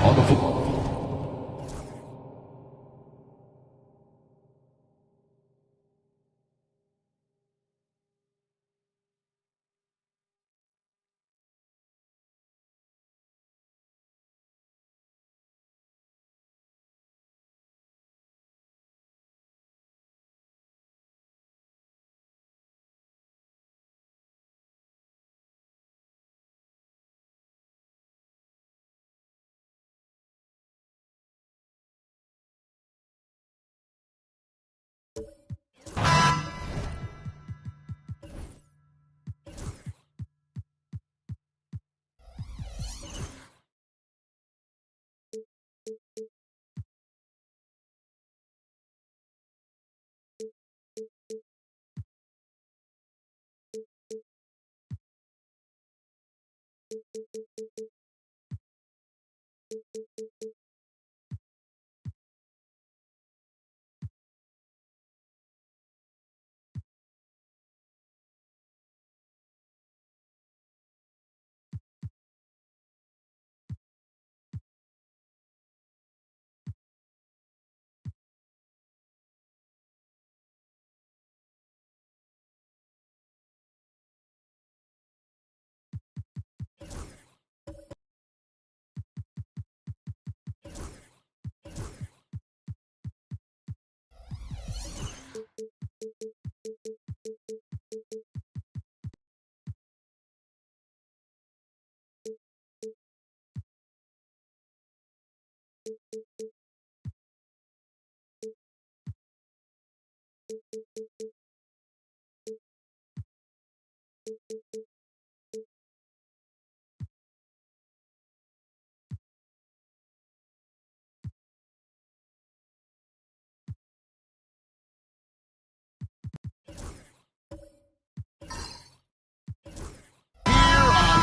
On the floor.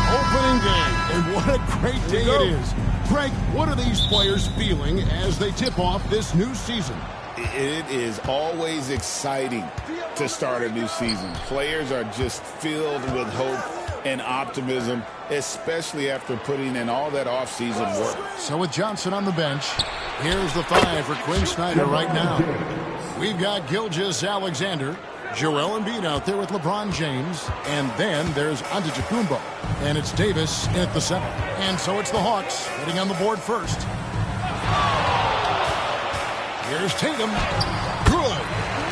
Opening day, and what a great day it is. Greg, what are these players feeling as they tip off this new season? It is always exciting to start a new season. Players are just filled with hope and optimism, especially after putting in all that offseason work. So with Johnson on the bench, here's the 5 for Quinn Snyder right now. We've got Gilgeous-Alexander, Joel Embiid out there with LeBron James, and then there's Antetokounmpo, and it's Davis at the 7. And so it's the Hawks hitting on the board first. Here's Tatum. Good.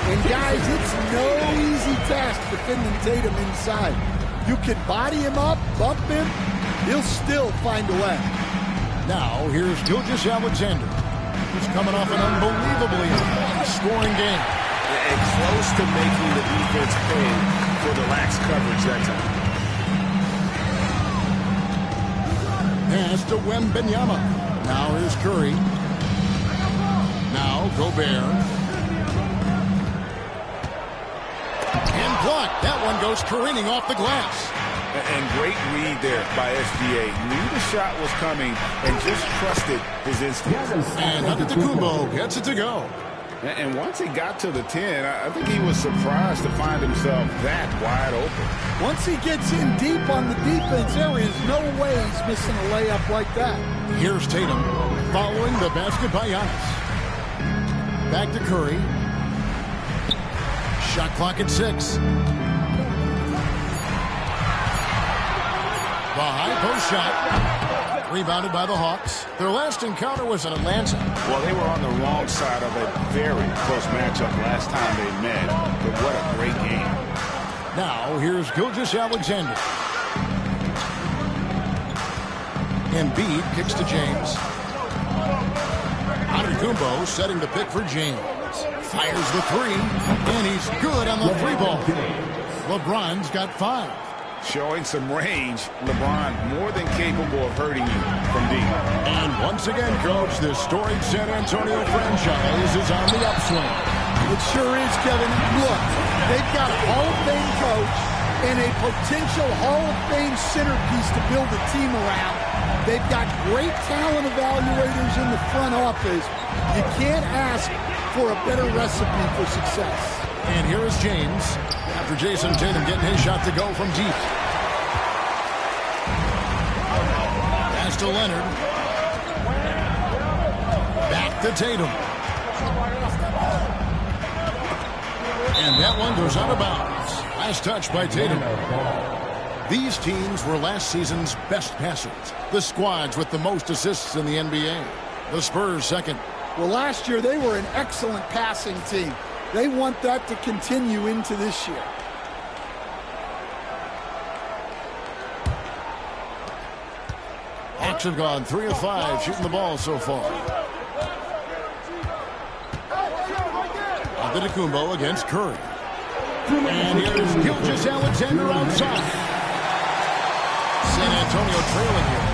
And guys, it's no easy task defending Tatum inside. You can body him up, bump him, he'll still find a way. Now here's Gilgeous-Alexander, who's coming off an unbelievably high-scoring game. And close to making the defense pay for the lax coverage that time. Pass to Wembanyama. Now here's Curry. Now Gobert. And blocked. That one goes careening off the glass. And great read there by SGA. Knew the shot was coming and just trusted his instincts. And Antetokounmpo gets it to go. And once he got to the 10, I think he was surprised to find himself that wide open. Once he gets in deep on the defense, there is no way he's missing a layup like that. Here's Tatum following the basket by Giannis. Back to Curry. Shot clock at 6. The high post shot. Rebounded by the Hawks. Their last encounter was in Atlanta. Well, they were on the wrong side of a very close matchup last time they met. But what a great game. Now, here's Gilgeous-Alexander. Embiid kicks to James. Antetokounmpo setting the pick for James. Fires the 3, and he's good on the 3 ball. LeBron's got 5. Showing some range, LeBron more than capable of hurting you from deep. And once again, Coach, this storied San Antonio franchise is on the upswing. It sure is, Kevin. Look, they've got a Hall of Fame coach and a potential Hall of Fame centerpiece to build a team around. They've got great talent evaluators in the front office. You can't ask for a better recipe for success. And here is James after Jason Tatum getting his shot to go from deep. Pass to Leonard. Back to Tatum. And that one goes out of bounds. Last touch by Tatum. These teams were last season's best passers. The squads with the most assists in the NBA. The Spurs second. Well, last year they were an excellent passing team. They want that to continue into this year. Hawks have gone 3 of 5 shooting the ball so far. Antetokounmpo against Curry. And here's Gilgeous-Alexander outside. San Antonio trailing here.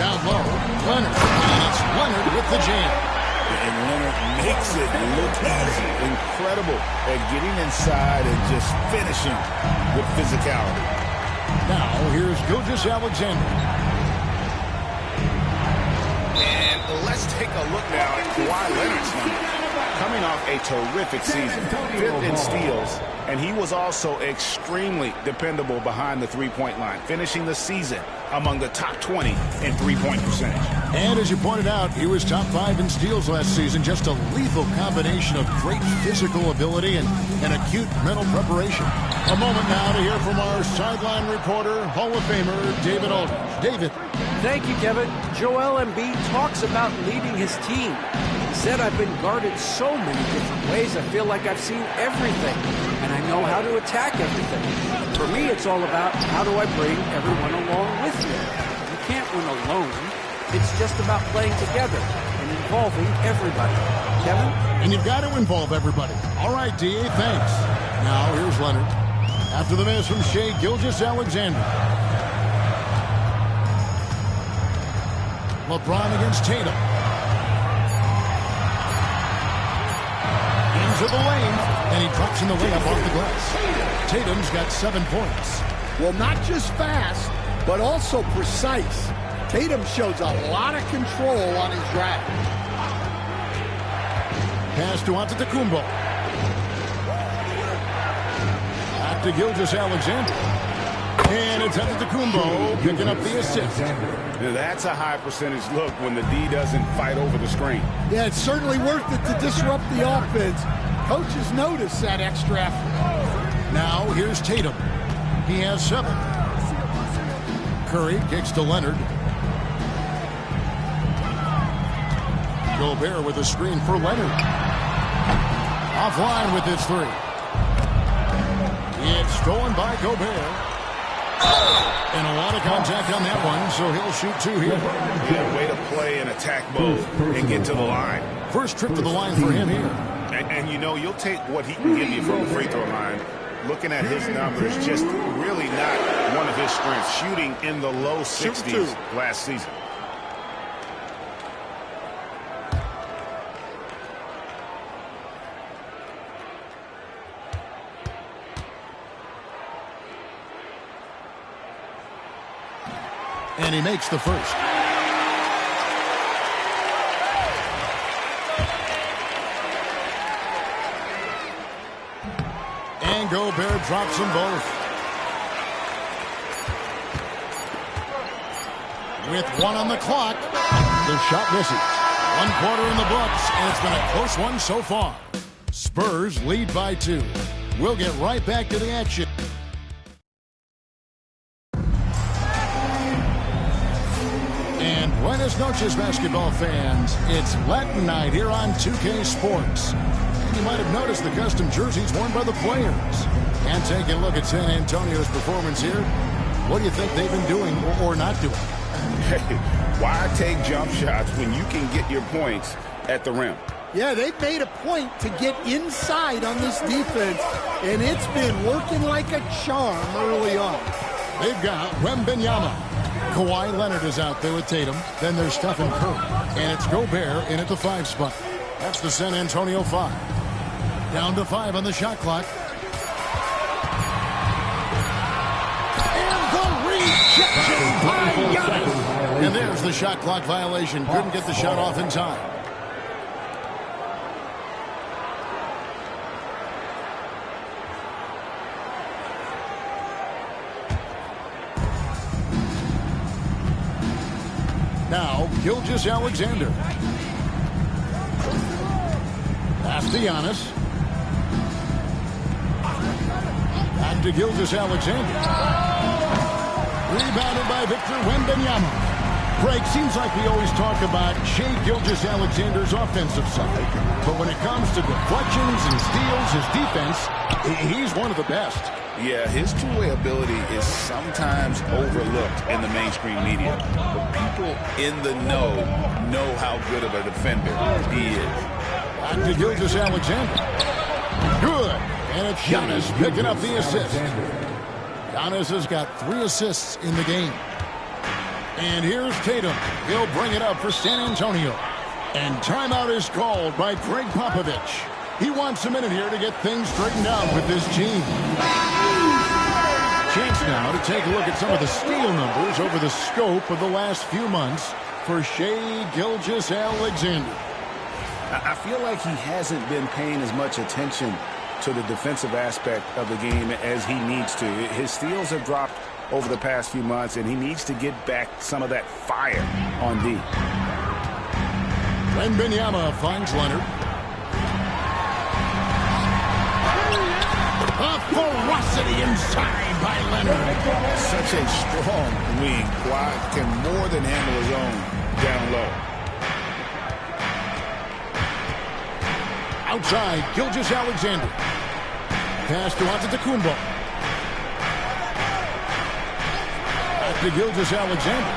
Down low, Leonard. And it's Leonard with the jam. And Leonard makes it look easy. Incredible at getting inside and just finishing with physicality. Now here's Gilgeous-Alexander. And let's take a look now at Kawhi Leonard's number. Coming off a terrific season, 5th in steals, and he was also extremely dependable behind the three-point line, finishing the season among the top 20 in three-point percentage. And as you pointed out, he was top 5 in steals last season. Just a lethal combination of great physical ability and acute mental preparation. A moment now to hear from our sideline reporter, Hall of Famer David Aldridge. David. Thank you, Kevin. Joel Embiid talks about leading his team. He said, I've been guarded so many different ways, I feel like I've seen everything, and I know how to attack everything. For me, it's all about how do I bring everyone along with me. You can't win alone. It's just about playing together and involving everybody. Kevin? And you've got to involve everybody. All right, D.A., thanks. Now, here's Leonard. After the miss from Shai Gilgeous-Alexander. LeBron against Tatum. Into the lane, and he drops in the layup off the glass. Tatum's got 7 points. Well, not just fast, but also precise. Tatum shows a lot of control on his drive. Pass to Antetokounmpo. Back to Gilgeous-Alexander. And it's Antetokounmpo picking up the assist. Now that's a high percentage look when the D doesn't fight over the screen. Yeah, it's certainly worth it to disrupt the offense. Coaches notice that extra effort. Now here's Tatum. He has 7. Curry kicks to Leonard. Gobert with a screen for Leonard. Offline with his 3. It's stolen by Gobert. And a lot of contact on that one, so he'll shoot 2 here. Yeah, way to play and attack both and get to the line. First trip to the line for him here. And you know, you'll take what he can give you from the free throw line. Looking at his numbers, just really not one of his strengths. Shooting in the low 60s last season. And he makes the first. And Gobert drops them both. With 1 on the clock, the shot misses. 1 quarter in the books, and it's been a close one so far. Spurs lead by 2. We'll get right back to the action. Buenas noches, basketball fans. It's Latin night here on 2K Sports. And you might have noticed the custom jerseys worn by the players. And taking a look at San Antonio's performance here, what do you think they've been doing or not doing? Hey, why take jump shots when you can get your points at the rim? Yeah, they've made a point to get inside on this defense, and it's been working like a charm early on. They've got Wembanyama. Kawhi Leonard is out there with Tatum. Then there's Stephen Curry. And it's Gobert in at the 5 spot. That's the San Antonio 5. Down to 5 on the shot clock. And the rejection by Giannis. And there's the shot clock violation. Couldn't get the shot off in time. Now, Gilgeous-Alexander. Pass to Giannis. Back to Gilgeous-Alexander. Rebounded by Victor Wembanyama. Craig, seems like we always talk about Shai Gilgeous-Alexander's offensive side. But when it comes to deflections and steals, his defense, he's one of the best. Yeah, his two-way ability is overlooked in the mainstream media. But people in the know how good of a defender he is. Back to Gilgeous-Alexander. Good. And it's Giannis picking up the assist. Giannis has got 3 assists in the game. And here's Tatum. He'll bring it up for San Antonio. And timeout is called by Greg Popovich. He wants a minute here to get things straightened out with this team. Chance now to take a look at some of the steal numbers over the scope of the last few months for Shai Gilgeous-Alexander. I feel like he hasn't been paying as much attention to the defensive aspect of the game as he needs to. His steals have dropped over the past few months, and he needs to get back some of that fire on D. Wembanyama finds Leonard. A ferocity inside by Leonard. Such a strong wing. Kawhi can more than handle his own down low. Outside, Gilgeous-Alexander. Pass to Antetokounmpo. Back to Gilgeous-Alexander.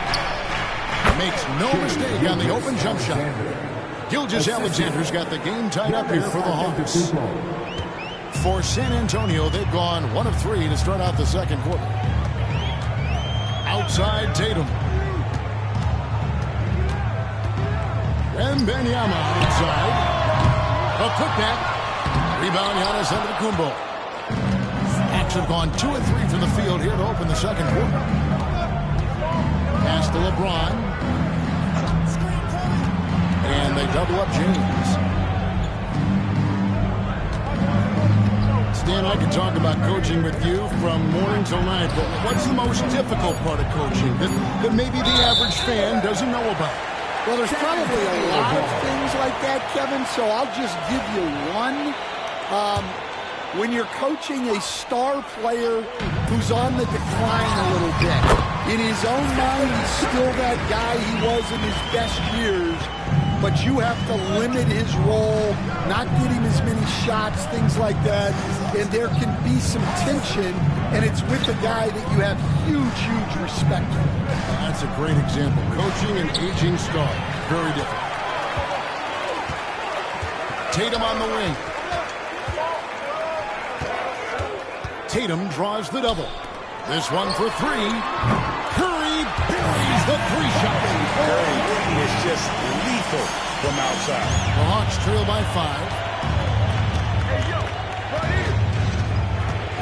Makes no mistake on the open jump shot. Gilgeous-Alexander's got the game tied up here for the Hawks. For San Antonio, they've gone 1 of 3 to start out the second quarter. Outside Tatum. Wembanyama outside. A putback. Rebound Giannis Antetokounmpo. Hawks have gone 2 of 3 from the field here to open the second quarter. Pass to LeBron. And they double up James. Stan, I can talk about coaching with you from morning till night, but what's the most difficult part of coaching that maybe the average fan doesn't know about? Well, there's probably a lot of things like that, Kevin, so I'll just give you one. When you're coaching a star player who's on the decline a little bit, in his own mind, he's still that guy he was in his best years, but you have to limit his role, not get him as many shots, things like that, and there can be some tension, and it's with a guy that you have huge, huge respect for. That's a great example. Coaching an aging star. Very different. Tatum on the wing. Tatum draws the double. This one for 3. Curry buries the 3-shot. Curry is just lethal from outside. The Hawks trail by 5.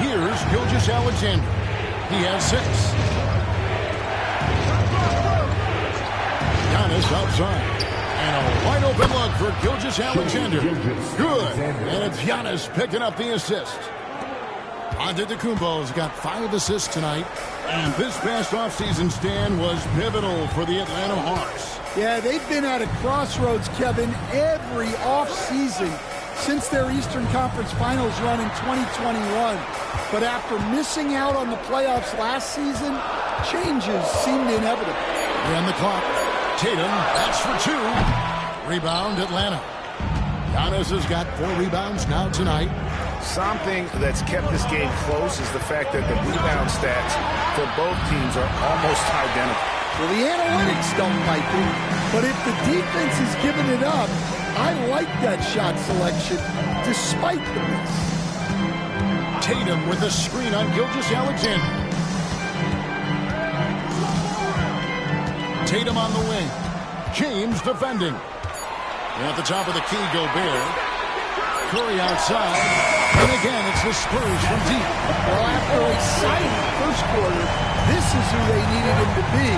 Here's Gilgeous-Alexander. He has 6. Giannis outside. And a wide open look for Gilgeous-Alexander. Good. And it's Giannis picking up the assist. Antetokounmpo's got 5 assists tonight. And this past offseason stand was pivotal for the Atlanta Hawks. Yeah, they've been at a crossroads, Kevin, every offseason since their Eastern Conference Finals run in 2021. But after missing out on the playoffs last season, changes seemed inevitable. And the clock. Tatum, that's for 2. Rebound, Atlanta. Giannis has got 4 rebounds now tonight. Something that's kept this game close is the fact that the rebound stats for both teams are almost identical. Well, the analytics don't like it, but if the defense is giving it up, I like that shot selection despite the miss. Tatum with a screen on Gilgeous-Alexander. Tatum on the wing. James defending. And at the top of the key, Gobert. Curry outside. And again, it's the Spurs from deep. Well, after a silent first quarter, this is who they needed him to be.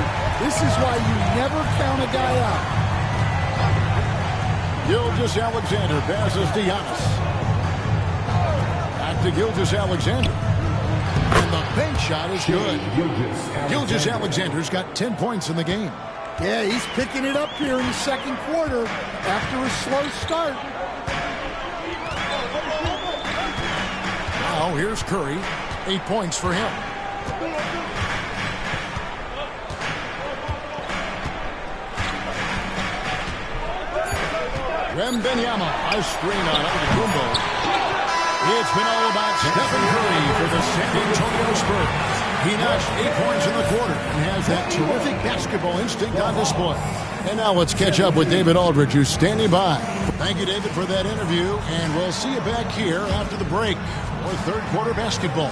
This is why you never count a guy out. Gilgeous-Alexander passes to Giannis. Back to Gilgeous-Alexander. And the bank shot is good. Gilgeous-Alexander's got 10 points in the game. Yeah, he's picking it up here in the second quarter after a slow start. Now here's Curry. 8 points for him. Wembanyama, a screen on Antetokounmpo. It's been all about Stephen Curry for the San Antonio Spurs. He notched 8 points in the quarter and has that terrific basketball instinct on display. And now let's catch up with David Aldridge, who's standing by. Thank you, David, for that interview, and we'll see you back here after the break for third quarter basketball.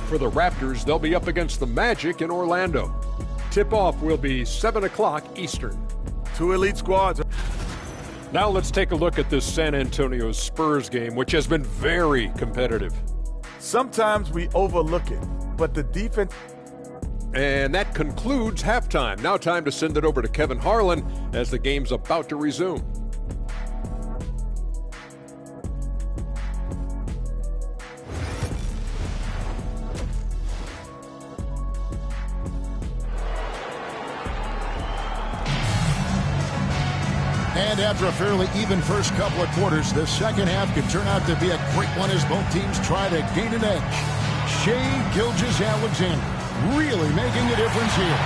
For the Raptors, they'll be up against the Magic in Orlando. Tip-off will be 7 o'clock Eastern. Two elite squads. Now let's take a look at this San Antonio Spurs game, which has been very competitive. Sometimes we overlook it, but the defense... And that concludes halftime. Now time to send it over to Kevin Harlan as the game's about to resume. And after a fairly even first couple of quarters, the second half could turn out to be a great one as both teams try to gain an edge. Shai Gilgeous-Alexander really making a difference here.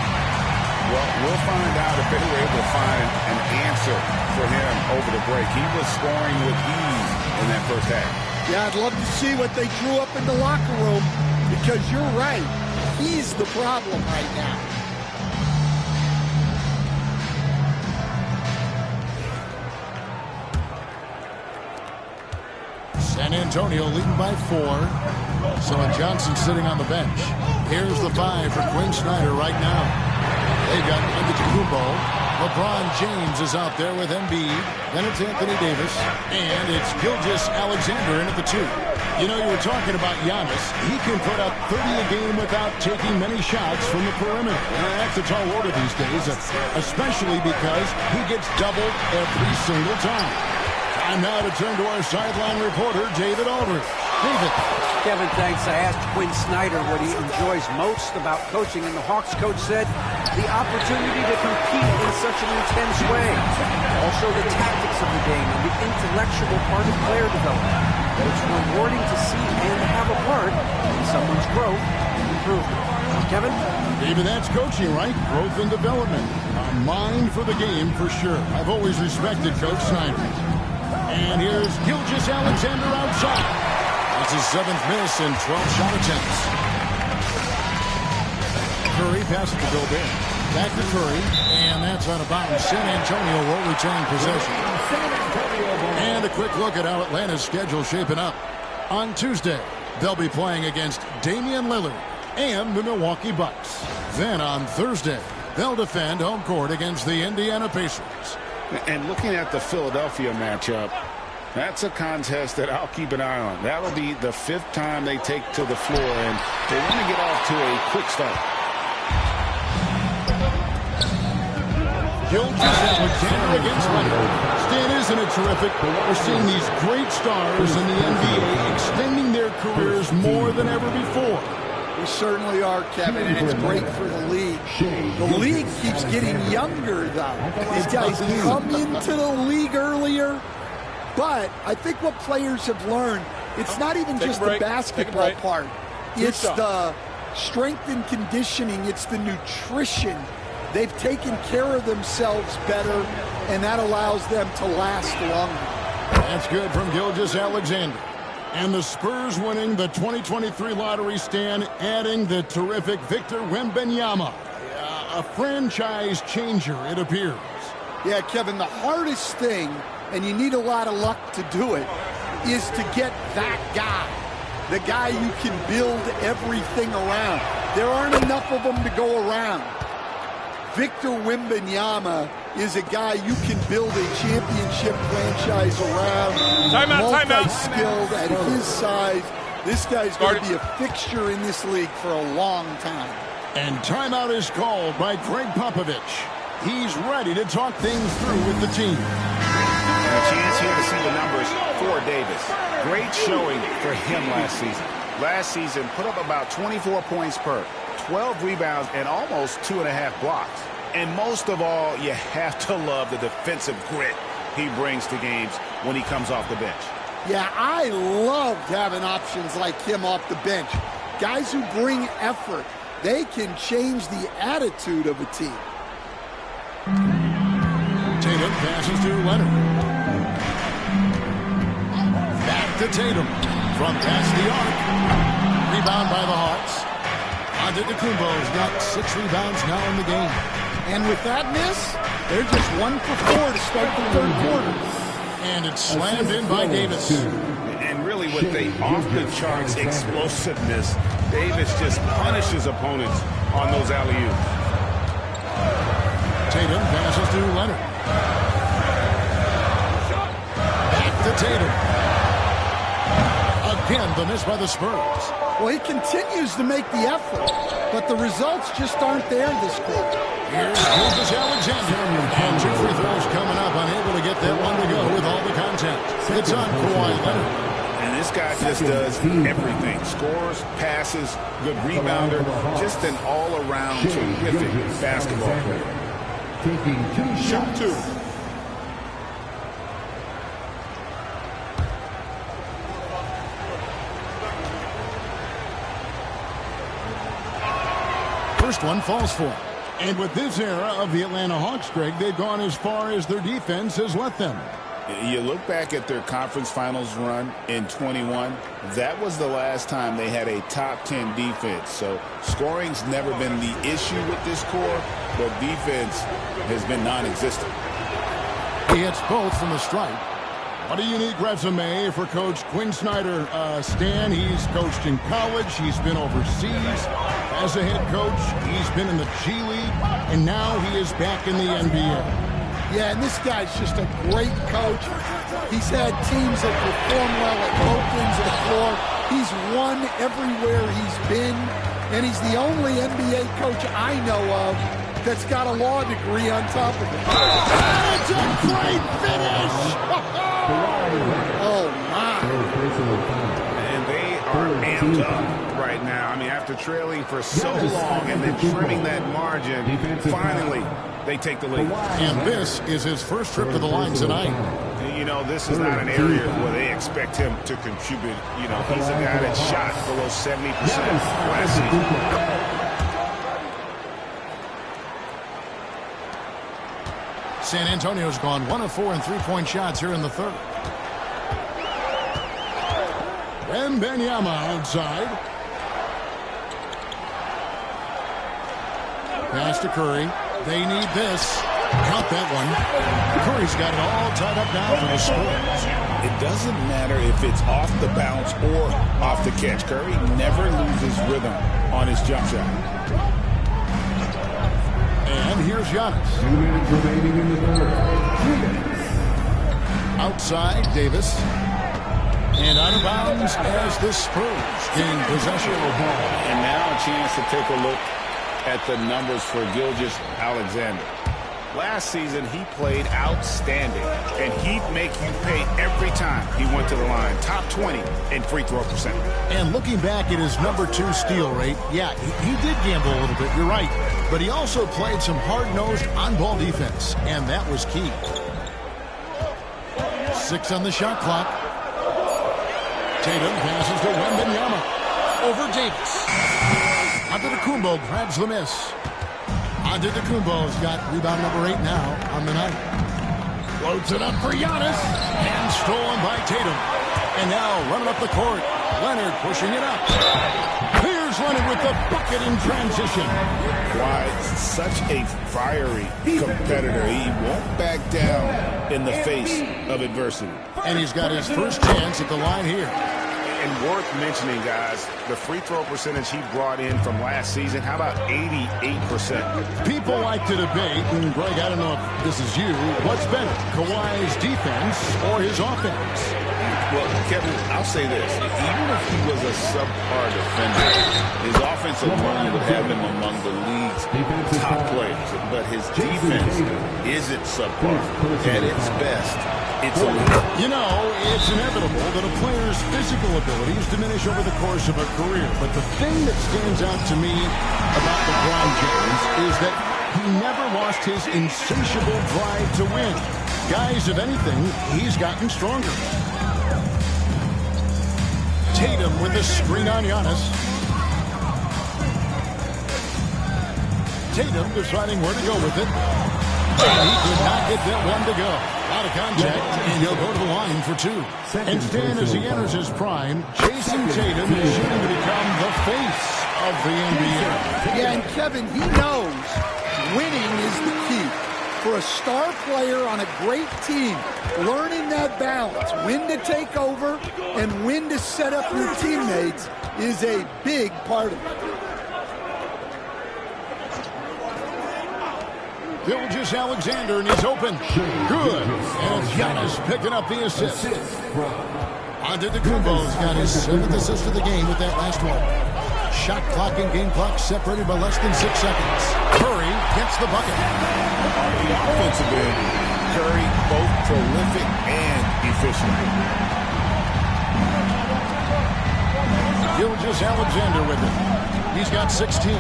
Well, we'll find out if they were able to find an answer for him over the break. He was scoring with ease in that first half. Yeah, I'd love to see what they drew up in the locker room, because you're right. He's the problem right now. San Antonio leading by 4. So Johnson sitting on the bench. Here's the 5 for Quinn Snyder right now. They've got Antetokounmpo. LeBron James is out there with Embiid. Then it's Anthony Davis. And it's Gilgeous-Alexander in at the 2. You know, you were talking about Giannis. He can put up 30 a game without taking many shots from the perimeter. And that's a tall order these days, especially because he gets doubled every single time. Time now to turn to our sideline reporter, David Aldridge. David. Kevin, thanks. I asked Quinn Snyder what he enjoys most about coaching, and the Hawks coach said the opportunity to compete in such an intense way. Also the tactics of the game and the intellectual part of player development. It's rewarding to see and have a part in someone's growth and improvement. Kevin? David, that's coaching, right? Growth and development. A mind for the game, for sure. I've always respected Coach Snyder. And here's Gilgeous-Alexander outside. That's his 7th miss in 12 shot attempts. Curry passes to Gobert. Back to Curry, and that's out of bounds. San Antonio will retain possession. And a quick look at how Atlanta's schedule shaping up. On Tuesday, they'll be playing against Damian Lillard and the Milwaukee Bucks. Then on Thursday, they'll defend home court against the Indiana Pacers. And looking at the Philadelphia matchup, that's a contest that I'll keep an eye on. That'll be the 5th time they take to the floor, and they want to get off to a quick start. Gilgeous-Alexander against Leonard. Stan, isn't it terrific? We're seeing these great stars in the NBA extending their careers more than ever before. We certainly are, Kevin, and it's great for the league. The league keeps getting younger, though. These guys come into the league earlier, but I think what players have learned, it's not even just the basketball part. It's the strength and conditioning. It's the nutrition. They've taken care of themselves better, and that allows them to last longer. That's good from Gilgeous-Alexander. And the Spurs winning the 2023 lottery, Stan, adding the terrific Victor Wembanyama. A franchise changer, it appears. Yeah, Kevin, the hardest thing, and you need a lot of luck to do it, is to get that guy. The guy you can build everything around. There aren't enough of them to go around. Victor Wembanyama is a guy you can build a championship franchise around. Timeout. Multi-skilled at his size. This guy's going to be a fixture in this league for a long time. And timeout is called by Greg Popovich. He's ready to talk things through with the team. And a chance here to see the numbers for Davis. Great showing for him last season. Last season put up about 24 points per, 12 rebounds, and almost 2.5 blocks. And most of all, you have to love the defensive grit he brings to games when he comes off the bench. Yeah, I loved having options like him off the bench. Guys who bring effort. They can change the attitude of a team. Tatum passes to Leonard. Back to Tatum. From past the arc. Rebound by the Hawks. Antetokounmpo's got 6 rebounds now in the game. And with that miss, they're just 1 for 4 to start the 3rd quarter. And it's slammed in by Davis. And really with the off-the-charts explosiveness, Davis just punishes opponents on those alley-oops. Tatum passes to Leonard. to Tatum. Again, the miss by the Spurs. Well, he continues to make the effort, but the results just aren't there this quarter. Here's Gilgeous Alexander. And 2 free throws coming up, unable to get that one to go with all the contact. It's on Kawhi Leonard. And this guy just does everything. Scores, passes, good rebounder, just an all-around terrific basketball player. Taking 2 shots. Shoot 2. First one falls for him. And with this era of the Atlanta Hawks, Greg, they've gone as far as their defense has let them. You look back at their conference finals run in 21, that was the last time they had a top 10 defense. So scoring's never been the issue with this core, but defense has been non-existent. He hits both from the stripe. What a unique resume for Coach Quinn Snyder. Stan, he's coached in college. He's been overseas as a head coach. He's been in the G League, and now he is back in the NBA. Yeah, and this guy's just a great coach. He's had teams that perform well at both ends of the floor. He's won everywhere he's been, and he's the only NBA coach I know of that's got a law degree on top of it. It's a great finish! Oh, my. And they are amped up right now. I mean, after trailing for so long and then trimming that margin, finally they take the lead. And this is his first trip to the line tonight. You know, this is not an area where they expect him to contribute. You know, he's a guy that shot below 70% last season. San Antonio's gone 1 of 4 in three-point shots here in the third. Wembanyama outside. Pass to Curry. They need this. Count that one. Curry's got it all tied up now for the Spurs. It doesn't matter if it's off the bounce or off the catch. Curry never loses rhythm on his jump shot. And here's Giannis. 2 minutes remaining in the third. 3 minutes. Outside, Davis. And out of bounds as the Spurs gain possession. And now a chance to take a look at the numbers for Gilgeous Alexander. Last season, he played outstanding, and he'd make you pay every time he went to the line. Top 20 in free throw percentage. And looking back at his #2 steal rate, yeah, he did gamble a little bit, you're right. But he also played some hard-nosed on-ball defense, and that was key. 6 on the shot clock. Tatum passes to Wembanyama. Over Davis. Antetokounmpo grabs the miss. Antetokounmpo's got rebound #8 now on the night. Floats it up for Giannis. And stolen by Tatum. And now running up the court. Leonard pushing it up. Here's Leonard with the bucket in transition. Why, such a fiery competitor. He won't back down in the face of adversity. And he's got his first chance at the line here. And worth mentioning, guys, the free throw percentage he brought in from last season, how about 88%? People like to debate, and Greg, I don't know if this is you, what's better, Kawhi's defense or his offense? Well, Kevin, I'll say this. Even if he was a subpar defender, his offensive line would have him among the league's top players. But his defense isn't subpar. At its best, it's elite. You know, it's inevitable that a player's physical abilities diminish over the course of a career. But the thing that stands out to me about LeBron James is that he never lost his insatiable drive to win. Guys, if anything, he's gotten stronger. Tatum with the screen on Giannis. Tatum deciding where to go with it. And he could not get that one to go. Out of contact, and he'll go to the line for 2. And Stan, as he enters his prime, Jason Tatum is shooting to become the face of the NBA. Yeah, and Kevin, he knows winning is the key. For a star player on a great team, learning that balance, when to take over and when to set up your teammates, is a big part of it. Gilgeous-Alexander, and he's open. Good. And it's Giannis picking up the assist. Antetokounmpo's got his 7th assist of the game with that last one. Shot clock and game clock separated by less than 6 seconds. Curry gets the bucket. On the offensive end, Curry both prolific and efficient. Gilgeous-Alexander with it. He's got 16.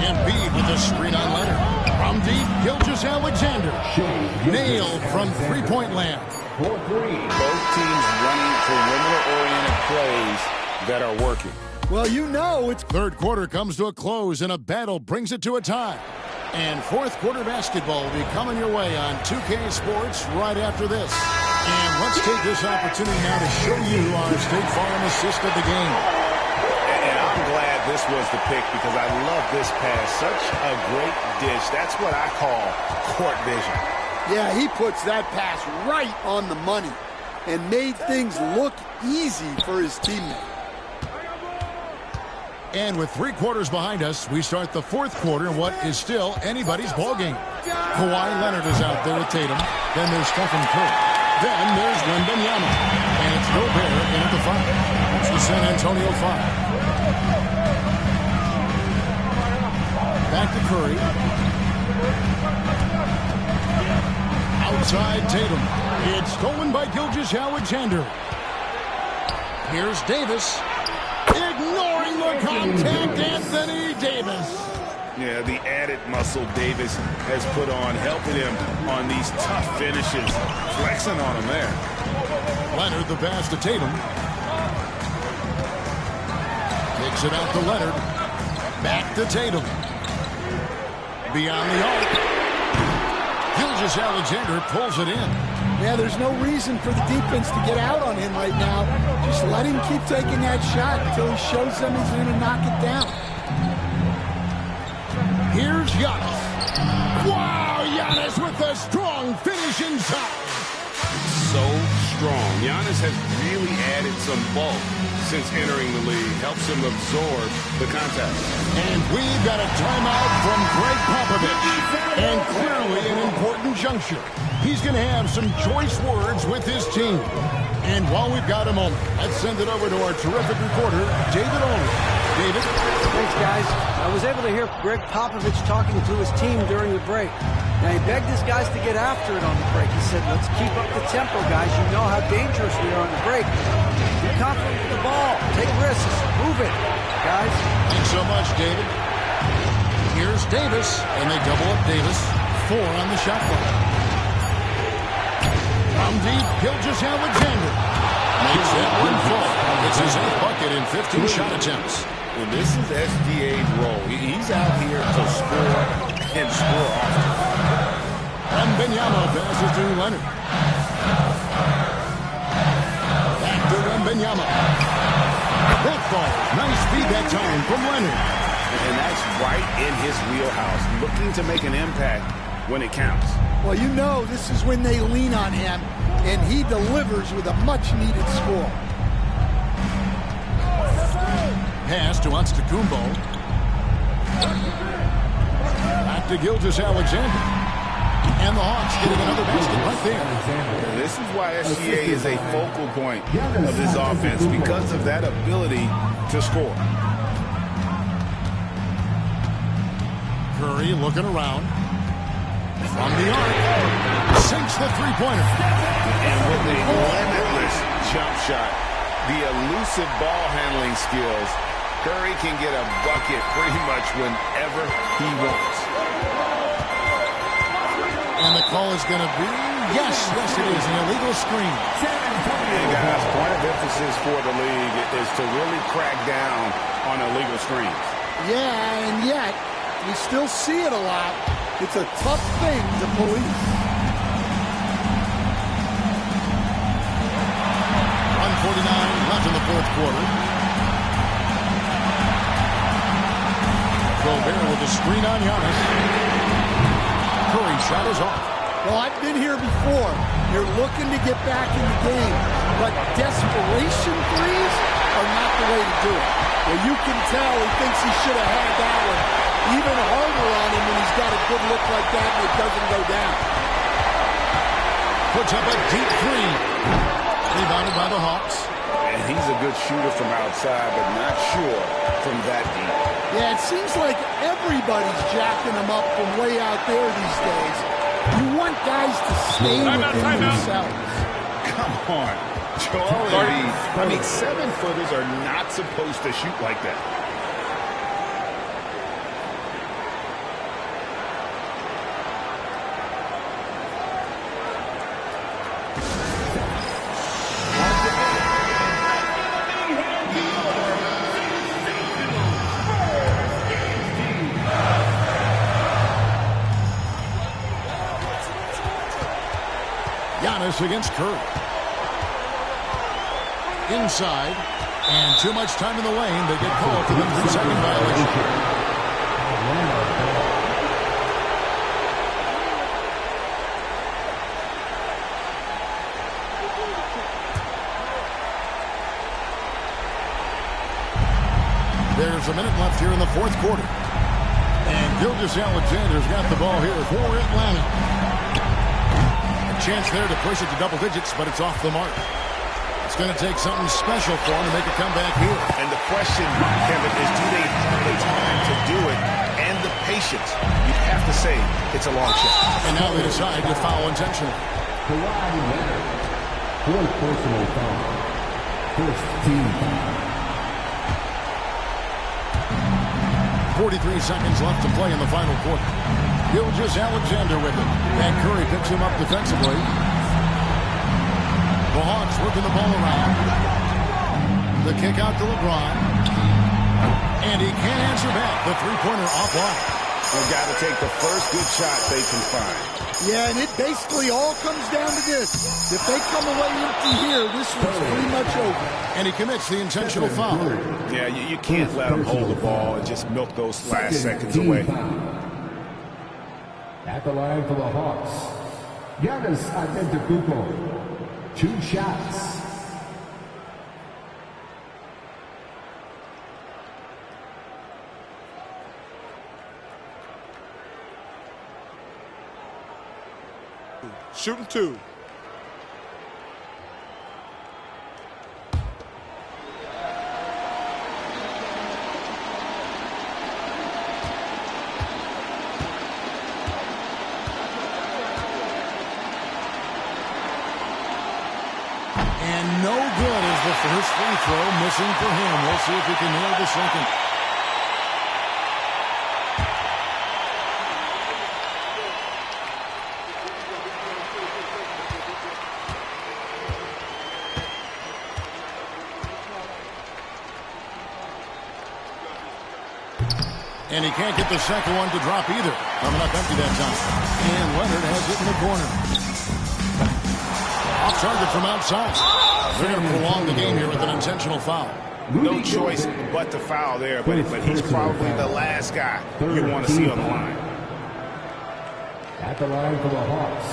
Embiid with the screen on Leonard. From deep, Gilgeous-Alexander. Nailed from three-point land. Both teams running perimeter-oriented plays that are working. Well, you know it's... Third quarter comes to a close, and a battle brings it to a tie. And fourth quarter basketball will be coming your way on 2K Sports right after this. And let's take this opportunity now to show you our State Farm assist of the game. And I'm glad this was the pick because I love this pass. Such a great dish. That's what I call court vision. Yeah, he puts that pass right on the money and made things look easy for his teammate. And with 3 quarters behind us, we start the fourth quarter in what is still anybody's ballgame. Kawhi Leonard is out there with Tatum. Then there's Stephen Curry. Then there's Wembanyama. And it's Gobert in at the 5. It's the San Antonio 5. Back to Curry. Outside Tatum. It's stolen by Gilgeous-Alexander. Here's Davis. Ignoring the contact, Anthony Davis. Yeah, the added muscle Davis has put on, helping him on these tough finishes. Flexing on him there. Leonard, the pass to Tatum. Takes it out to Leonard. Back to Tatum. Beyond the arc. Gilgeous-Alexander pulls it in. Yeah, there's no reason for the defense to get out on him right now. Just let him keep taking that shot until he shows them he's going to knock it down. Here's Giannis. Wow, Giannis with a strong finish inside. So strong. Giannis has really added some bulk since entering the league. Helps him absorb the contact. And we've got a timeout from Greg Popovich. And clearly an important juncture. He's going to have some choice words with his team. And while we've got a moment, let's send it over to our terrific reporter, David Olin. David? Thanks, guys. I was able to hear Greg Popovich talking to his team during the break. Now, he begged his guys to get after it on the break. He said, let's keep up the tempo, guys. You know how dangerous we are on the break. Be confident with the ball. Take risks. Move it, guys. Thanks so much, David. Here's Davis, and they double up Davis. 4 on the shot clock. From deep, Gilgeous-Alexander makes that one fall. It's his 8th bucket in 15 shot attempts. Well, this is SGA's role. He's out here to score and score often. Wembanyama passes to Leonard. Back to Wembanyama. That ball. Nice feed that time from Leonard. And that's right in his wheelhouse. Looking to make an impact when it counts. Well, you know this is when they lean on him, and he delivers with a much-needed score. Pass to Antetokounmpo. Back to Gilgeous-Alexander. And the Hawks getting another basket right there. This is why SGA is a focal point of this offense, because of that ability to score. Curry looking around. From the arc. Sinks the three-pointer. And with a limitless jump shot, the elusive ball handling skills, Curry can get a bucket pretty much whenever he wants. And the call is going to be, yes, it is, an illegal screen. And guys, point of emphasis for the league is to really crack down on illegal screens. Yeah, and yet, we still see it a lot. It's a tough thing to police. 1:49 left in the fourth quarter. Gobert with a screen on Giannis. Curry shot is off. Well, I've been here before. You're looking to get back in the game, but desperation threes, are not the way to do it. Well, you can tell he thinks he should have had that one even harder on him when he's got a good look like that and it doesn't go down. Puts up a deep three. Rebounded by the Hawks. And he's a good shooter from outside, but not sure from that deep. Yeah, it seems like everybody's jacking him up from way out there these days. You want guys to stay within themselves. Come on. Joel Embiid. I mean, 7-footers are not supposed to shoot like that. Giannis against Curry. Inside. And too much time in the lane. They get called for the 3-second violation. There's a minute left here in the fourth quarter. And Gilgeous-Alexander's got the ball here for Atlanta. Chance there to push it to double digits, but it's off the mark. It's going to take something special for him to make a comeback here. And the question, Kevin, is do they have the time to do it and the patience? You have to say it's a long shot. And now they decide to foul intentionally. Kawhi Leonard. Fourth personal foul. First team foul. 43 seconds left to play in the final quarter. Gilgeous-Alexander with it. And Curry picks him up defensively. The Hawks working the ball around. The kick out to LeBron. And he can't answer back. The three-pointer offline. They've got to take the first good shot they can find. Yeah, and it basically all comes down to this. If they come away empty here, this one's pretty much over. And he commits the intentional foul. Yeah, you can't let him hold the ball and just milk those last seconds away. At the line for the Hawks, Giannis Antetokounmpo. 2 shots. Shooting 2. And no good is the first free throw missing for him. We'll see if he can nail the second. And he can't get the second one to drop either. Coming up empty that time. And Leonard has it in the corner. Off target from outside. They're going to prolong the game here with an intentional foul. No choice but to foul there, but he's probably the last guy you want to see on the line. At the line for the Hawks,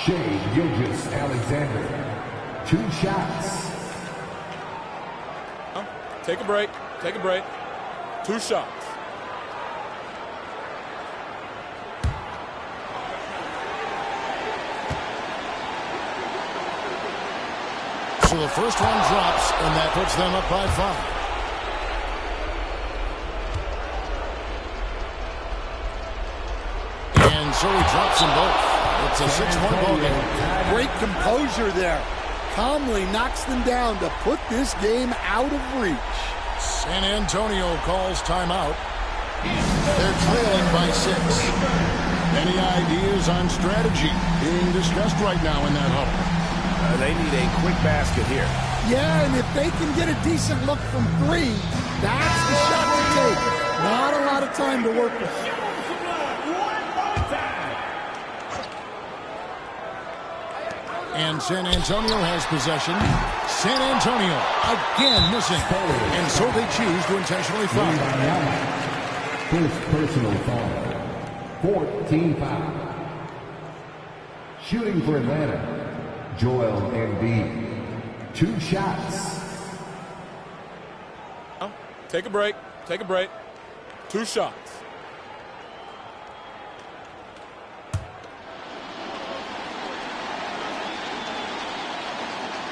Shai Gilgeous-Alexander. 2 shots. Take a break. Take a break. 2 shots. So the first one drops, and that puts them up by 5. And so he drops them both. It's a 6-point ball game. Great composure there. Calmly knocks them down to put this game out of reach. San Antonio calls timeout. They're trailing by 6. Any ideas on strategy being discussed right now in that huddle? They need a quick basket here. Yeah, and if they can get a decent look from 3, that's the shot to take. Not a lot of time to work with. And San Antonio has possession. San Antonio again missing. And so they choose to intentionally foul. First personal foul. 14 foul. Shooting for Atlanta, Joel Embiid. 2 shots. Take a break. Take a break. 2 shots.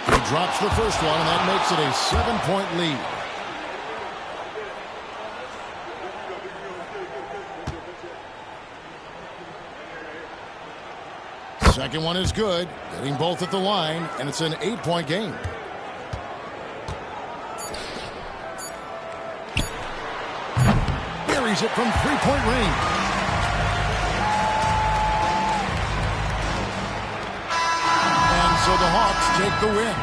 He drops the first one, and that makes it a 7-point lead. Second one is good, getting both at the line, and it's an 8-point game. Buries it from three-point range. And so the Hawks take the win.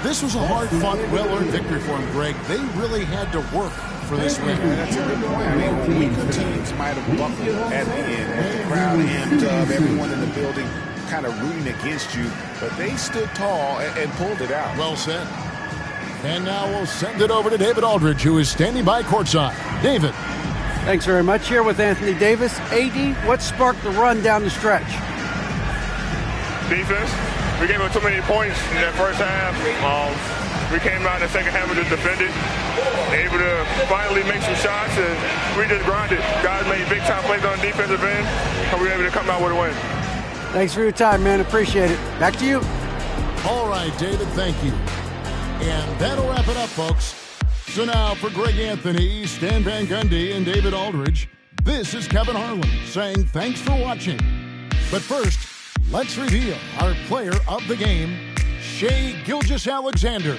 This was a hard-fought, well-earned victory for them, Greg. They really had to work for this win. That's a good point. I mean, weaker teams might have buckled at the end with the crowd amped up, everyone in the building kind of rooting against you, but they stood tall and pulled it out. Well said. And now we'll send it over to David Aldridge, who is standing by courtside. David. Thanks very much. Here with Anthony Davis. AD, what sparked the run down the stretch? Defense. We gave them too many points in that first half. We came out in the second half and just defended, able to finally make some shots, and we just grinded. Guys made big-time plays on the defensive end, and we were able to come out with a win. Thanks for your time, man. Appreciate it. Back to you. All right, David, thank you. And that'll wrap it up, folks. So now for Greg Anthony, Stan Van Gundy, and David Aldridge, this is Kevin Harlan saying thanks for watching. But first, let's reveal our player of the game, Shai Gilgeous-Alexander.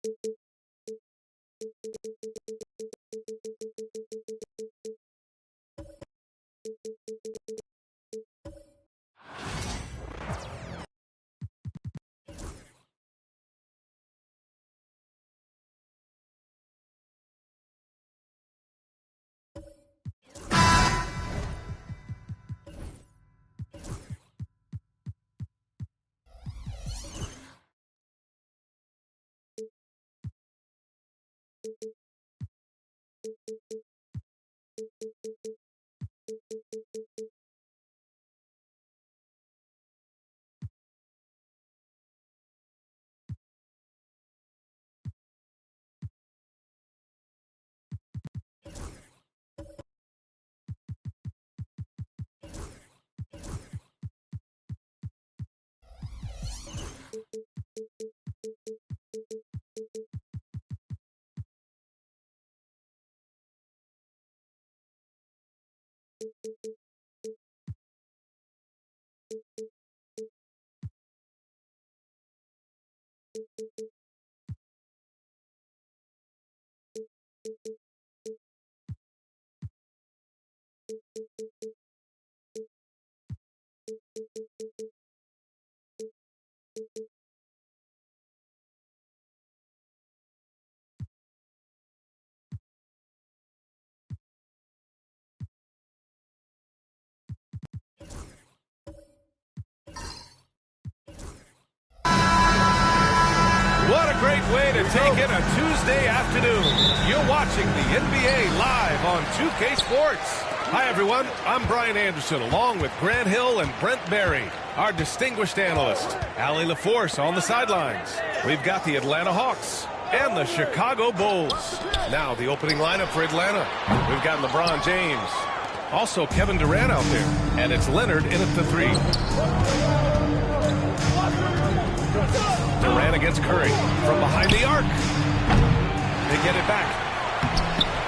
What a great way to take in a Tuesday afternoon. You're watching the NBA live on 2K Sports. Hi, everyone. I'm Brian Anderson, along with Grant Hill and Brent Barry, our distinguished analyst. Allie LaForce on the sidelines. We've got the Atlanta Hawks and the Chicago Bulls. Now, the opening lineup for Atlanta. We've got LeBron James. Also, Kevin Durant out there. And it's Leonard in at the 3. Durant against Curry from behind the arc. They get it back.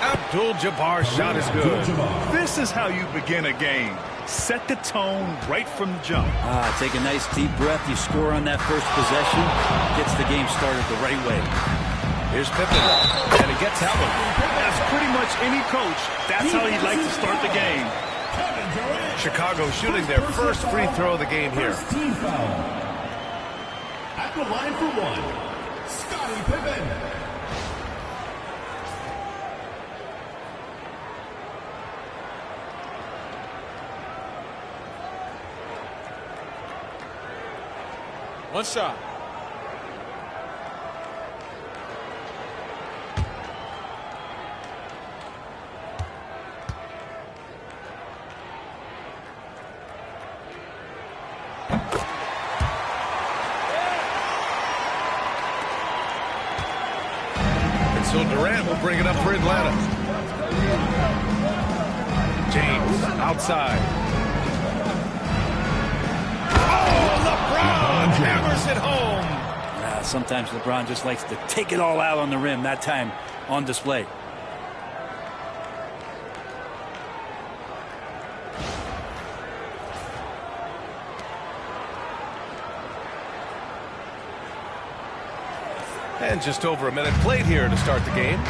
Abdul-Jabbar's shot is good. This is how you begin a game. Set the tone right from the jump. Take a nice deep breath. You score on that first possession. Gets the game started the right way. Here's Pippen. And he gets that one. As pretty much any coach, that's how he'd like to start the game. Chicago shooting their first free throw of the game here. At the line for one, Scottie Pippen. One shot. So Durant will bring it up for Atlanta. James outside. Oh, LeBron hammers it home. Sometimes LeBron just likes to take it all out on the rim. That time on display. And just over a minute played here to start the game.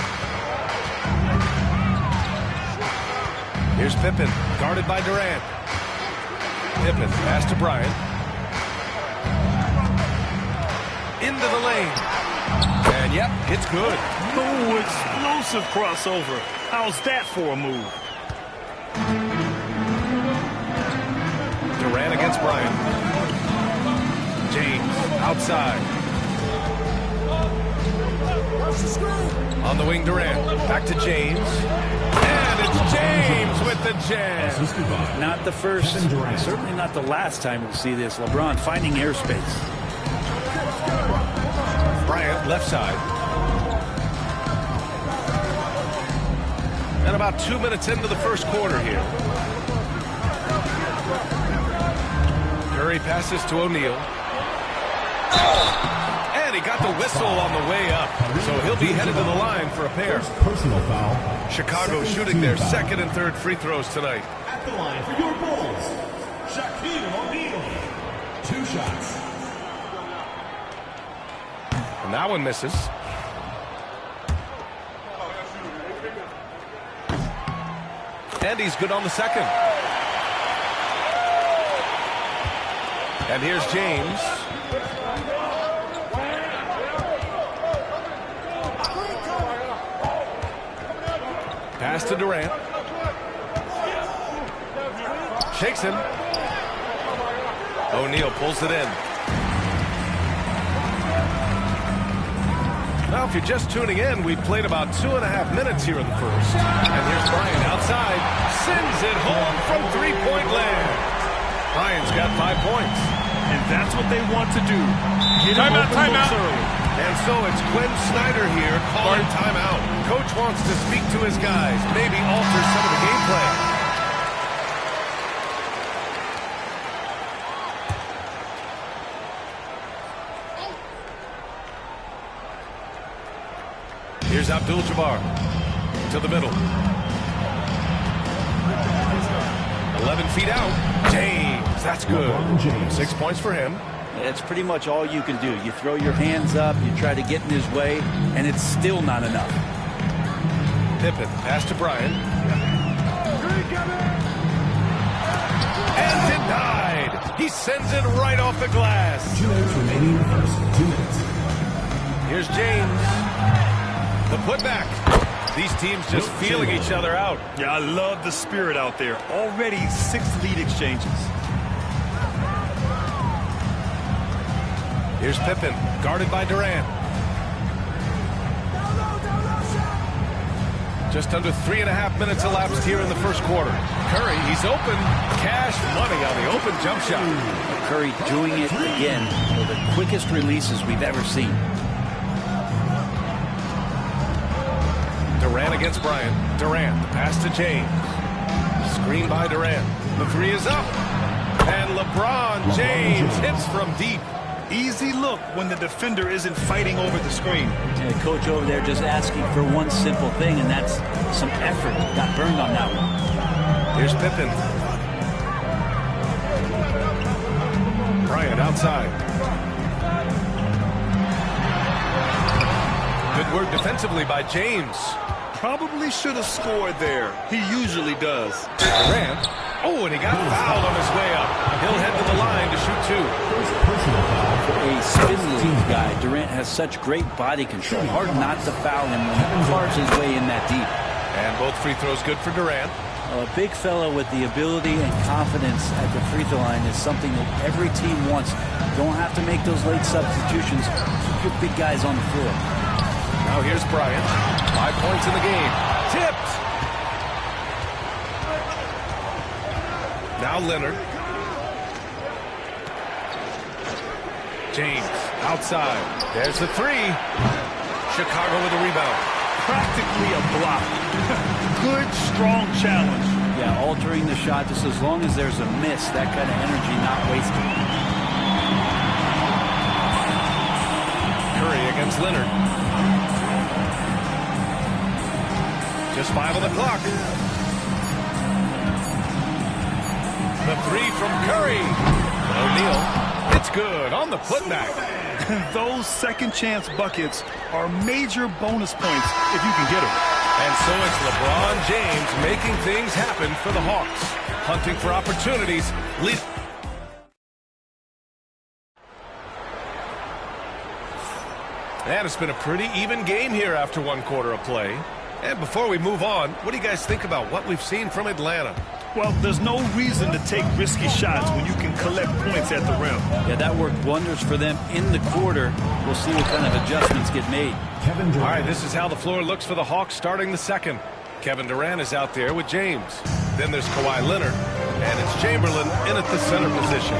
Here's Pippen, guarded by Durant. Pippen, pass to Bryant. Into the lane. And yep, it's good. Oh, explosive crossover. How's that for a move? Durant against Bryant. James, outside. On the wing, Durant. Back to James. And it's James with the jam. Not the first, certainly not the last time we'll see this. LeBron finding airspace. Bryant, left side. And about 2 minutes into the first quarter here. Curry passes to O'Neal. And he got the whistle on the way up. So he'll be headed to the line for a pair. Personal foul. Chicago shooting their second and third free throws tonight. At the line for your Bulls, Shaquille O'Neal. 2 shots. And that one misses. And he's good on the second. And here's James. Pass to Durant. Shakes him. O'Neal pulls it in. Now, if you're just tuning in, we've played about 2.5 minutes here in the first. And here's Bryant outside. Sends it home from three-point land. Bryant's got 5 points. And that's what they want to do. Get Timeout, him open timeout. early. And so it's Quinn Snyder here calling timeout. Coach wants to speak to his guys, maybe alter some of the game plan. Here's Abdul-Jabbar to the middle. 11 feet out. James, that's good. 6 points for him. That's pretty much all you can do. You throw your hands up, you try to get in his way, and it's still not enough. Pippen, pass to Bryant. And denied. He sends it right off the glass. 2 minutes remaining in the first. 2 minutes. Here's James. The putback. These teams just feeling each other out. Yeah, I love the spirit out there. Already 6 lead exchanges. Here's Pippen, guarded by Durant. Just under 3.5 minutes elapsed here in the first quarter. Curry, he's open. Cash money on the open jump shot. Curry doing it again for the quickest releases we've ever seen. Durant against Bryant. Durant, the pass to James. Screen by Durant. The three is up. And LeBron James hits from deep. Easy look when the defender isn't fighting over the screen. And the coach over there just asking for one simple thing, and that's some effort. Got burned on that one. Here's Pippen. Bryant outside. Good work defensively by James. Probably should have scored there. He usually does. Durant. Oh, and he got fouled on his way up. He'll head to the line to shoot 2. A spin move guy, Durant has such great body control. Hard not to foul him when he carves his way in that deep. And both free throws good for Durant. A big fella with the ability and confidence at the free throw line is something that every team wants. Don't have to make those late substitutions. Keep your big guys on the floor. Now here's Bryant. 5 points in the game. Tipped. Now Leonard. James outside. There's the three. Chicago with a rebound. Practically a block. Good, strong challenge. Yeah, altering the shot just as long as there's a miss. That kind of energy not wasted. Curry against Leonard. Just 5 on the clock. The three from Curry. O'Neal. It's good on the putback. Those second chance buckets are major bonus points if you can get them. And so it's LeBron James making things happen for the Hawks. Hunting for opportunities. And it's been a pretty even game here after 1 quarter of play. And before we move on, what do you guys think about what we've seen from Atlanta? Well, there's no reason to take risky shots when you can collect points at the rim. Yeah, that worked wonders for them in the quarter. We'll see what kind of adjustments get made. All right, this is how the floor looks for the Hawks starting the second. Kevin Durant is out there with James. Then there's Kawhi Leonard, and it's Chamberlain in at the center position.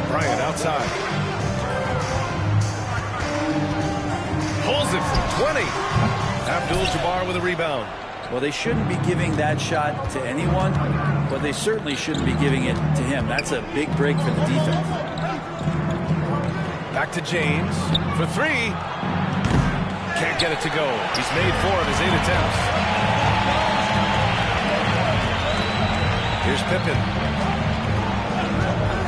Bryant outside. Pulls it from 20. Abdul-Jabbar with a rebound. Well, they shouldn't be giving that shot to anyone, but they certainly shouldn't be giving it to him. That's a big break for the defense. Back to James for 3. Can't get it to go. He's made 4 of his 8 attempts. Here's Pippen.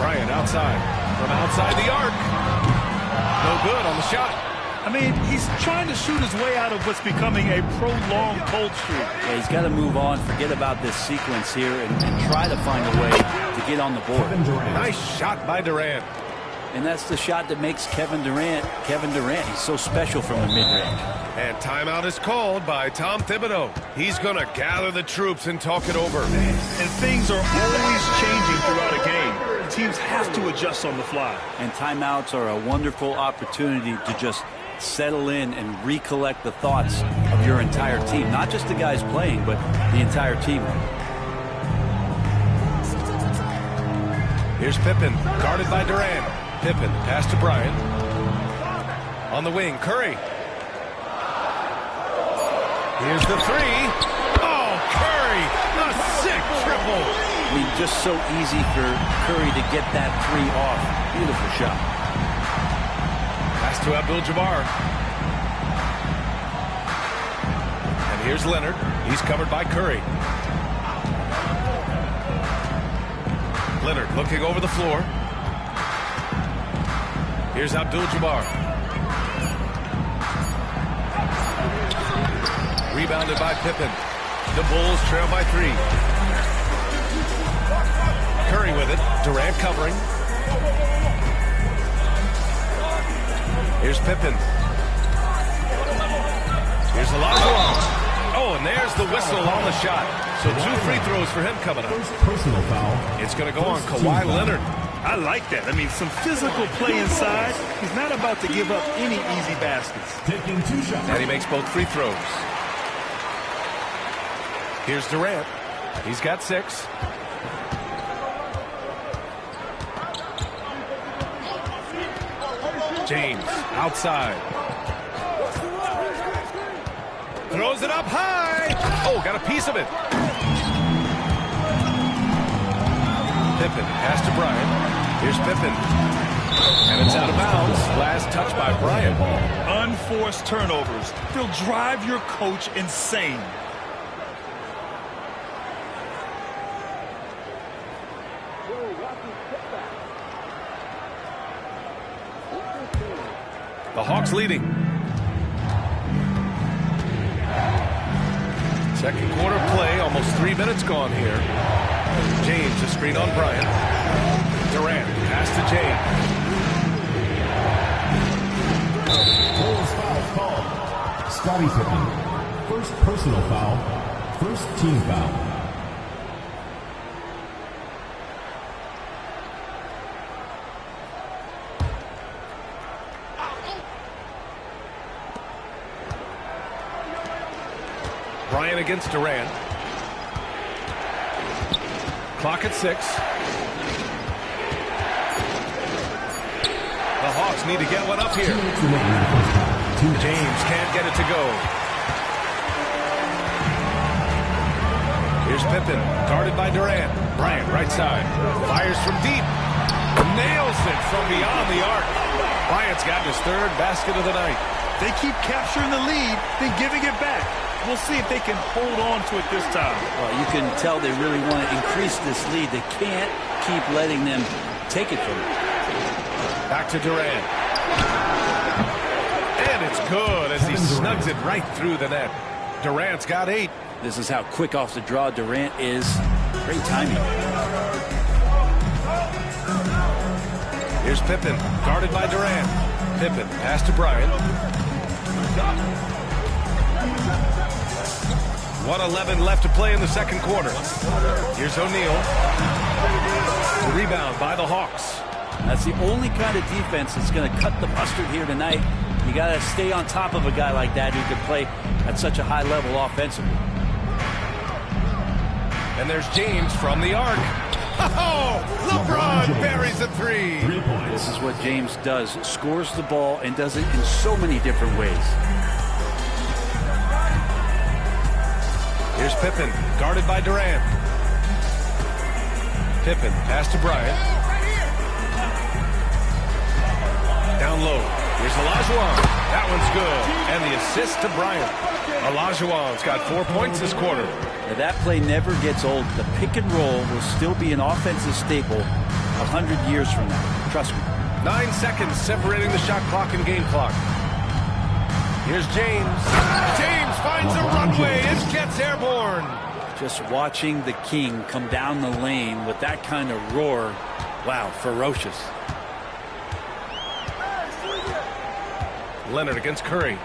Bryant outside. From outside the arc. No good on the shot. I mean, he's trying to shoot his way out of what's becoming a prolonged cold streak. Yeah, he's got to move on, forget about this sequence here, and try to find a way to get on the board. Nice shot by Durant. And that's the shot that makes Kevin Durant. He's so special from the mid-range. And timeout is called by Tom Thibodeau. He's going to gather the troops and talk it over. And things are always changing throughout a game. Teams have to adjust on the fly. And timeouts are a wonderful opportunity to just settle in and recollect the thoughts of your entire team. Not just the guys playing, but the entire team. Here's Pippen, guarded by Durant. Pippen, pass to Bryant. On the wing, Curry. Here's the three. Oh, Curry, a sick triple. I mean, just so easy for Curry to get that three off. Beautiful shot. Pass to Abdul-Jabbar. And here's Leonard. He's covered by Curry. Leonard looking over the floor. Here's Abdul-Jabbar. Rebounded by Pippen. The Bulls trail by 3. Curry with it. Durant covering. Here's Pippen. Here's Olajuwon. Oh, and there's the whistle on the shot. So 2 free throws for him coming up. Personal foul. It's going to go on Kawhi Leonard. I like that. I mean, some physical play inside. He's not about to give up any easy baskets. Taking 2 shots. And he makes both free throws. Here's Durant. He's got 6. James outside. Throws it up high. Oh, got a piece of it. Pippen, pass to Bryant. Here's Pippen. And it's out of bounds. Last touch by Bryant. Unforced turnovers. They'll drive your coach insane. The Hawks leading. Second quarter play, almost 3 minutes gone here. James, a screen on Bryant. Durant, pass to James. Bulls foul called. Scottie Pippen. First personal foul. First team foul. Bryant against Durant. Clock at 6. The Hawks need to get one up here. James can't get it to go. Here's Pippen, guarded by Durant. Bryant, right side. Fires from deep. Nails it from beyond the arc. Bryant's got his 3rd basket of the night. They keep capturing the lead, then giving it back. We'll see if they can hold on to it this time. Well, you can tell they really want to increase this lead. They can't keep letting them take it from them. Back to Durant. And it's good as he snugs it right through the net. Durant's got 8. This is how quick off the draw Durant is. Great timing. Here's Pippen, guarded by Durant. Pippen, pass to Bryant. 1:11 left to play in the second quarter. Here's O'Neal. The rebound by the Hawks. That's the only kind of defense that's going to cut the mustard here tonight. You got to stay on top of a guy like that who can play at such a high level offensively. And there's James from the arc. Oh, LeBron buries a 3. This is what James does. Scores the ball and does it in so many different ways. Here's Pippen, guarded by Durant. Pippen, pass to Bryant. Down low. Here's Olajuwon. That one's good. And the assist to Bryant. Olajuwon's got 4 points this quarter. Now, that play never gets old. The pick and roll will still be an offensive staple 100 years from now. Trust me. 9 seconds separating the shot clock and game clock. Here's James. James finds a runway and gets airborne. Just watching the King come down the lane with that kind of roar. Wow, ferocious. Leonard against Curry.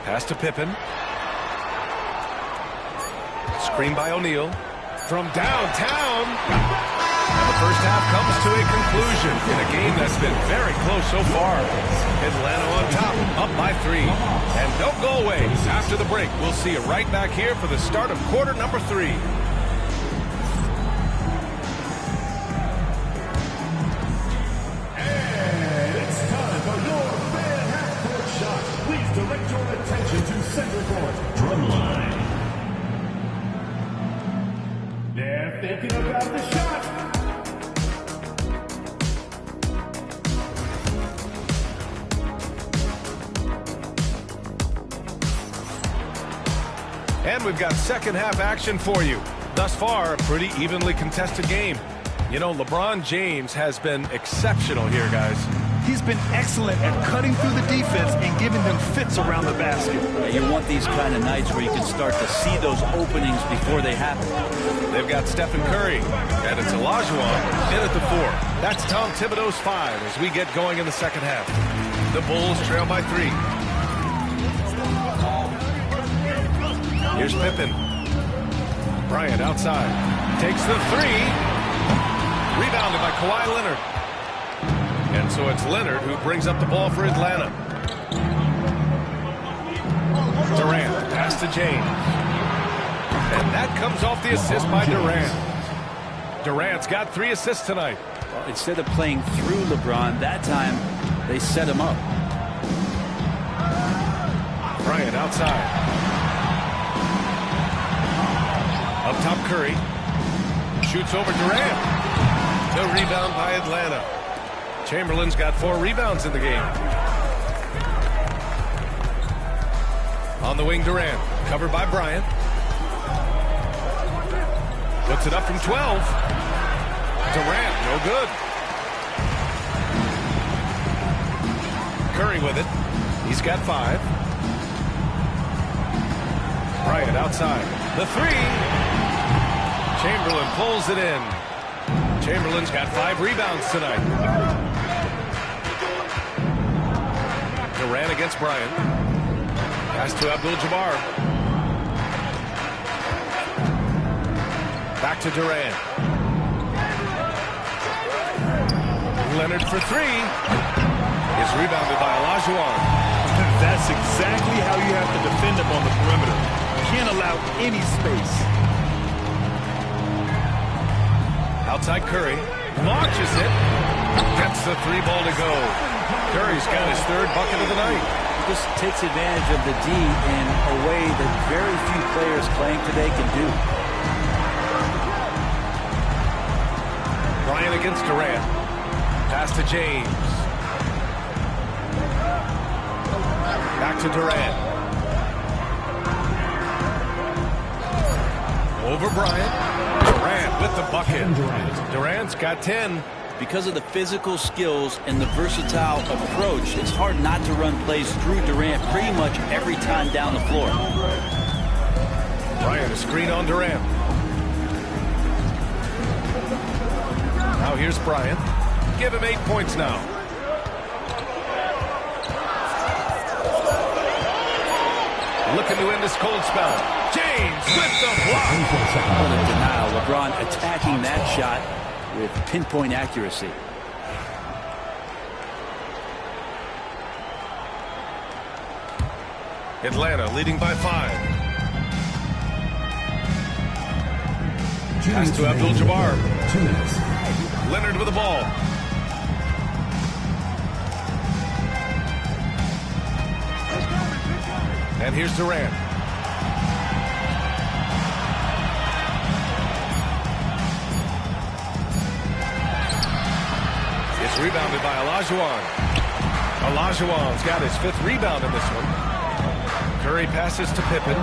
Pass to Pippen. Screen by O'Neal. From downtown. And the first half comes to a conclusion in a game that's been very close so far. Atlanta on top, up by 3. And don't go away. After the break, we'll see you right back here for the start of quarter number 3. And it's time for your fan half-court shot. Please direct your attention to center court. Drumline. They're thinking about the shot. And we've got second half action for you. Thus far, a pretty evenly contested game. You know, LeBron James has been exceptional here, guys. He's been excellent at cutting through the defense and giving them fits around the basket. Yeah, you want these kind of nights where you can start to see those openings before they happen. They've got Stephen Curry, and it's Olajuwon in at the 4. That's Tom Thibodeau's 5 as we get going in the second half. The Bulls trail by 3. Here's Pippen. Bryant outside. Takes the 3. Rebounded by Kawhi Leonard. And so it's Leonard who brings up the ball for Atlanta. Durant, pass to James. And that comes off the assist by Durant. Durant's got 3 assists tonight. Well, instead of playing through LeBron, that time they set him up. Bryant outside. Up top, Curry. Shoots over Durant. No rebound by Atlanta. Chamberlain's got 4 rebounds in the game. On the wing, Durant. Covered by Bryant. Puts it up from 12. Durant, no good. Curry with it. He's got 5. Bryant outside. The 3. Chamberlain pulls it in. Chamberlain's got 5 rebounds tonight. Durant against Bryant. Pass to Abdul-Jabbar. Back to Durant. Leonard for 3. Is rebounded by Olajuwon. That's exactly how you have to defend him on the perimeter. You can't allow any space. Outside Curry. Launches it. Gets the 3 ball to go. Curry's got his 3rd bucket of the night. He just takes advantage of the D in a way that very few players playing today can do. Bryant against Durant. Pass to James. Back to Durant. Over Bryant. Durant with the bucket. Durant's got 10. Because of the physical skills and the versatile approach, it's hard not to run plays through Durant pretty much every time down the floor. Bryant, a screen on Durant. Now here's Bryant. Give him 8 points now. Looking to end this cold spell. James with the block. What a denial. LeBron attacking that shot with pinpoint accuracy. Atlanta leading by 5. Pass to Abdul-Jabbar. Leonard with the ball. And here's Durant. It's rebounded by Olajuwon. Olajuwon's got his 5th rebound in this one. Curry passes to Pippen.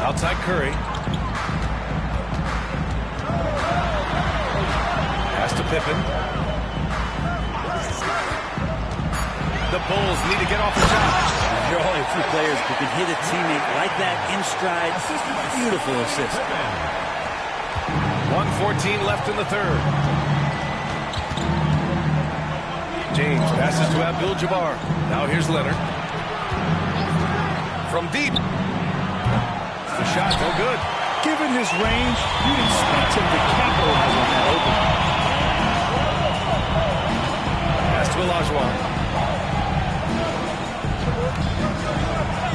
Outside Curry. Pass to Pippen. The Bulls need to get off the shot. There are only a few players who can hit a teammate like that in stride. Beautiful assist. 1:14 left in the third. James passes to Abdul-Jabbar. Now here's Leonard. From deep. The shot, no good. Given his range, you'd expect him to capitalize on that opening. Pass to Olajuwon.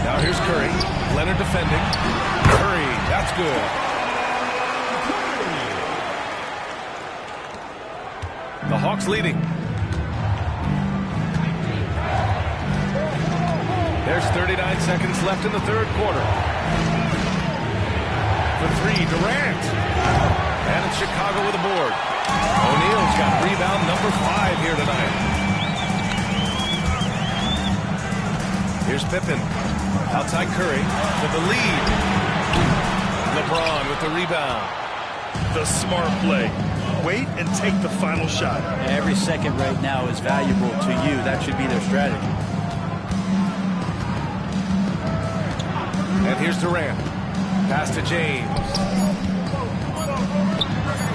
Now here's Curry. Leonard defending. Curry, that's good. The Hawks leading. There's 39 seconds left in the third quarter. For three, Durant. And it's Chicago with a board. O'Neal's got rebound number 5 here tonight. Here's Pippen. Outside Curry to the lead. LeBron with the rebound. The smart play. Wait and take the final shot. Every second right now is valuable to you. That should be their strategy. And here's Durant. Pass to James.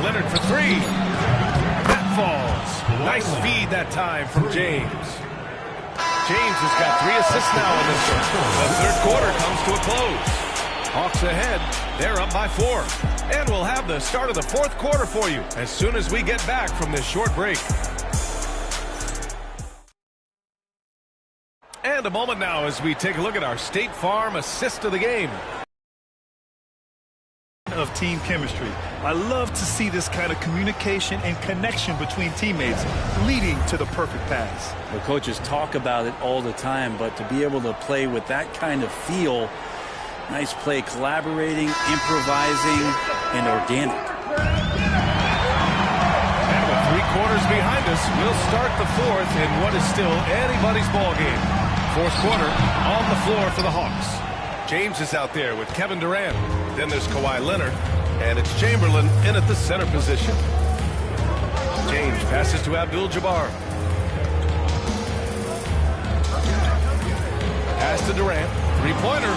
Leonard for 3. That falls. Nice feed that time from James. James has got 3 assists now in this one. The third quarter comes to a close. Hawks ahead. They're up by 4. And we'll have the start of the fourth quarter for you as soon as we get back from this short break. And a moment now as we take a look at our State Farm assist of the game. Of team chemistry. I love to see this kind of communication and connection between teammates leading to the perfect pass. The coaches talk about it all the time, but to be able to play with that kind of feel, nice play, collaborating, improvising, and organic. And with 3 quarters behind us, we'll start the fourth in what is still anybody's ball game. Fourth quarter on the floor for the Hawks. James is out there with Kevin Durant. Then there's Kawhi Leonard, and it's Chamberlain in at the center position. James passes to Abdul-Jabbar. Pass to Durant. 3-pointer.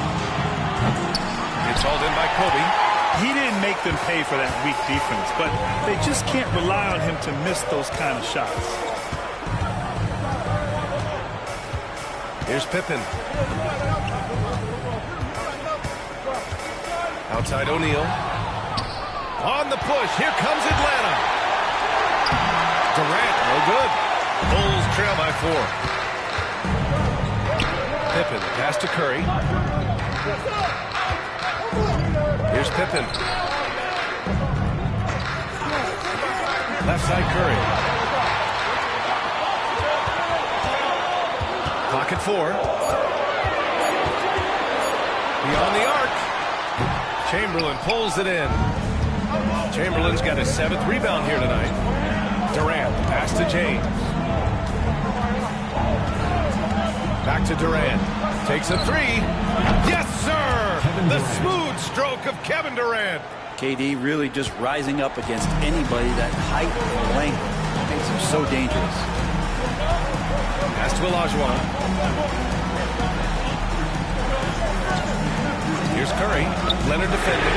It's hauled in by Kobe. He didn't make them pay for that weak defense, but they just can't rely on him to miss those kind of shots. Here's Pippen. Outside O'Neal. On the push. Here comes Atlanta. Durant, no good. Bulls trail by 4. Pippen, pass to Curry. Here's Pippen. Left side Curry. Pocket 4. Beyond the arc. Chamberlain pulls it in. Chamberlain's got his 7th rebound here tonight. Durant, pass to James. Back to Durant. Takes a 3. Yes, sir! The smooth stroke of Kevin Durant. KD really just rising up against anybody. That height and length makes him so dangerous. Pass to Olajuwon. Here's Curry. Leonard defending.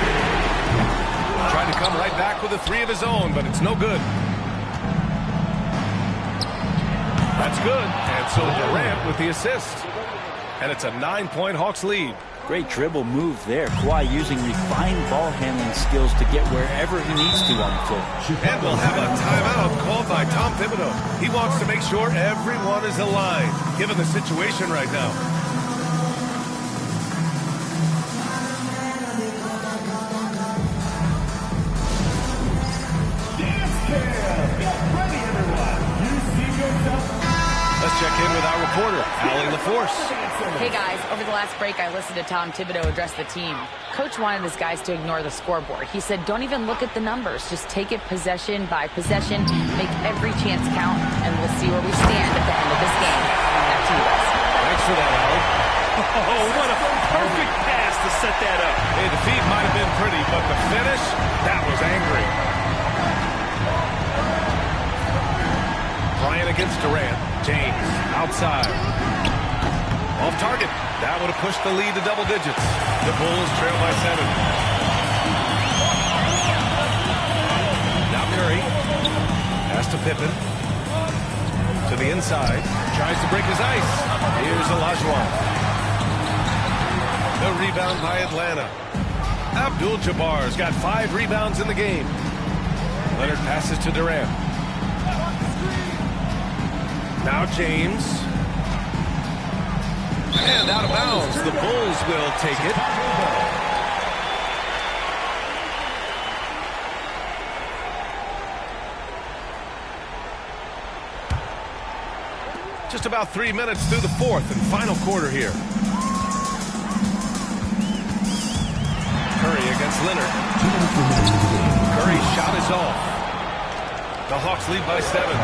Tried to come right back with a 3 of his own, but it's no good. That's good. And so Durant with the assist. And it's a 9-point Hawks lead. Great dribble move there. Kawhi using refined ball handling skills to get wherever he needs to on the floor. And we'll have a timeout called by Tom Thibodeau. He wants to make sure everyone is aligned, given the situation right now. Let's check in with our reporter, Allie LaForce. Hey guys, over the last break I listened to Tom Thibodeau address the team. Coach wanted his guys to ignore the scoreboard. He said don't even look at the numbers, just take it possession by possession, make every chance count, and we'll see where we stand at the end of this game. Back to you guys. Thanks for that, Allie. Oh, what a perfect pass to set that up. Hey, the feed might have been pretty, but the finish, that was angry. Bryant against Durant. James outside. Off target. That would have pushed the lead to double digits. The Bulls trail by 7. Now Curry. Pass to Pippen. To the inside. Tries to break his ice. Here's Olajuwon. The rebound by Atlanta. Abdul-Jabbar's got 5 rebounds in the game. Leonard passes to Durant. Now James. And out of bounds. The Bulls will take it. Just about 3 minutes through the fourth and final quarter here. Curry against Leonard. Curry's shot is off. The Hawks lead by 7.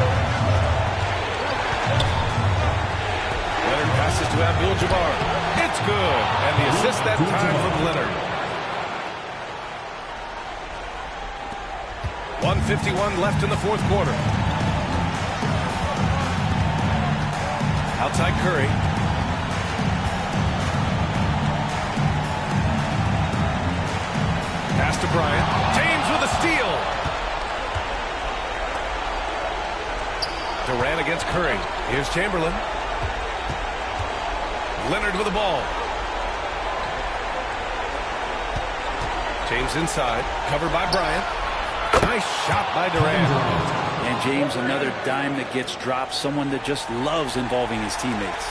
Leonard passes to Abdul-Jabbar. It's good. And the assist that time from Leonard. 1:51 left in the fourth quarter. Outside Curry. Pass to Bryant. James with a steal. Durant against Curry. Here's Chamberlain. Leonard with the ball. James inside. Covered by Bryant. Nice shot by Durant. And James, another dime that gets dropped. Someone that just loves involving his teammates.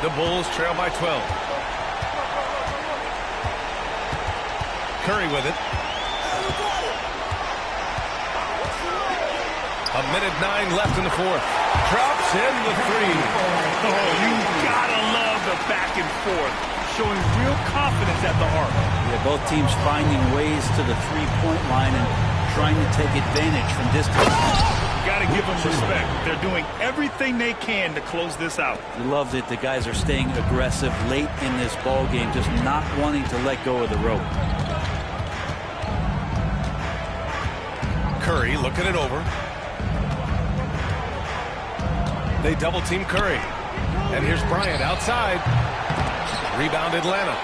The Bulls trail by 12. Curry with it. A minute 9 left in the fourth. Drops in the 3. Oh, you gotta love the back and forth. Showing real confidence at the arc. Yeah, both teams finding ways to the three-point line and trying to take advantage from distance. You gotta give them respect. They're doing everything they can to close this out. I love that the guys are staying aggressive late in this ball game, just not wanting to let go of the rope. Curry looking it over. They double team Curry. And here's Bryant outside. Rebound Atlanta.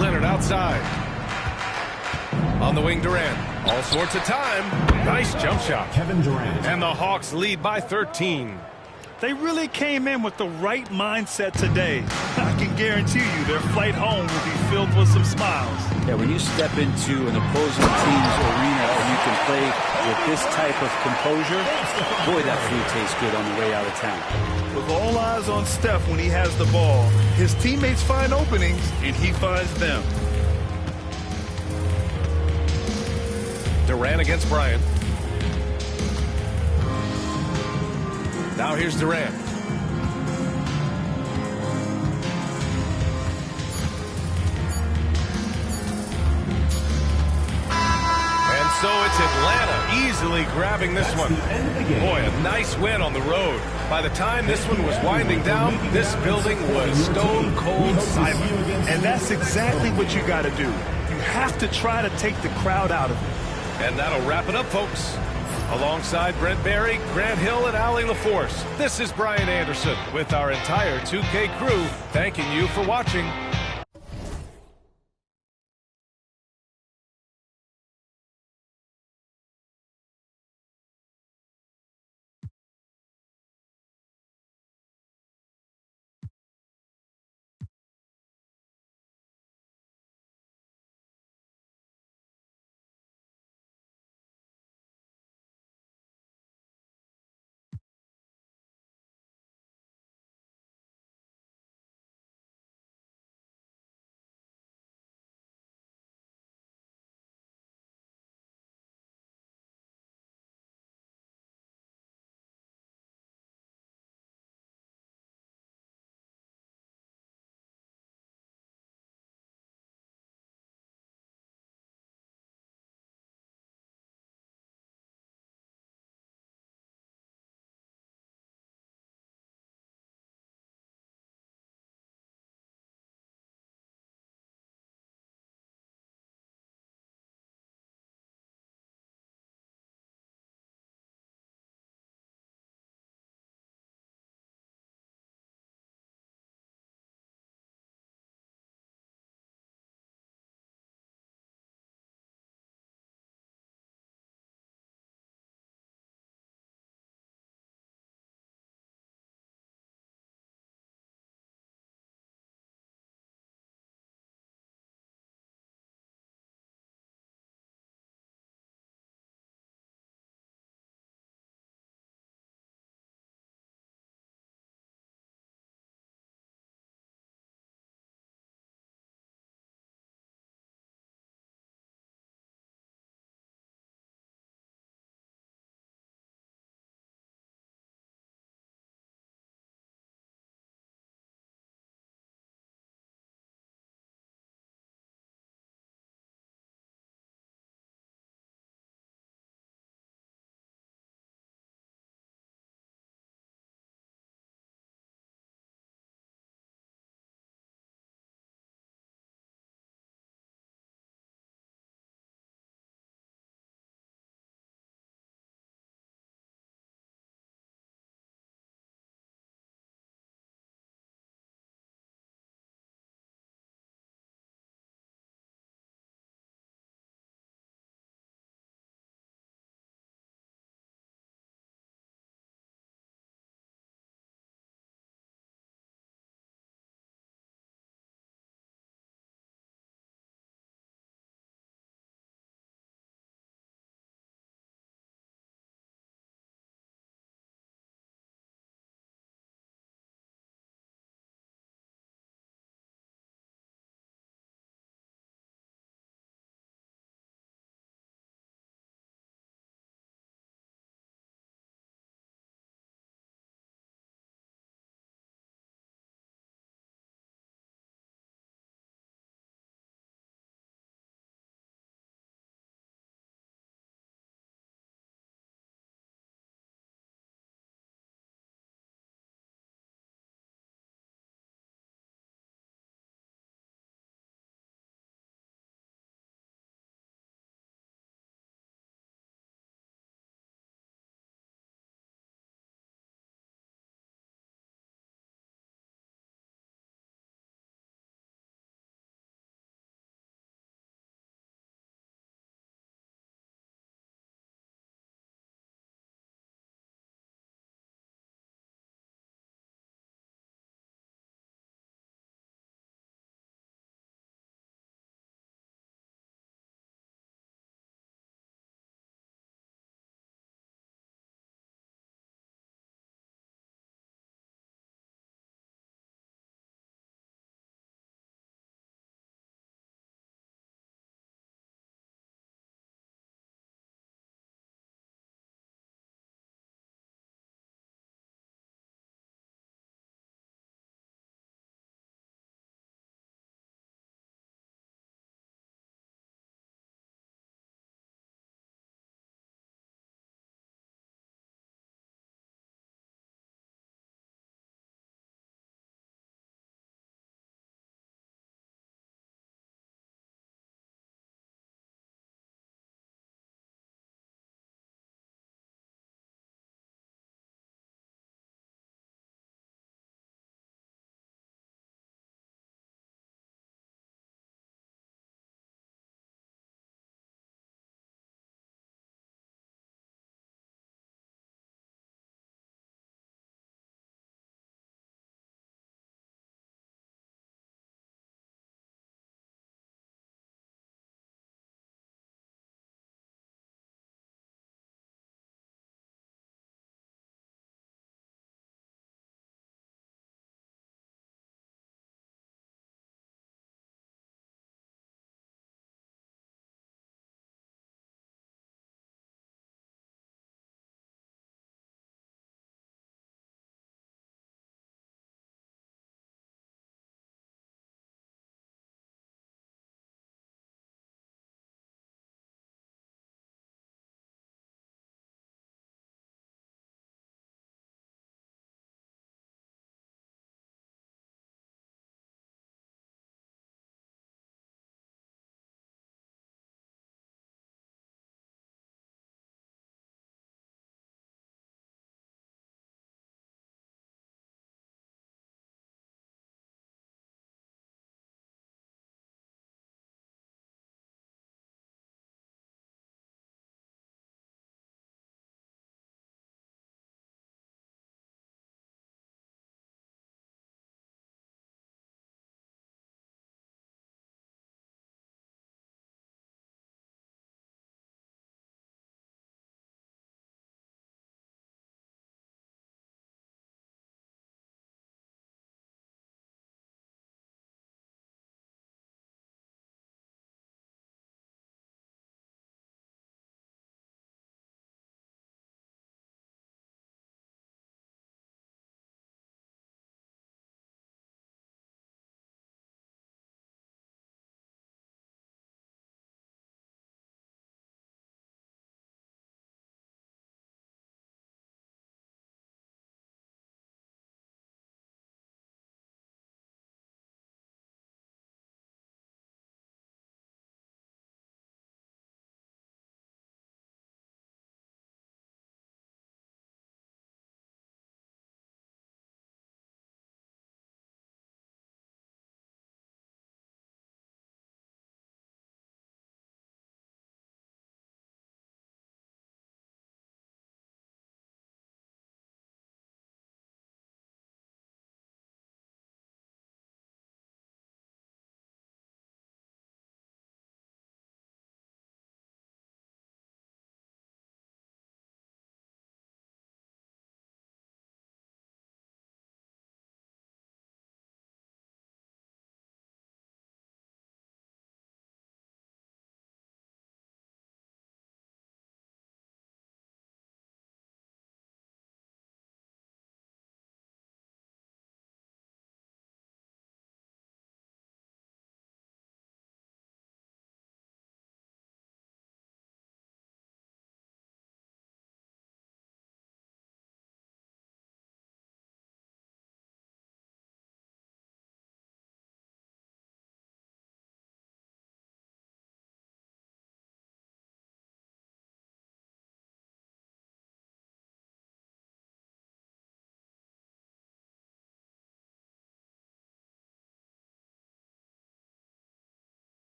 Leonard outside. On the wing, Durant. All sorts of time. Nice jump shot. Kevin Durant. And the Hawks lead by 13. They really came in with the right mindset today. I can guarantee you their flight home will be filled with some smiles. Yeah, when you step into an opposing team's arena and you can play with this type of composure, boy, that food tastes good on the way out of town. With all eyes on Steph when he has the ball, his teammates find openings and he finds them. Durant against Bryant. Now here's Durant. And so it's Atlanta easily grabbing this one. Boy, a nice win on the road. By the time this one was winding down, this building was stone cold silent. And that's exactly what you got to do. You have to try to take the crowd out of it. And that'll wrap it up, folks. Alongside Brent Barry, Grant Hill, and Allie LaForce, this is Brian Anderson with our entire 2K crew thanking you for watching.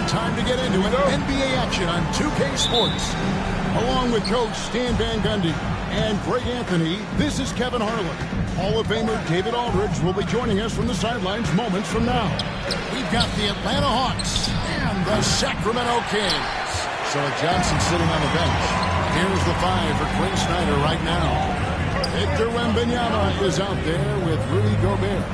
Time to get into it. NBA action on 2K Sports. Along with Coach Stan Van Gundy and Greg Anthony, this is Kevin Harlan. Hall of Famer David Aldridge will be joining us from the sidelines moments from now. We've got the Atlanta Hawks and the Sacramento Kings. So Johnson sitting on the bench. Here's the 5 for Quinn Snyder right now. Victor Wembanyama is out there with Rudy Gobert.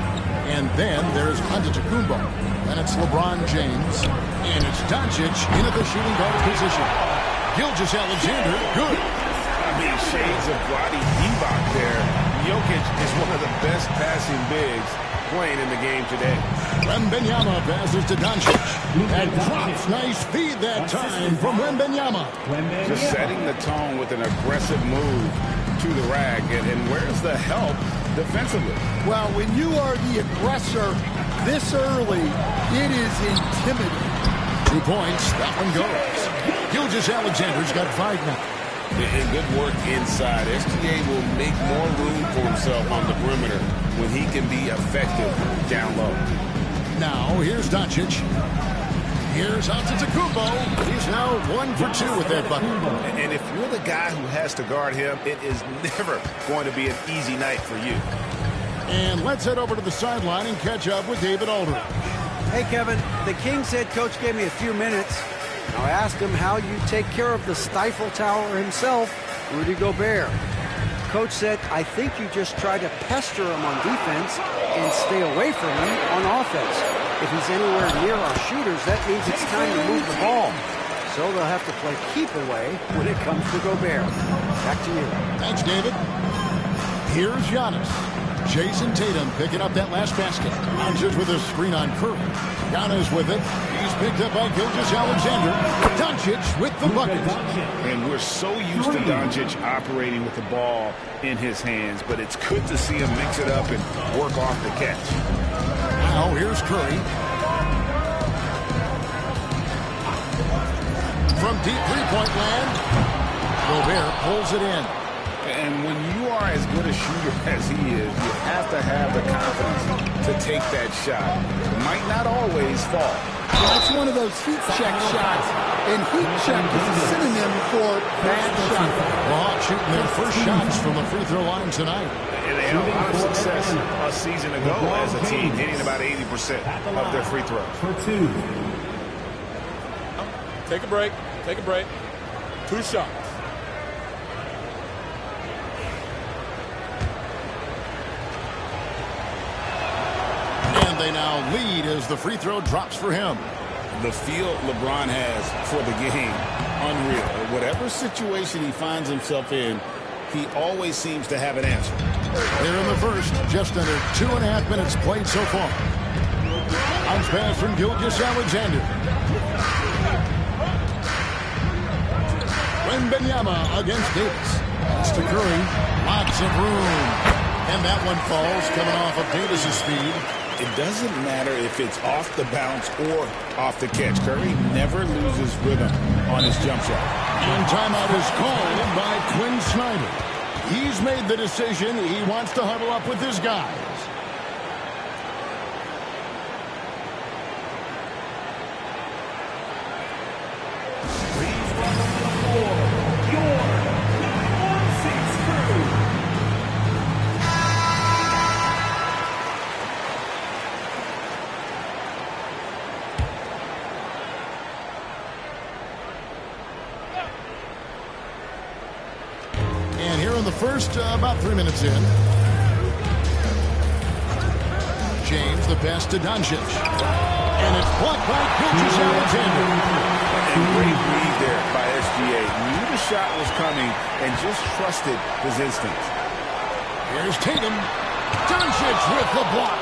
And then there's Antetokounmpo. Then it's LeBron James. And it's Doncic in at the shooting guard position. Gilgeous-Alexander, good. I mean, shades of Vlade Divac there. Jokic is one of the best passing bigs playing in the game today. Wembanyama passes to Doncic. And drops. Nice feed that time from Wembanyama. Just setting the tone with an aggressive move to the rack. And where's the help defensively? Well, when you are the aggressor this early, it is intimidating. 2 points. That one goes. Gilgeous-Alexander's got 5 now. And good work inside. SGA will make more room for himself on the perimeter when he can be effective down low. Now, here's Doncic. Here's Antetokounmpo. He's now 1 for 2 with that bucket. And if you're the guy who has to guard him, it is never going to be an easy night for you. And let's head over to the sideline and catch up with David Aldridge. Hey, Kevin, the Kings head coach gave me a few minutes. Now, I asked him how you take care of the Stifle Tower himself, Rudy Gobert. Coach said, I think you just try to pester him on defense and stay away from him on offense. If he's anywhere near our shooters, that means it's time to move the ball. So they'll have to play keep away when it comes to Gobert. Back to you. Thanks, David. Here's Giannis. Jason Tatum picking up that last basket. Doncic with a screen on Curry. Giannis with it. He's picked up by Gilgeous-Alexander. Doncic with the bucket. And we're so used to Doncic operating with the ball in his hands, but it's good to see him mix it up and work off the catch. Now here's Curry. from deep three-point land. Gobert pulls it in. And when you are as good a shooter as he is, you have to have the confidence to take that shot. It might not always fall. That's one of those heat check shots. And heat check is a synonym for bad shot. The Hawks shooting their first shots from the free throw line tonight. And they had a lot of success a season ago as a team, hitting about 80% of their free throws. For two. Take a break. Take a break. 2 shots. And they now lead as the free throw drops for him. The feel LeBron has for the game, unreal. Whatever situation he finds himself in, he always seems to have an answer. Here in the first, just under 2.5 minutes played so far. Bounce pass from Gilgeous-Alexander. Wembanyama against Davis. It's to Curry. Lots of room. And that one falls, coming off of Davis's speed. It doesn't matter if it's off the bounce or off the catch. Curry never loses rhythm on his jump shot. And timeout is called by Quinn Snyder. He's made the decision. He wants to huddle up with his guys. Please welcome to the floor, your number 6 crew. And here in the first, about 3 minutes in. James, the pass to Doncic. And it's blocked by Gilgeous-Alexander. And great read there by SGA. Knew the shot was coming and just trusted his instincts. Here's Tatum. Doncic with the block.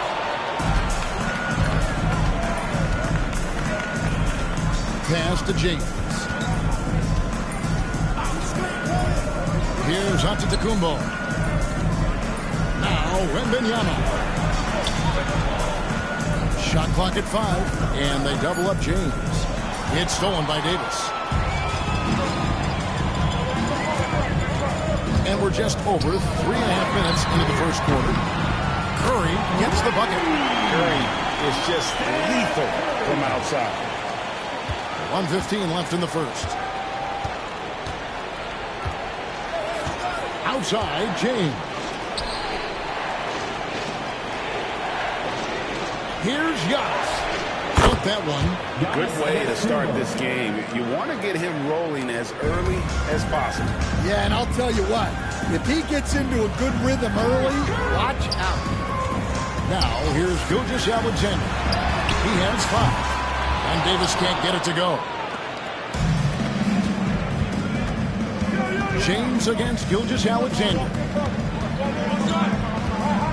Pass to James. Here's Antetokounmpo. Now Wembanyama. Shot clock at 5, and they double up James. It's stolen by Davis. And we're just over 3.5 minutes into the first quarter. Curry gets the bucket. Curry is just lethal from outside. 1:15 left in the first. Outside, James. Here's Giannis. Took that one. Good way to start this game. You want to get him rolling as early as possible. Yeah, and I'll tell you what. If he gets into a good rhythm early, watch out. Now, here's Gilgeous-Alexander. He has 5. And Davis can't get it to go. James against Gilgeous-Alexander.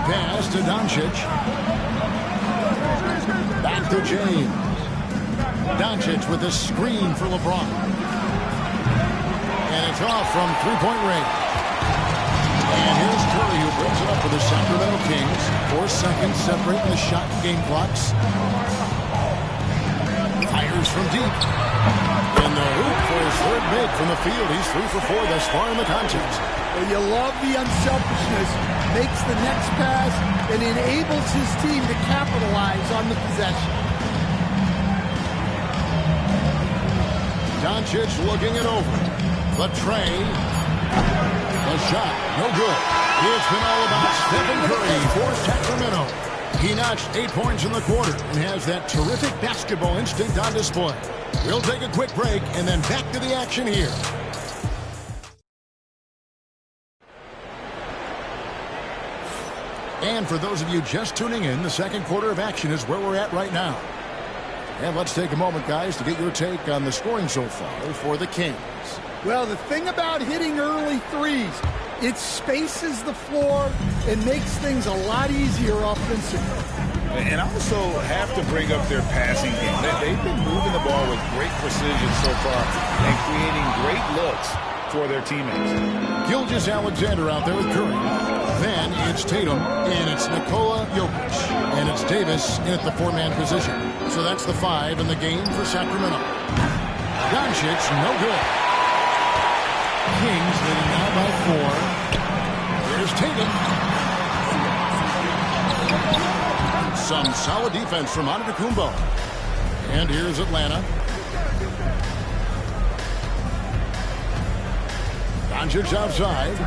Pass to Doncic. Back to James. Doncic with a screen for LeBron. And it's off from three-point range. And here's Curry, who brings it up for the Sacramento Kings. 4 seconds separating the shot and game clocks. Fires from deep. In the hoop for his third make from the field. He's 3 for 4 thus far in the contest. Well, you love the unselfishness. Makes the next pass and enables his team to capitalize on the possession. Doncic looking it over. The tray. The shot. No good. It's been all about Stephen Curry for Sacramento. He notched 8 points in the quarter and has that terrific basketball instinct on display. We'll take a quick break and then back to the action here. And for those of you just tuning in, the second quarter of action is where we're at right now. And let's take a moment, guys, to get your take on the scoring so far for the Kings. Well, the thing about hitting early threes, it spaces the floor and makes things a lot easier offensively. And also have to bring up their passing game. They've been moving the ball with great precision so far and creating great looks for their teammates. Gilgeous-Alexander out there with Curry. Then it's Tatum, and it's Nikola Jokic. And it's Davis in at the 4-man position. So that's the 5 in the game for Sacramento. Doncic, no good. Kings leading now by 4. Here's Tatum. Some solid defense from Antetokounmpo. And here's Atlanta. Doncic outside.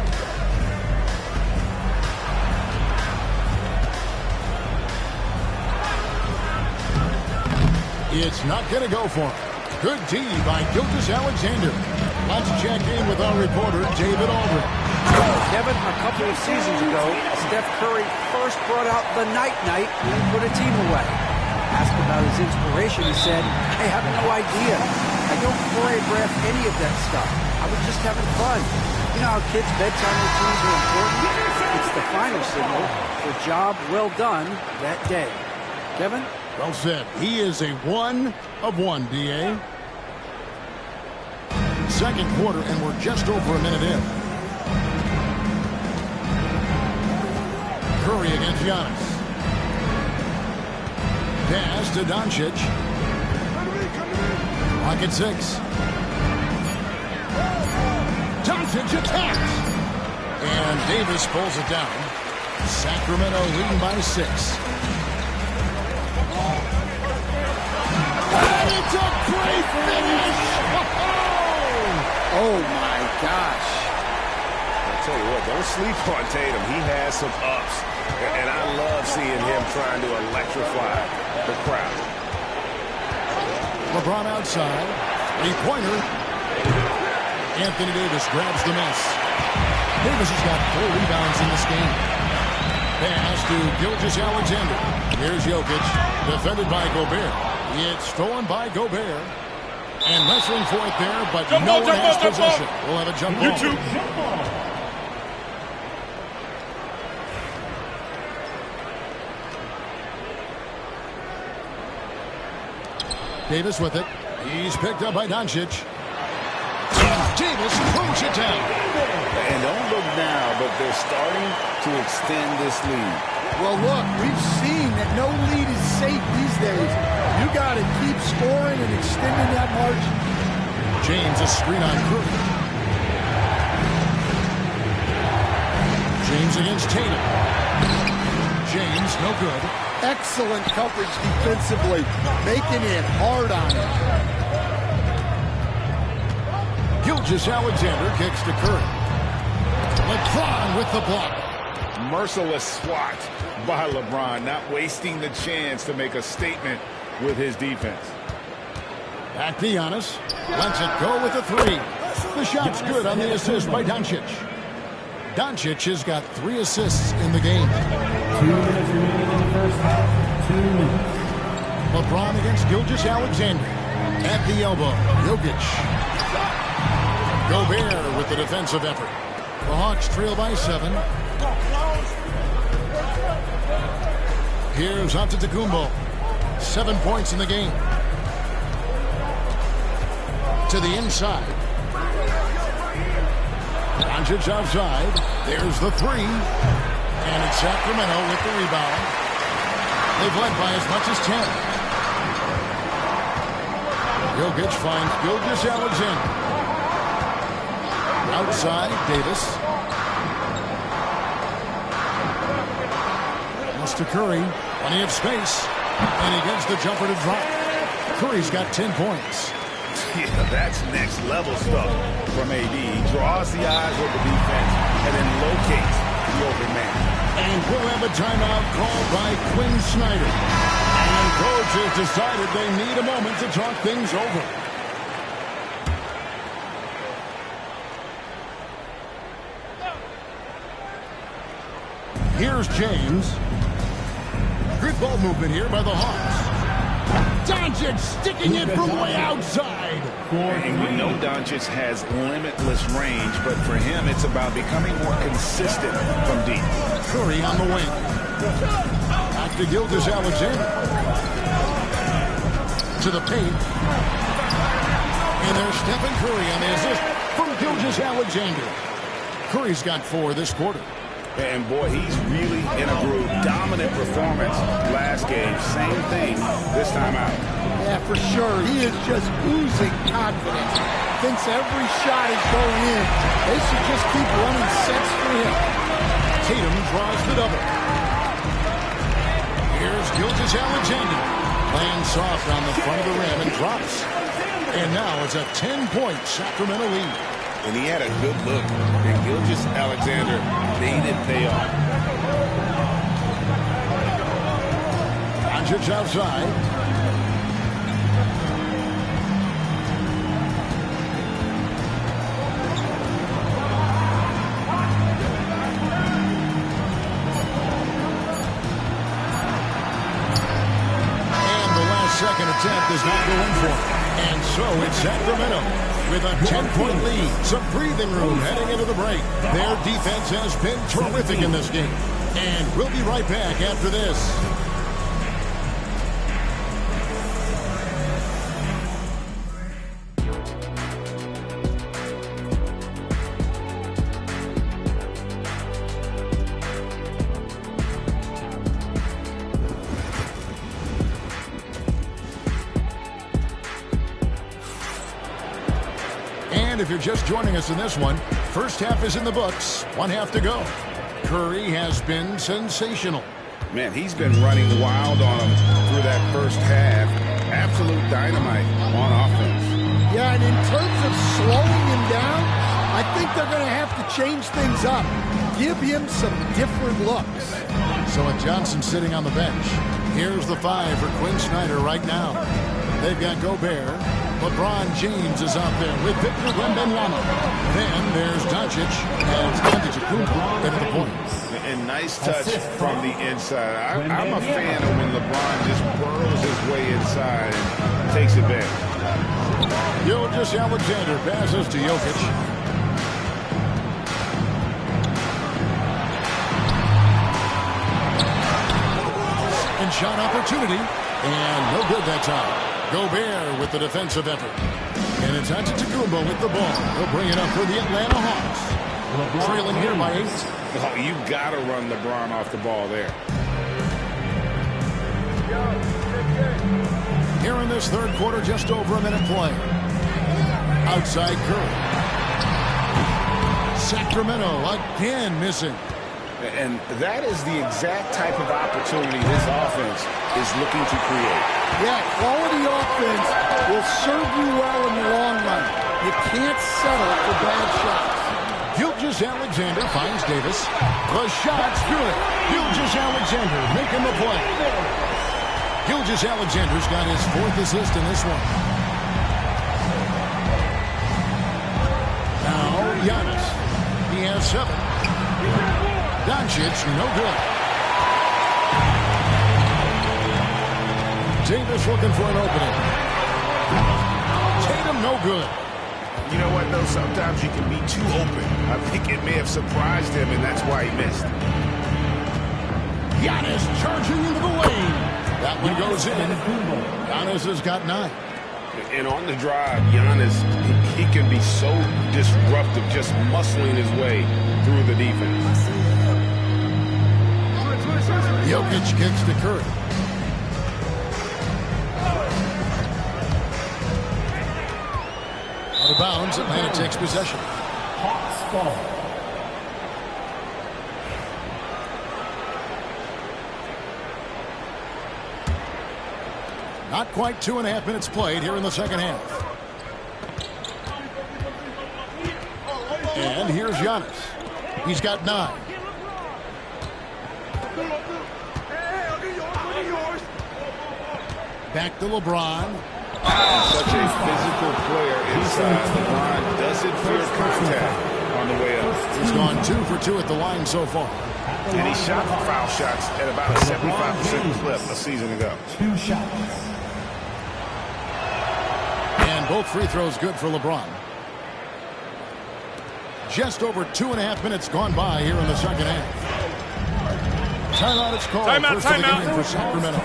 It's not going to go for him. Good D by Gilgeous-Alexander. Let's check in with our reporter, David Aldridge. Kevin, a couple of seasons ago, Steph Curry first brought out the night-night when he put a team away. Asked about his inspiration, he said, I have no idea. I don't choreograph any of that stuff. I was just having fun. You know how kids' bedtime routines are important? It's the final signal for job well done that day. Kevin? Well said. He is a 1 of 1, D.A. Second quarter, and we're just over a minute in. Curry against Giannis. Pass to Doncic. Pocket 6. Doncic attacks. And Davis pulls it down. Sacramento leading by 6. And it's a great finish! Oh, my gosh. I'll tell you what, don't sleep on Tatum. He has some ups. And I love seeing him trying to electrify the crowd. LeBron outside. Three-pointer. Anthony Davis grabs the miss. Davis has got 4 rebounds in this game. Pass to Gilgeous-Alexander. Here's Jokic. Defended by Gobert. It's stolen by Gobert. And wrestling for it there, but no one has possession. We'll have a jump ball. Davis with it. He's picked up by Doncic. Davis throws it down. And don't look now, but they're starting to extend this lead. Well, look, we've seen that no lead is safe these days. You got to keep scoring and extending that margin. James a screen on Curry. James against Tatum. James, no good. Excellent coverage defensively, making it hard on him. Gilgeous-Alexander kicks to Curry. LeBron with the block. Merciless swat by LeBron, not wasting the chance to make a statement with his defense. Back to Giannis. Lets it go with a 3. The shot's good on the assist by Doncic. Doncic has got 3 assists in the game. 2 minutes remaining in the first half. 2 minutes. LeBron against Gilgeous-Alexander. At the elbow, Jokic. Gobert with the defensive effort. The Hawks trail by 7. Here's Antetokounmpo. 7 points in the game. To the inside. Doncic outside. There's the 3. And it's Sacramento with the rebound. They've led by as much as 10. Jokic finds Gilgeous-Alexander. Outside, Davis. Pass to Curry. Plenty of space. And he gets the jumper to drop. Curry's got 10 points. Yeah, that's next level stuff from AD. He draws the eyes of the defense and then locates the open man. And we'll have a timeout called by Quinn Snyder. And coach has decided they need a moment to talk things over. Here's James. Good ball movement here by the Hawks. Doncic sticking it from way outside. And we know Doncic has limitless range, but for him, it's about becoming more consistent from deep. Curry on the wing. Back to Gilgeous-Alexander. To the paint. And there's Stephen Curry on the assist from Gilgeous-Alexander. Curry's got 4 this quarter. And boy, he's really in a groove. Dominant performance last game. Same thing this time out. Yeah, for sure. He is just oozing confidence. Thinks every shot is going in. They should just keep running sets for him. Tatum draws the double. Here's Gilgeous-Alexander. Playing soft on the front of the rim and drops. And now it's a 10-point Sacramento lead. And he had a good look. And Gilgeous-Alexander made it pay off. Doncic outside. Second attempt does not go in for it. And so it's Sacramento with a 10-point lead. Some breathing room heading into the break. Their defense has been terrific in this game. And we'll be right back after this. If you're just joining us in this one, first half is in the books. 1 half to go. Curry has been sensational. Man, he's been running wild on him through that first half. Absolute dynamite on offense. Yeah, and in terms of slowing him down, I think they're going to have to change things up. Give him some different looks. So with Johnson sitting on the bench, here's the 5 for Quinn Snyder right now. They've got Gobert. LeBron James is out there with Victor Wembanyama. Then there's Doncic and Antetokounmpo into the point. And nice touch from the inside. I'm a fan of when LeBron just burrows his way inside and takes advantage. Gilgeous-Alexander passes to Jokic. And shot opportunity. And no good that time. Gobert with the defensive effort. And it's Antetokounmpo with the ball. He'll bring it up for the Atlanta Hawks. Trailing here by 8. Oh, you got to run LeBron off the ball there. Here in this third quarter, just over a minute play. Outside Curry. Sacramento again missing. And that is the exact type of opportunity this offense is looking to create. Yeah, quality offense will serve you well in the long run. You can't settle for bad shots. Gilgeous-Alexander finds Davis. The shot's good. Gilgeous-Alexander making the play. Gilgeous-Alexander's got his 4th assist in this one. Now Giannis. He has 7. Doncic, no good. Davis looking for an opening. Tatum, no good. You know what, though? Sometimes you can be too open. I think it may have surprised him, and that's why he missed. Giannis charging into the lane. That one goes in. Giannis has got 9. And on the drive, Giannis, he can be so disruptive, just muscling his way through the defense. Jokic kicks to Curry. Out of bounds, Atlanta takes possession. Hawks ball. Not quite 2.5 minutes played here in the second half. And here's Giannis. He's got 9. Back to LeBron. Such a physical player inside. LeBron doesn't fear contact on the way up. He's gone 2 for 2 at the line so far. And he shot foul shots at about a 75% clip a season ago. 2 shots. And both free throws good for LeBron. Just over 2.5 minutes gone by here in the second half. Timeout is called. Timeout. For Sacramento.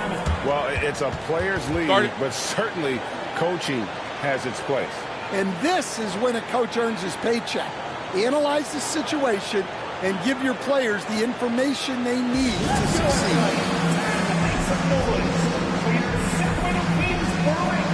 Well, it's a player's league, but certainly coaching has its place. And this is when a coach earns his paycheck. Analyze the situation and give your players the information they need to succeed. Make some noise for your Sacramento Kings.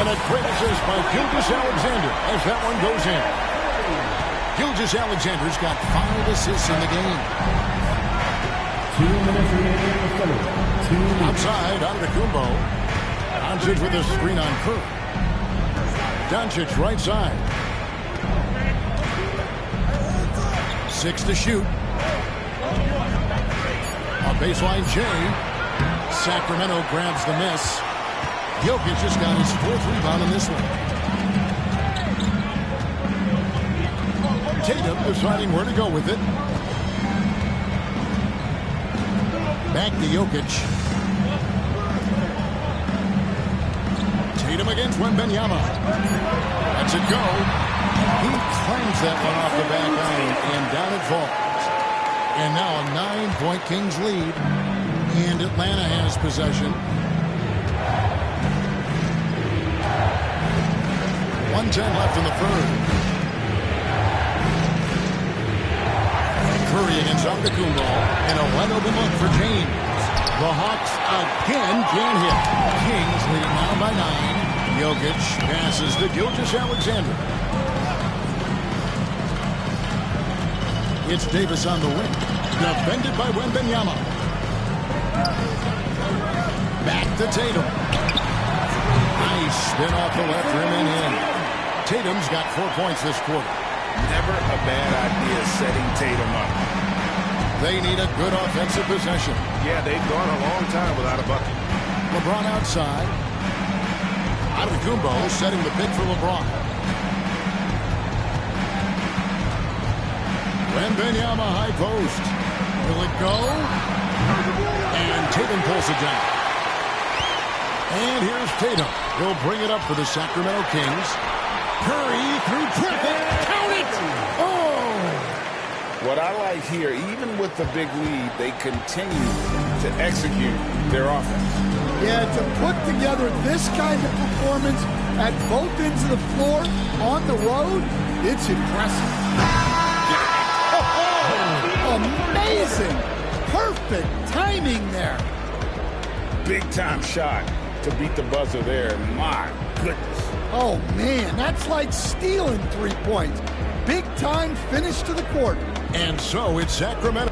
a great assist by Gilgeous-Alexander as that one goes in. Gilgeous-Alexander's got 5 assists in the game. 2 minutes remaining in the third. Outside, Antetokounmpo. Doncic with a screen on Curry. Doncic right side. 6 to shoot. A baseline J. Sacramento grabs the miss. Jokic just got his 4th rebound in this one. Tatum deciding where to go with it. Back to Jokic. Tatum against Wembanyama. That's a go. He claims that one off the back iron, and down it falls. And now a 9-point Kings lead. And Atlanta has possession. 1:10 left in the third. Curry against Antetokounmpo, and a wide open look for James. The Hawks again can't hit. Kings leading now by 9. Jokic passes to Gilgeous-Alexander. It's Davis on the wing. Defended by Wembanyama. Back to Tatum. Nice spin off the left rim and in. Tatum's got 4 points this quarter. Never a bad idea setting Tatum up. They need a good offensive possession. Yeah, they've gone a long time without a bucket. LeBron outside. Antetokounmpo setting the pick for LeBron. Wembanyama high post. Will it go? And Tatum pulls it down. And here's Tatum. He'll bring it up for the Sacramento Kings. Curry through traffic. Count it! Oh! What I like here, even with the big lead, they continue to execute their offense. Yeah, to put together this kind of performance at both ends of the floor on the road, it's impressive. Oh, amazing! Perfect timing there. Big time shot to beat the buzzer there. My goodness. Oh, man, that's like stealing 3 points. Big time finish to the quarter. And so it's Sacramento.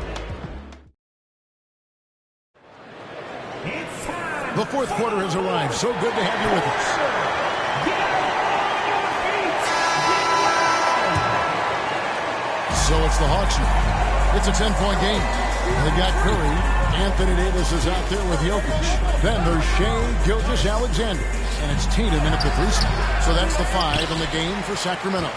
The fourth quarter has arrived. So good to have you with us. So it's the Hawks now. It's a 10-point game. They've got Curry. Anthony Davis is out there with Jokic. Then there's Shai Gilgeous-Alexander. And it's Tatum in at the 3 spot. So that's the 5 in the game for Sacramento.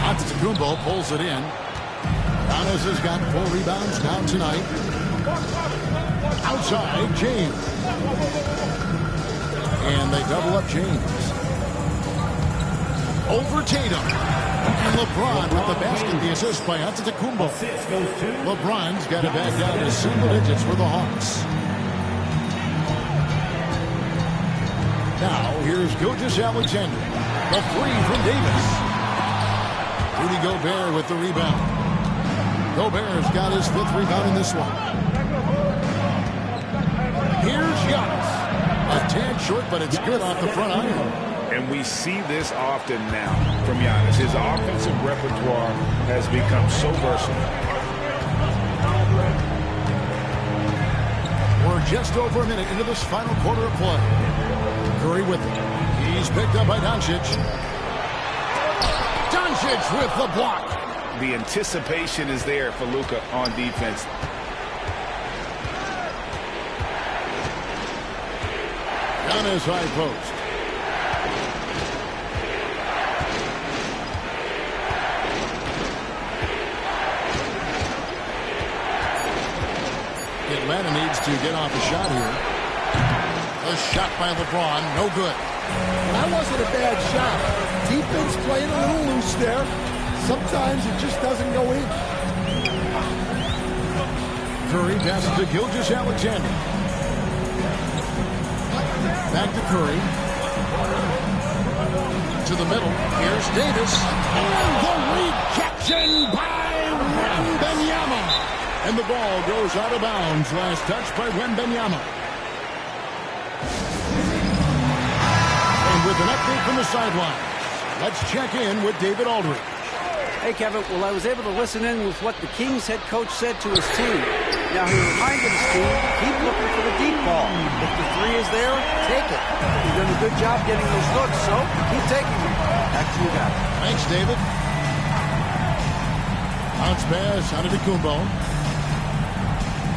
Antetokounmpo pulls it in. Giannis has got 4 rebounds now tonight. Outside, James. And they double up James. Over Tatum. And LeBron with the basket, the assist by Antetokounmpo. LeBron's got it back down to single digits for the Hawks. Now, here's Gilgeous-Alexander. The 3 from Davis. Rudy Gobert with the rebound. Gobert's got his 5th rebound in this one. Here's Giannis. A tad short, but it's good off the front iron. And we see this often now from Giannis. His offensive repertoire has become so versatile. We're just over a minute into this final quarter of play. Curry with it. He's picked up by Doncic. Doncic with the block. The anticipation is there for Luka on defense. Giannis high post. Atlanta needs to get off a shot here. A shot by LeBron, no good. That wasn't a bad shot. Defense playing a little loose there. Sometimes it just doesn't go in. Curry passes to Gilgeous-Alexander. Back to Curry. To the middle. Here's Davis. And the rejection by Wembanyama. And the ball goes out of bounds. Last touch by Wembanyama. And with an update from the sideline, let's check in with David Aldridge. Hey, Kevin. Well, I was able to listen in with what the Kings head coach said to his team. Now, he reminded his team, keep looking for the deep ball. If the three is there, take it. You've done a good job getting those looks, so keep taking them. Back to you guys. Thanks, David. Bounce pass Antetokounmpo.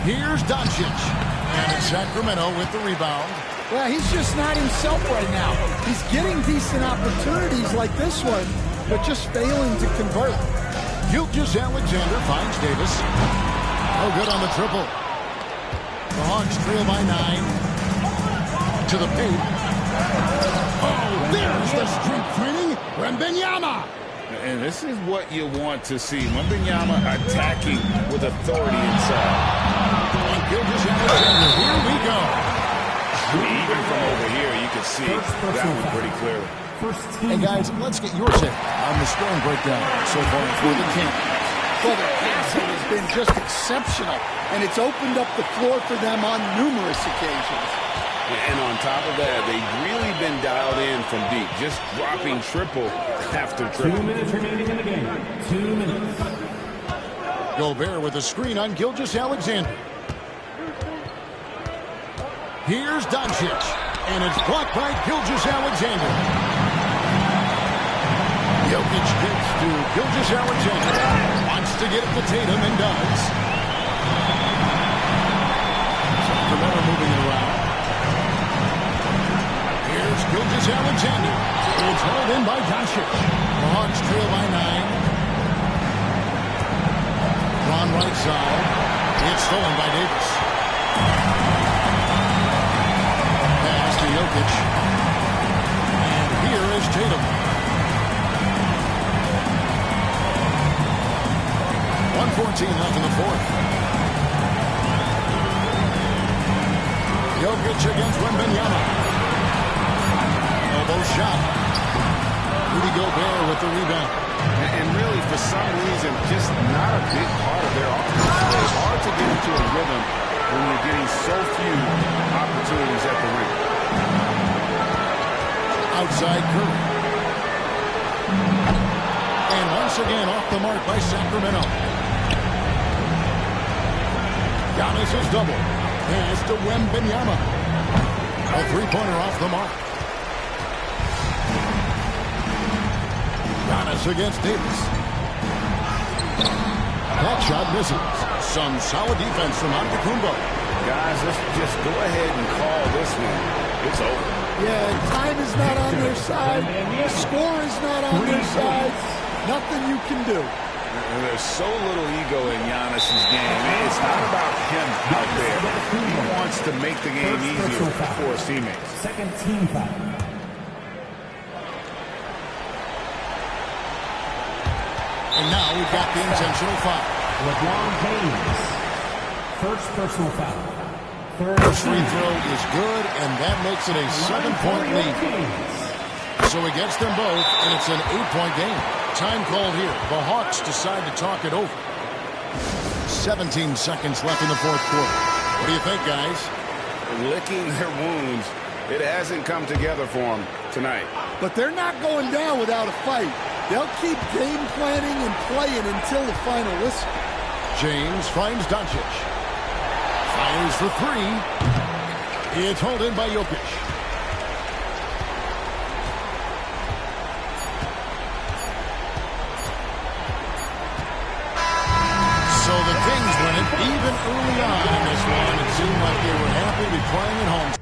Here's Doncic. And it's Sacramento with the rebound. Well, he's just not himself right now. He's getting decent opportunities like this one, but just failing to convert. Gilgeous-Alexander finds Davis. No good on the triple. The Hawks trail by 9. To the paint. Oh, there's the strength training. Wembanyama. And this is what you want to see. Wembanyama attacking with authority inside. On Gilgeous-Alexander, here we go. Even from over here, you can see that one pretty clearly. Hey, guys, let's get your take on the scoring breakdown so far for the Kings. Well, their passing has been just exceptional, and it's opened up the floor for them on numerous occasions. And on top of that, they've really been dialed in from deep, just dropping triple after triple. 2 minutes remaining in the game. 2 minutes. Gobert with a screen on Gilgeous-Alexander. Here's Doncic, and it's blocked by Gilgeous-Alexander. Jokic gets to Gilgeous-Alexander. Wants to get it to Tatum and does. Sacramento moving it around. Here's Gilgeous-Alexander. It's held in by Doncic. The Hawks trail by 9. Ron right side. It's stolen by Davis. Pass to Jokic. And here is Tatum. 1:14 left in the fourth. Jokic against Wembanyama. Elbow shot. Rudy Gobert with the rebound. And really, for some reason, just not a big part of their offense. It's hard to get into a rhythm when you're getting so few opportunities at the rim. Outside Curry. And once again off the mark by Sacramento. Giannis is double. Pass to Wembanyama. A three-pointer off the mark. Giannis against Davis. That shot misses. Some solid defense from Antetokounmpo. Guys, let's just go ahead and call this one. It's over. Yeah, time is not on their side. The score is not on their side. Nothing you can do. And there's so little ego in Giannis's game. It's not about him out there. He wants to make the game easier for his teammates. Second team foul. And now we've got the intentional foul. LeBron James. First personal foul. First free throw is good, and that makes it a 7-point lead. So he gets them both, and it's an 8-point game. Time called here. The Hawks decide to talk it over. 17 seconds left in the fourth quarter. What do you think, guys? Licking their wounds. It hasn't come together for them tonight. But they're not going down without a fight. They'll keep game planning and playing until the final whistle. James finds Doncic. Fires for three. It's held in by Jokic. So the Kings win it even early on in this one. It seemed like they were happy to be playing at home.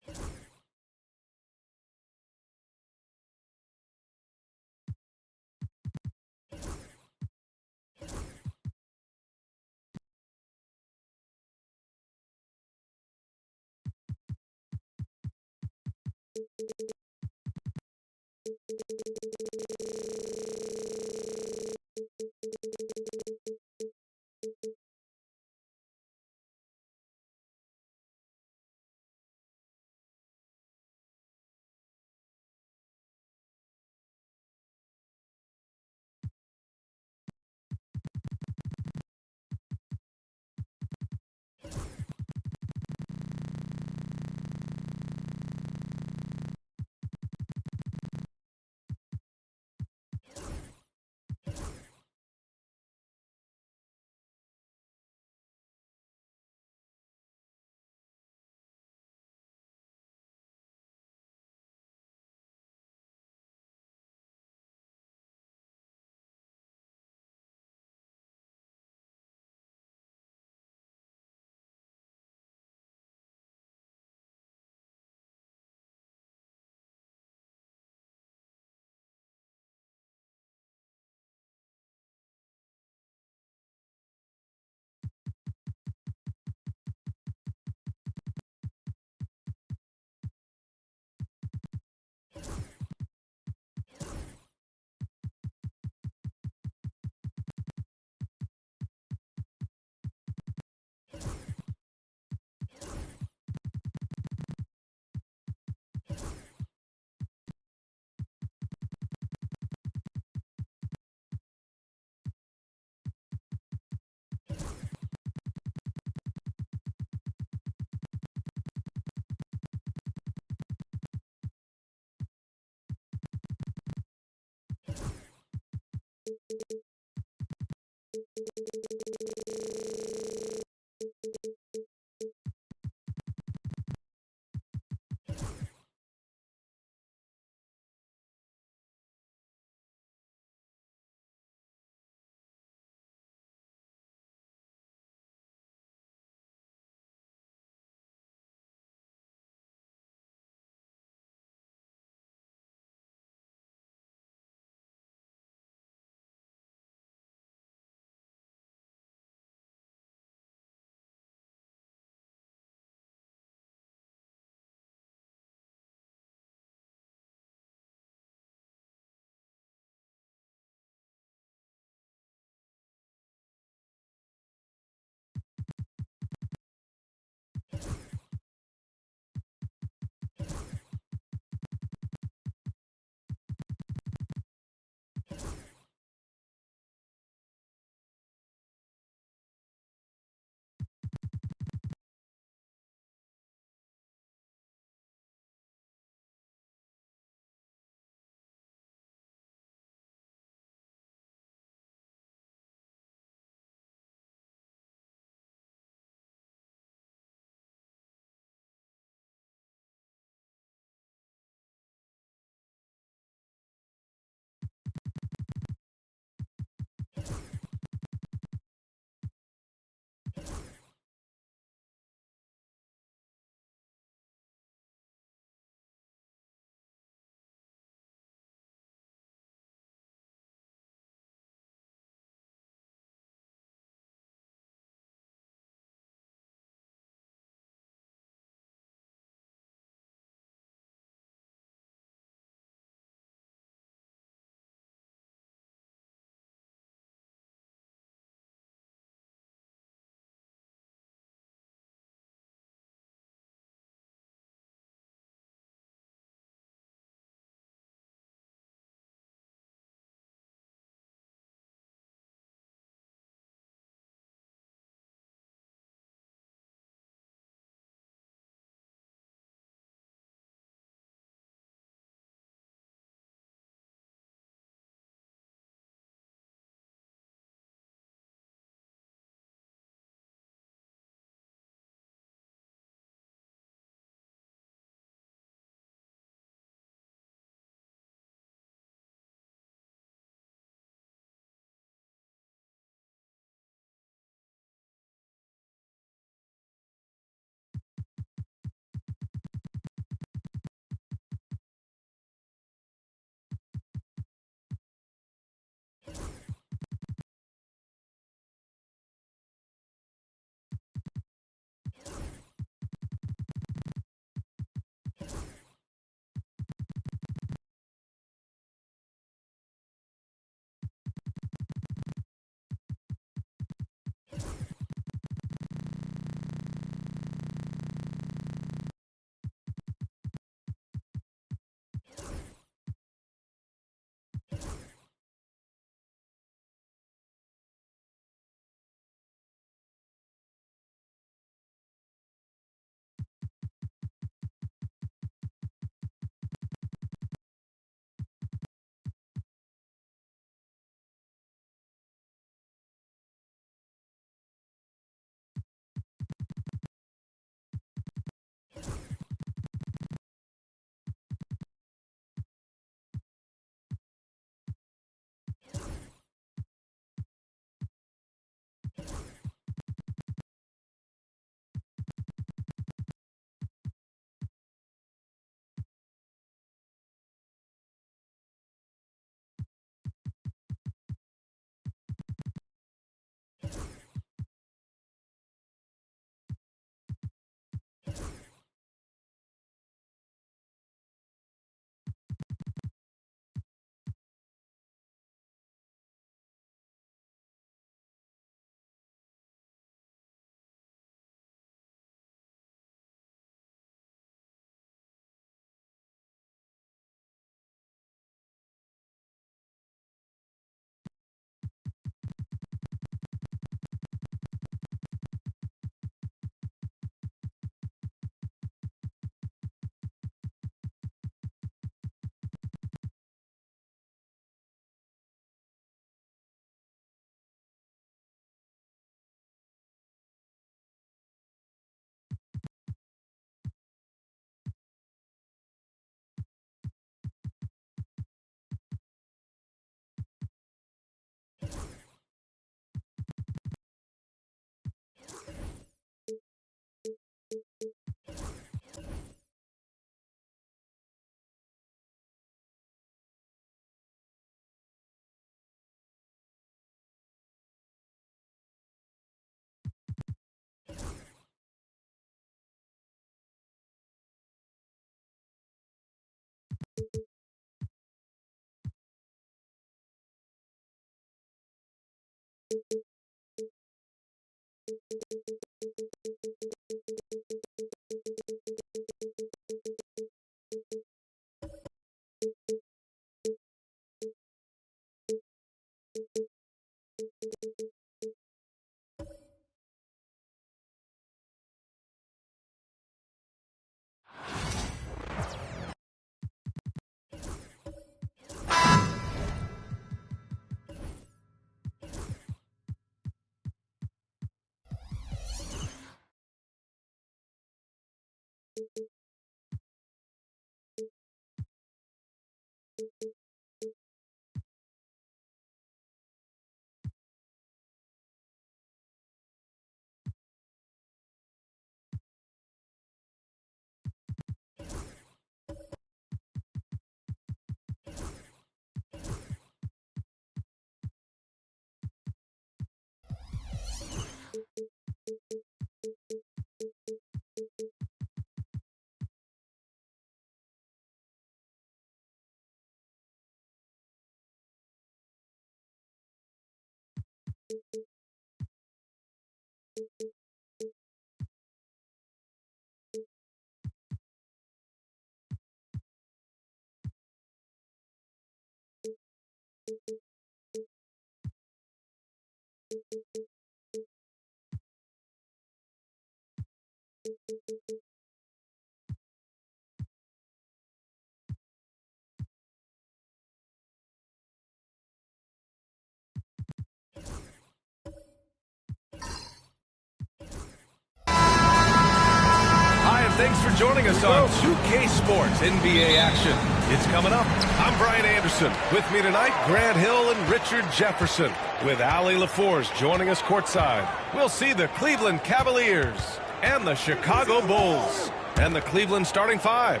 Thanks for joining us on 2K Sports NBA action. It's coming up. I'm Brian Anderson. With me tonight, Grant Hill and Richard Jefferson. With Allie LaForce joining us courtside. We'll see the Cleveland Cavaliers and the Chicago Bulls. And the Cleveland starting five.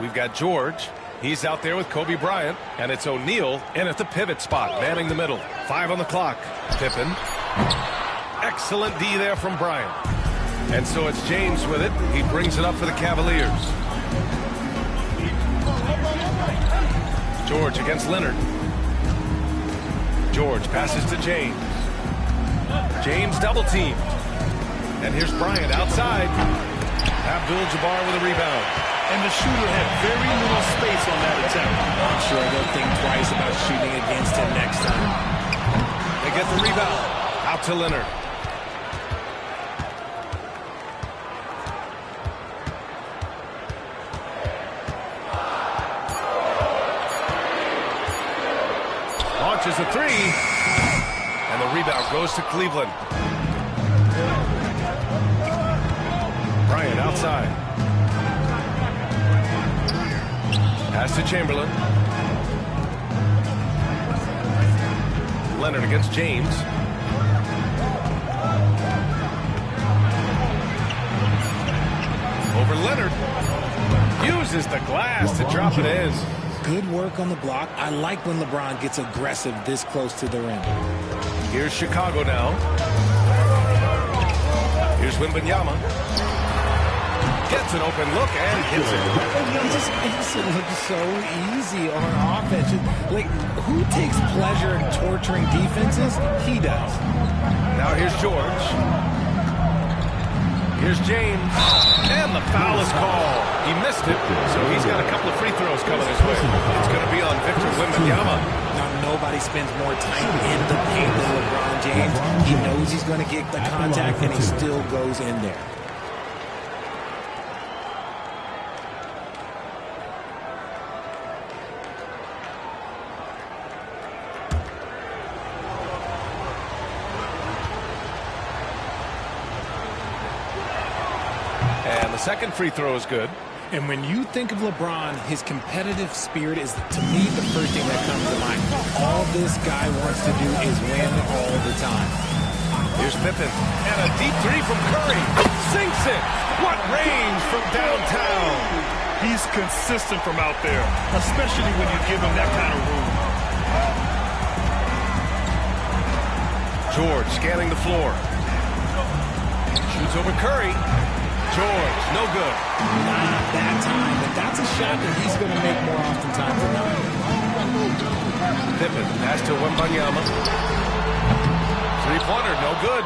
We've got George. He's out there with Kobe Bryant. And it's O'Neal in at the pivot spot, manning the middle. 5 on the clock. Pippen. Excellent D there from Bryant. And so it's James with it. He brings it up for the Cavaliers. George against Leonard. George passes to James. James double teamed. And here's Bryant outside. Abdul-Jabbar with a rebound. And the shooter had very little space on that attempt. I'm sure they'll think twice about shooting against him next time. They get the rebound. Out to Leonard. Launches a three, and the rebound goes to Cleveland. Bryant outside. Pass to Chamberlain. Leonard against James. Over Leonard. Uses the glass to drop it in. Good work on the block. I like when LeBron gets aggressive this close to the rim. Here's Chicago now. Here's Wembanyama. Gets an open look and hits it. He just makes it look so easy on offense. Like, who takes pleasure in torturing defenses? He does. Now here's George. Here's James. And the foul is called. He missed it, so he's got a couple of free throws coming his way. It's going to be on Victor Wembanyama. Now, nobody spends more time in the paint than LeBron James. He knows he's going to get the contact, and he still goes in there. And the second free throw is good. And when you think of LeBron, his competitive spirit is, to me, the first thing that comes to mind. All this guy wants to do is win all the time. Here's Pippen. And a deep three from Curry. Sinks it. What range from downtown. He's consistent from out there, especially when you give him that kind of room. George scanning the floor. Shoots over Curry. George, no good. Not that time, but that's a shot that he's going to make more oftentimes than not. Pippen, pass to Wembanyama. Three-pointer, no good.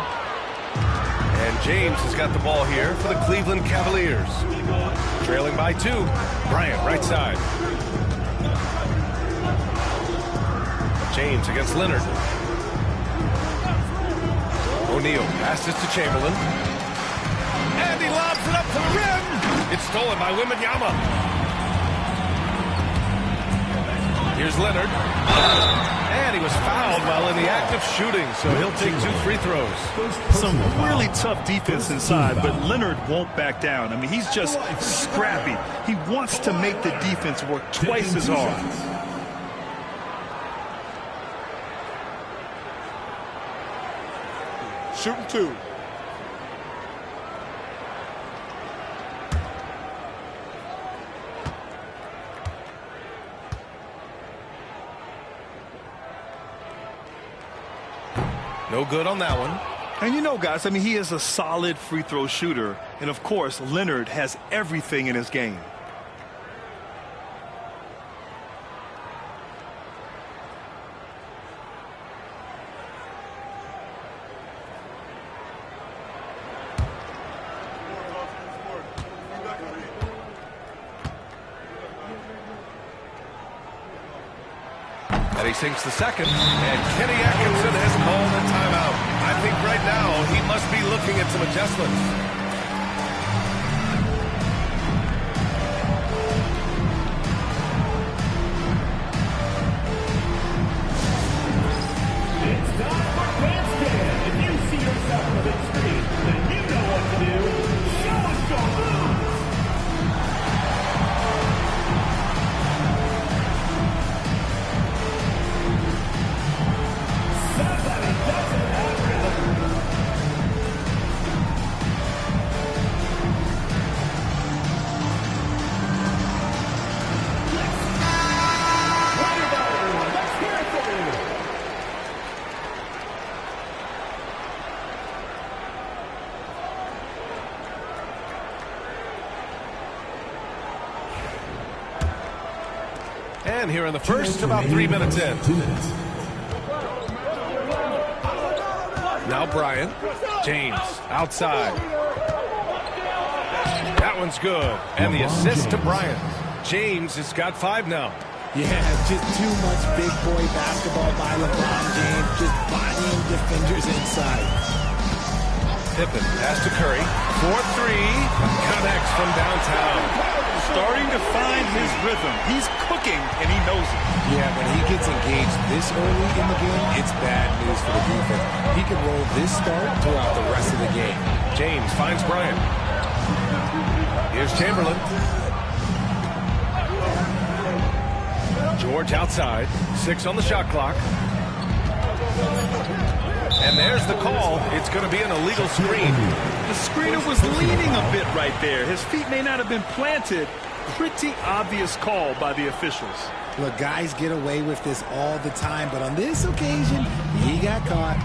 And James has got the ball here for the Cleveland Cavaliers. Trailing by 2. Bryant, right side. James against Leonard. O'Neal passes to Chamberlain. And he lobs it up to the rim. It's stolen by Wembanyama. Here's Leonard. And he was fouled while in the act of shooting, so he'll take 2 free throws. Some really tough defense inside, but Leonard won't back down. I mean, he's just scrappy. He wants to make the defense work twice as hard. Shooting 2. No good on that one. And you know, guys, I mean, he is a solid free throw shooter. And, of course, Leonard has everything in his game. And he sinks the second, and Kenny Atkinson has called a timeout. I think right now he must be looking at some adjustments. It's time for Bandstand. If you see yourself on the big screen, then you know what to do. Show us your moves. And here in the first, about 3 minutes in. Now Bryant. James outside. That one's good. And the assist to Bryant. James has got 5 now. Yeah, just too much big boy basketball by LeBron James. Just bodying defenders inside. Pippen pass to Curry. 4-3. Connects from downtown. Starting to find his rhythm. He's cooking, and he knows it. Yeah, when he gets engaged this early in the game, it's bad news for the defense. He can roll this start throughout the rest of the game. James finds Bryant. Here's Chamberlain. George outside. 6 on the shot clock. And there's the call. It's going to be an illegal screen. The screener was leaning a bit right there. His feet may not have been planted. Pretty obvious call by the officials. Look, guys get away with this all the time, but on this occasion, he got caught.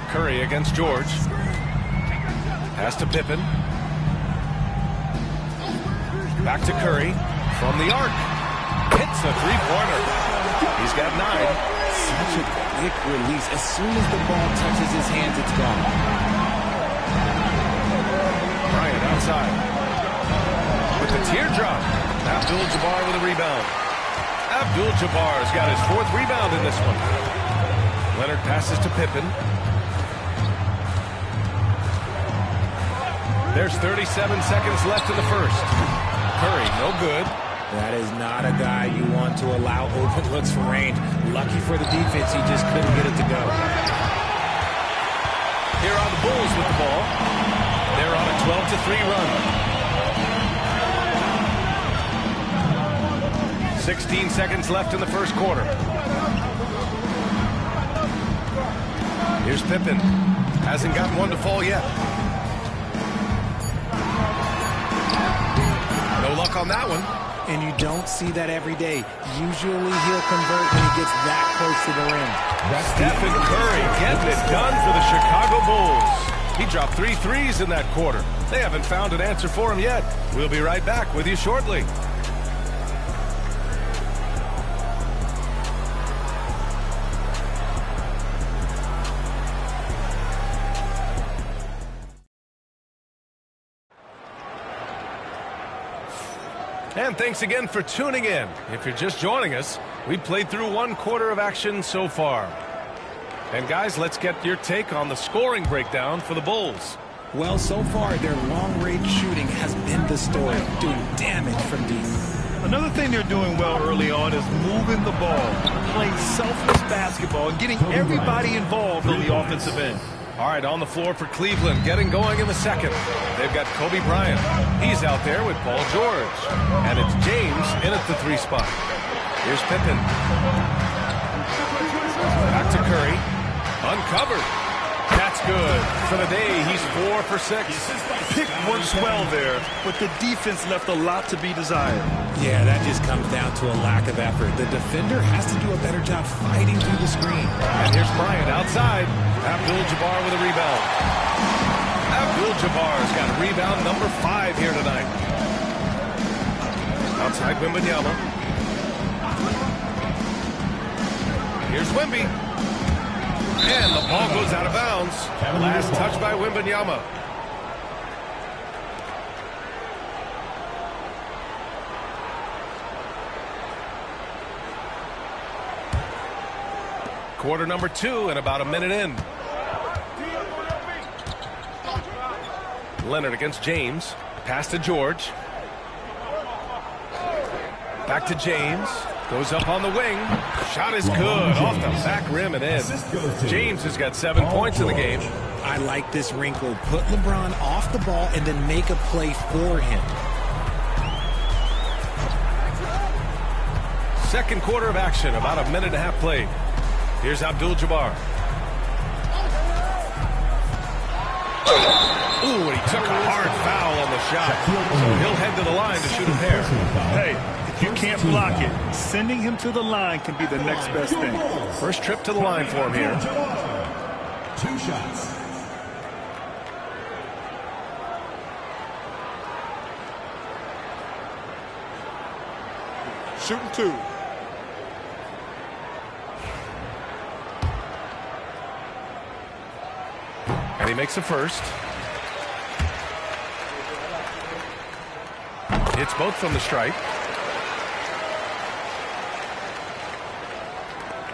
Curry against George. Pass to Pippen. Back to Curry. From the arc. Hits a three-pointer. He's got 9. Such a quick release. As soon as the ball touches his hands, it's gone. Bryant outside. With the teardrop. Abdul-Jabbar with a rebound. Abdul-Jabbar's got his 4th rebound in this one. Leonard passes to Pippen. There's 37 seconds left in the first. Curry, no good. That is not a guy you want to allow open looks from range. Lucky for the defense, he just couldn't get it to go. Here are the Bulls with the ball. They're on a 12-3 run. 16 seconds left in the first quarter. Here's Pippen. Hasn't gotten one to fall yet. No luck on that one. And you don't see that every day. Usually he'll convert when he gets that close to the rim. Stephen Curry getting it done for the Chicago Bulls. He dropped 3 threes in that quarter. They haven't found an answer for him yet. We'll be right back with you shortly. And thanks again for tuning in. If you're just joining us, we've played through 1 quarter of action so far. And guys, let's get your take on the scoring breakdown for the Bulls. Well, so far, their long-range shooting has been the story, doing damage from deep. Another thing they're doing well early on is moving the ball, playing selfless basketball, and getting everybody involved on the offensive end. All right, on the floor for Cleveland, getting going in the second. They've got Kobe Bryant. He's out there with Paul George. And it's James in at the 3 spot. Here's Pippen. Back to Curry. Uncovered. That's good. For the day, he's 4 for 6. Pick works well there, but the defense left a lot to be desired. Yeah, that just comes down to a lack of effort. The defender has to do a better job fighting through the screen. And here's Bryant outside. Abdul-Jabbar with a rebound. Abdul-Jabbar's got rebound number 5 here tonight. Outside Wembanyama. Here's Wemby. And the ball goes out of bounds. Last touch by Wembanyama. Quarter number 2 and about a minute in. Leonard against James. Pass to George. Back to James. Goes up on the wing. Shot is good. Off the back rim and in. James has got 7 points in the game. I like this wrinkle. Put LeBron off the ball and then make a play for him. Second quarter of action. About a minute and a half played. Here's Abdul-Jabbar. Ooh, and he took a hard foul on the shot. So he'll head to the line to shoot a pair. Hey, if you can't block it, sending him to the line can be the next best thing. First trip to the line for him here. 2 shots. Shooting 2. And he makes the first. It's both from the stripe.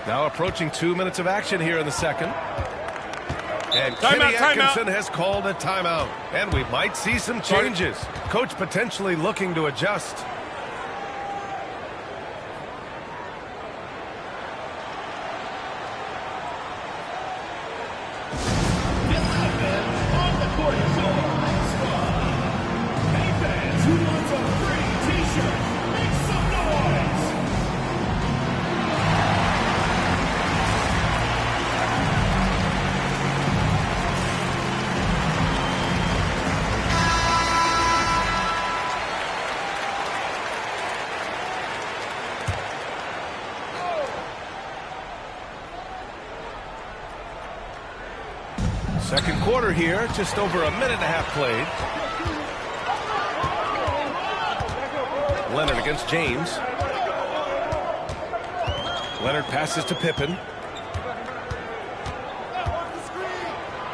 Now approaching 2 minutes of action here in the second. And Kenny Atkinson has called a timeout. And we might see some changes. Coach potentially looking to adjust. Second quarter here, just over a minute and a half played. Leonard against James. Leonard passes to Pippen.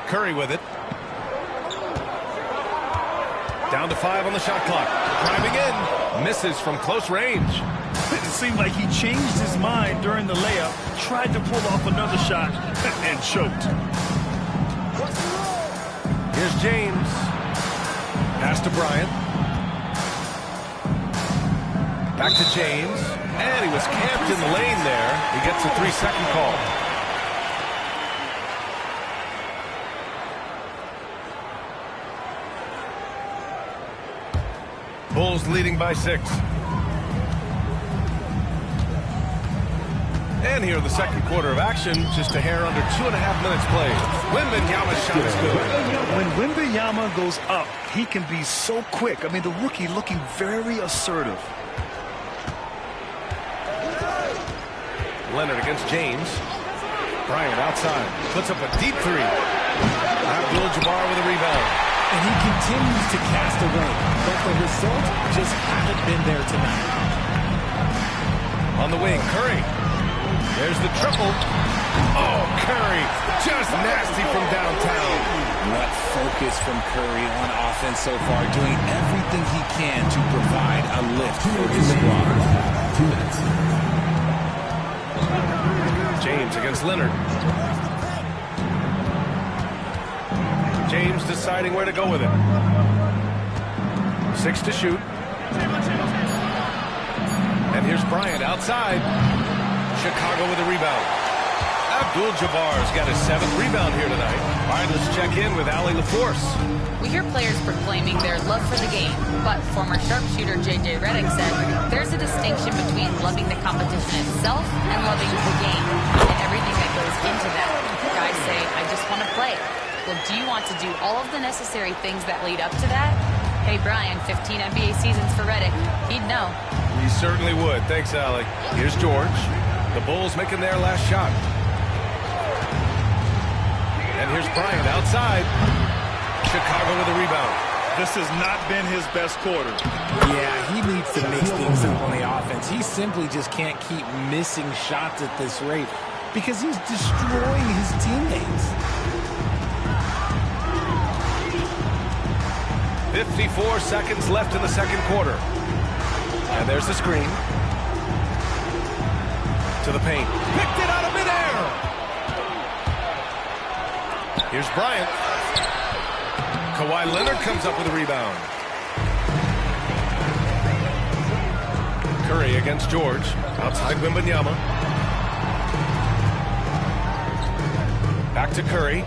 Curry with it. Down to 5 on the shot clock. Driving in. Misses from close range. It seemed like he changed his mind during the layup, tried to pull off another shot, and choked. Here's James. Pass to Bryant. Back to James. And he was camped in the lane there. He gets a 3-second call. Bulls leading by 6. And here in the second quarter of action, just a hair under 2.5 minutes played. Wembanyama's shot is good. When Wembanyama goes up, he can be so quick. I mean, the rookie looking very assertive. Leonard against James. Bryant outside. Puts up a deep 3. Abdul-Jabbar with a rebound. And he continues to cast away, but the results just haven't been there tonight. On the wing, Curry. There's the triple. Oh, Curry, just nasty from downtown. What focus from Curry on offense so far, doing everything he can to provide a lift for his squad. 2 minutes. James against Leonard. James deciding where to go with it. 6 to shoot. And here's Bryant outside. Chicago with a rebound. Abdul-Jabbar's got his 7th rebound here tonight. All right, let's check in with Allie LaForce. We hear players proclaiming their love for the game, but former sharpshooter J.J. Redick said there's a distinction between loving the competition itself and loving the game and everything that goes into that. Guys say, I just want to play. Well, do you want to do all of the necessary things that lead up to that? Hey, Brian, 15 NBA seasons for Redick. He'd know. He certainly would. Thanks, Allie. Here's George. The Bulls making their last shot. And here's Bryant outside. Chicago with a rebound. This has not been his best quarter. Yeah, he needs to mix things up on the offense. He simply just can't keep missing shots at this rate because he's destroying his teammates. 54 seconds left in the second quarter. And there's the screen. To the paint. Picked it out of midair. Here's Bryant. Kawhi Leonard comes up with a rebound. Curry against George. Outside Wembanyama. Back to Curry.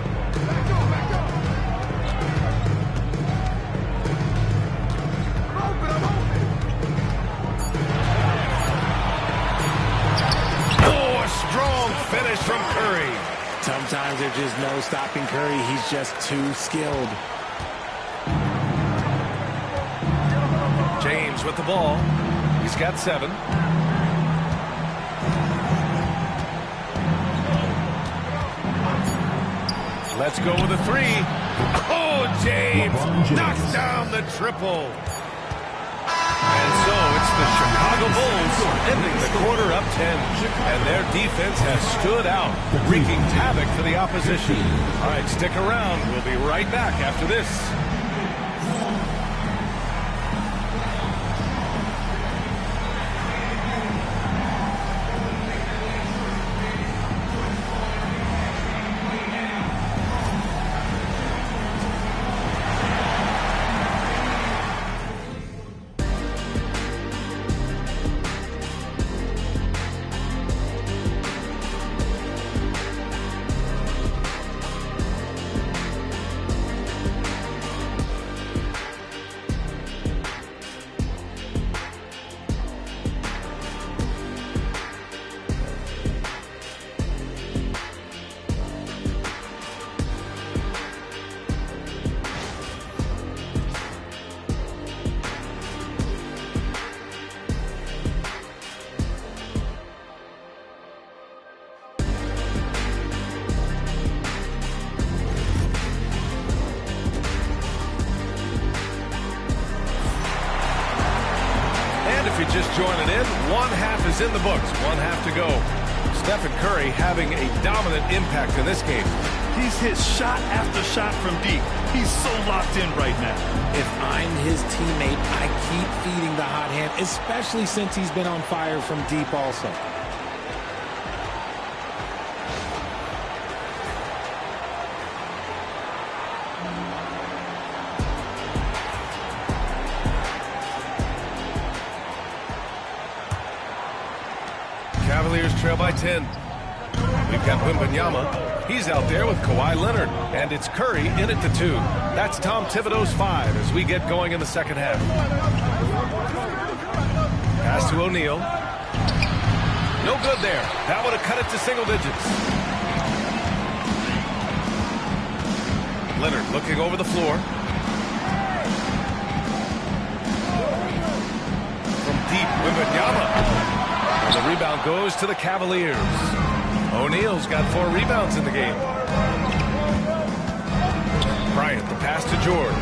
Finish from Curry. Sometimes there's just no stopping Curry. He's just too skilled. James with the ball. He's got 7. Let's go with a 3. Oh, James knocks down the triple. And so it's the Chicago Bulls ending the quarter up 10. And their defense has stood out, wreaking havoc for the opposition. All right, stick around. We'll be right back after this. Just joining in, one half is in the books, one half to go. Stephen Curry having a dominant impact in this game. He's hit shot after shot from deep. He's so locked in right now. If I'm his teammate, I keep feeding the hot hand, especially since he's been on fire from deep also. Cavaliers trail by 10. We've got Wembanyama. He's out there with Kawhi Leonard. And it's Curry in at the 2. That's Tom Thibodeau's 5 as we get going in the second half. Pass to O'Neal. No good there. That would have cut it to single digits. Leonard looking over the floor. From deep, Wembanyama. And the rebound goes to the Cavaliers. O'Neal's got 4 rebounds in the game. Bryant, the pass to George.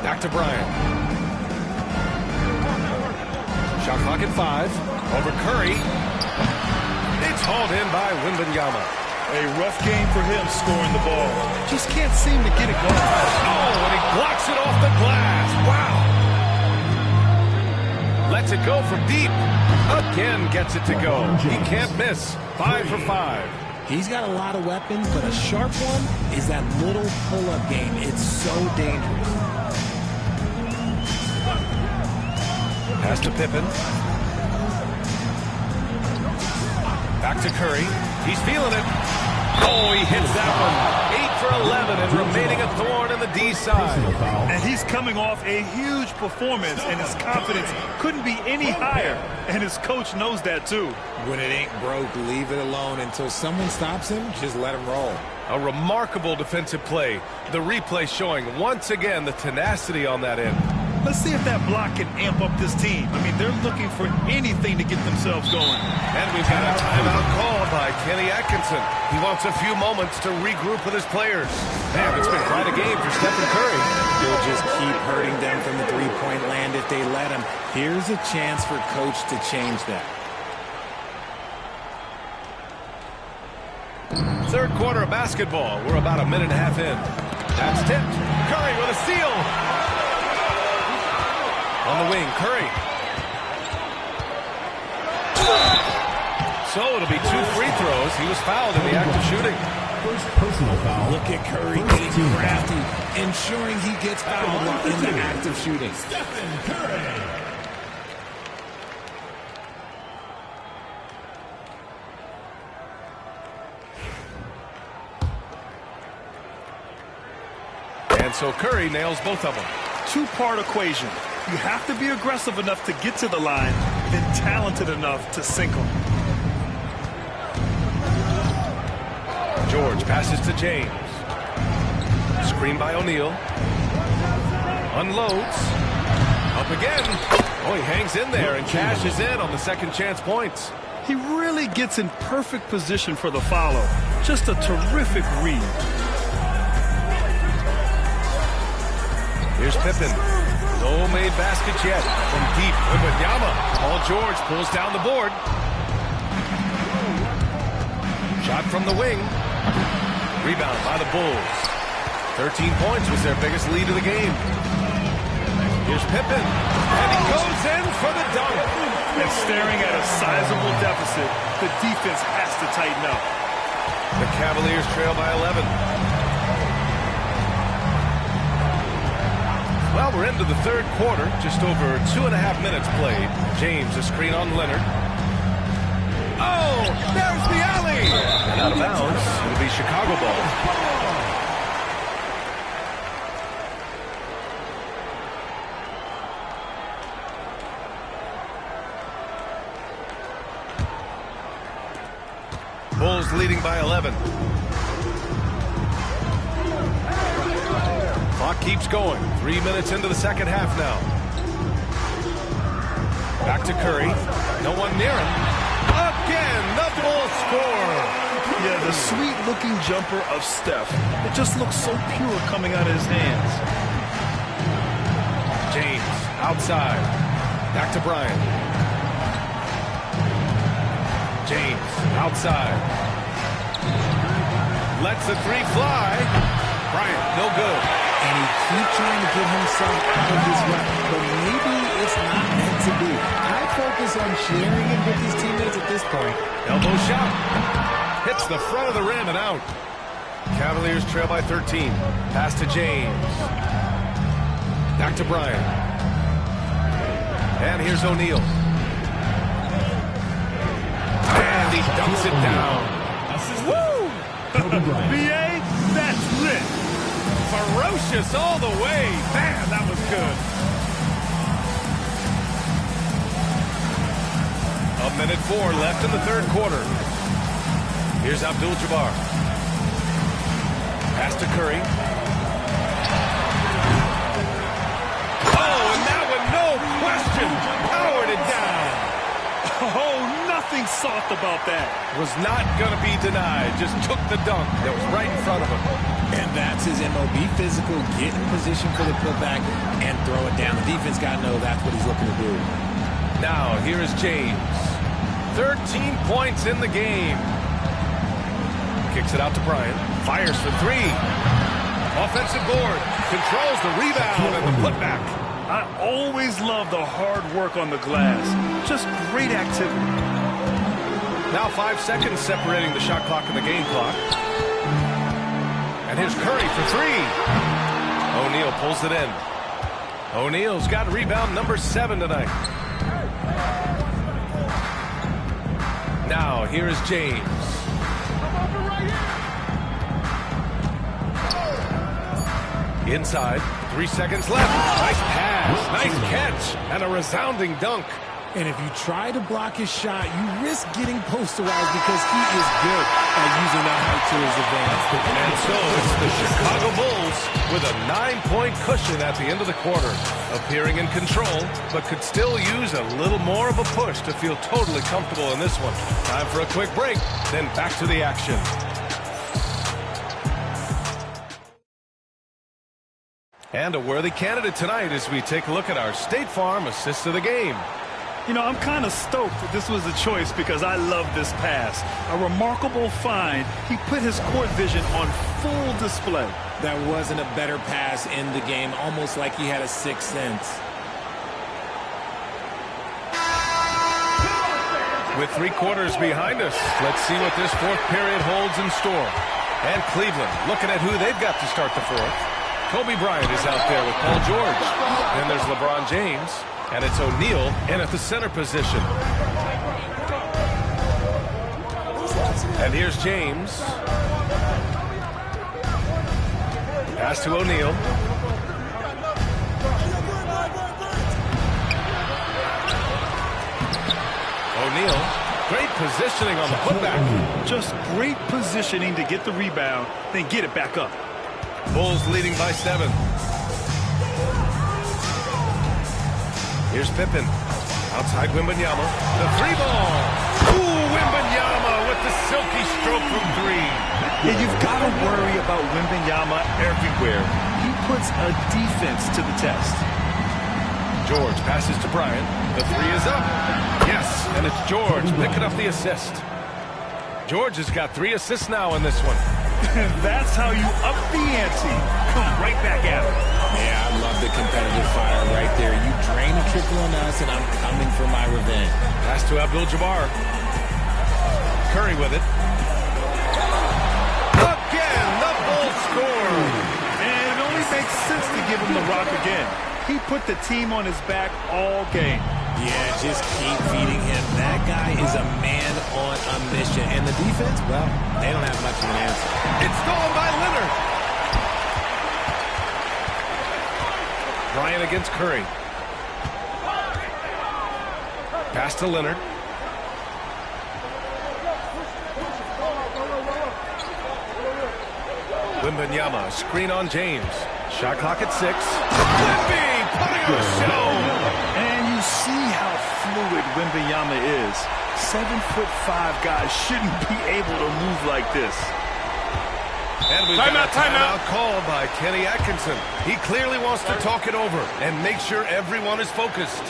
Back to Bryant. Shot clock at 5. Over Curry. It's hauled in by Wembanyama. A rough game for him scoring the ball. Just can't seem to get it going. Oh, and he blocks it off the glass. Wow. Lets it go from deep. Again gets it to go. He can't miss. 5 for 5. He's got a lot of weapons, but a sharp one is that little pull-up game. It's so dangerous. Pass to Pippen. Back to Curry. He's feeling it. Oh, he hits that one. 8 for 11 and remaining a thorn in the D side. And he's coming off a huge performance, and his confidence couldn't be any higher. And his coach knows that, too. When it ain't broke, leave it alone. Until someone stops him, just let him roll. A remarkable defensive play. The replay showing once again the tenacity on that end. Let's see if that block can amp up this team. I mean, they're looking for anything to get themselves going. And we've got a timeout call by Kenny Atkinson. He wants a few moments to regroup with his players. Man, it's been quite a game for Stephen Curry. He'll just keep hurting them from the three-point land if they let him. Here's a chance for Coach to change that. Third quarter of basketball. We're about a minute and a half in. That's tipped. Curry with a steal. On the wing, Curry. So it'll be 2 free throws. He was fouled in the act of shooting. First personal foul. Look at Curry getting crafty, ensuring he gets fouled while in the act of shooting. Stephen Curry. And so Curry nails both of them. Two-part equation. You have to be aggressive enough to get to the line, then talented enough to sink them. George passes to James. Screen by O'Neal. Unloads. Up again. Oh, he hangs in there and cashes in on the second chance points. He really gets in perfect position for the follow. Just a terrific read. Here's Pippen. No made baskets yet. From deep, Wembanyama. Paul George pulls down the board. Shot from the wing. Rebound by the Bulls. 13 points was their biggest lead of the game. Here's Pippen. And he goes in for the dunk. And staring at a sizable deficit, the defense has to tighten up. The Cavaliers trail by 11. Well, we're into the third quarter. Just over 2.5 minutes played. James, a screen on Leonard. Oh, there's the alley. And out of bounds. It'll be Chicago ball. Bulls leading by 11. Clock keeps going. 3 minutes into the second half now. Back to Curry. No one near him. Again, the Bulls score. Yeah, the sweet-looking jumper of Steph. It just looks so pure coming out of his hands. James, outside. Back to Bryant. James, outside. Lets the three fly. Bryant, no good. And he keeps trying to get himself out of his rut, but maybe it's not meant to be. I focus on sharing it with his teammates at this point. Elbow shot. Hits the front of the rim and out. Cavaliers trail by 13. Pass to James. Back to Bryant. And here's O'Neal. And he dumps it down. Woo! B.A., that's lit. Ferocious all the way. Man, that was good. 1:04 left in the third quarter. Here's Abdul-Jabbar. Pass to Curry. Oh, and that one, no question, powered it down. Oh, nothing soft about that. Was not going to be denied. Just took the dunk that was right in front of him. And that's his MO. Be physical, get in position for the putback, and throw it down. The defense got to know that's what he's looking to do. Now, here is James. 13 points in the game. Kicks it out to Bryant. Fires for three. Offensive board. Controls the rebound and the putback. I always love the hard work on the glass. Just great activity. Now 5 seconds separating the shot clock and the game clock. And here's Curry for three. O'Neal pulls it in. O'Neal's got rebound number 7 tonight. Now here is James. Inside, 3 seconds left. Nice pass, nice catch, and a resounding dunk. And if you try to block his shot, you risk getting posterized because he is good at using that height to his advantage. And so it's the Chicago Bulls with a 9-point cushion at the end of the quarter. Appearing in control, but could still use a little more of a push to feel totally comfortable in this one. Time for a quick break, then back to the action. And a worthy candidate tonight as we take a look at our State Farm assist of the game. You know, I'm kind of stoked that this was a choice because I love this pass. A remarkable find. He put his court vision on full display. That wasn't a better pass in the game, almost like he had a sixth sense. With 3 quarters behind us, let's see what this fourth period holds in store. And Cleveland looking at who they've got to start the fourth. Kobe Bryant is out there with Paul George. Then there's LeBron James. And it's O'Neal in at the center position. And here's James. Pass to O'Neal. O'Neal, great positioning on the putback. Just great positioning to get the rebound, then get it back up. Bulls leading by 7. Here's Pippen. Outside Wembanyama. The 3-ball. Ooh, Wembanyama with the silky stroke from 3. Yeah, you've got to worry about Wembanyama everywhere. He puts a defense to the test. George passes to Bryant. The 3 is up. Yes, and it's George picking up the assist. George has got 3 assists now in this one. That's how you up the ante. Come right back at it. Yeah, I love the competitive fire right there. You drain a triple on us, and I'm coming for my revenge. Pass to Abdul-Jabbar. Curry with it. Again, the Bulls score. And it only makes sense to give him the rock again. He put the team on his back all game. Yeah, just keep feeding him. That guy is a man on a mission. And the defense, well, they don't have much of an answer. It's stolen by Leonard. Bryant against Curry. Pass to Leonard. Wembanyama, screen on James. Shot clock at 6. Limpy, putting on a show. And you see how fluid Wembanyama is. 7'5" guys shouldn't be able to move like this. And we've got a timeout called by Kenny Atkinson. He clearly wants to talk it over and make sure everyone is focused.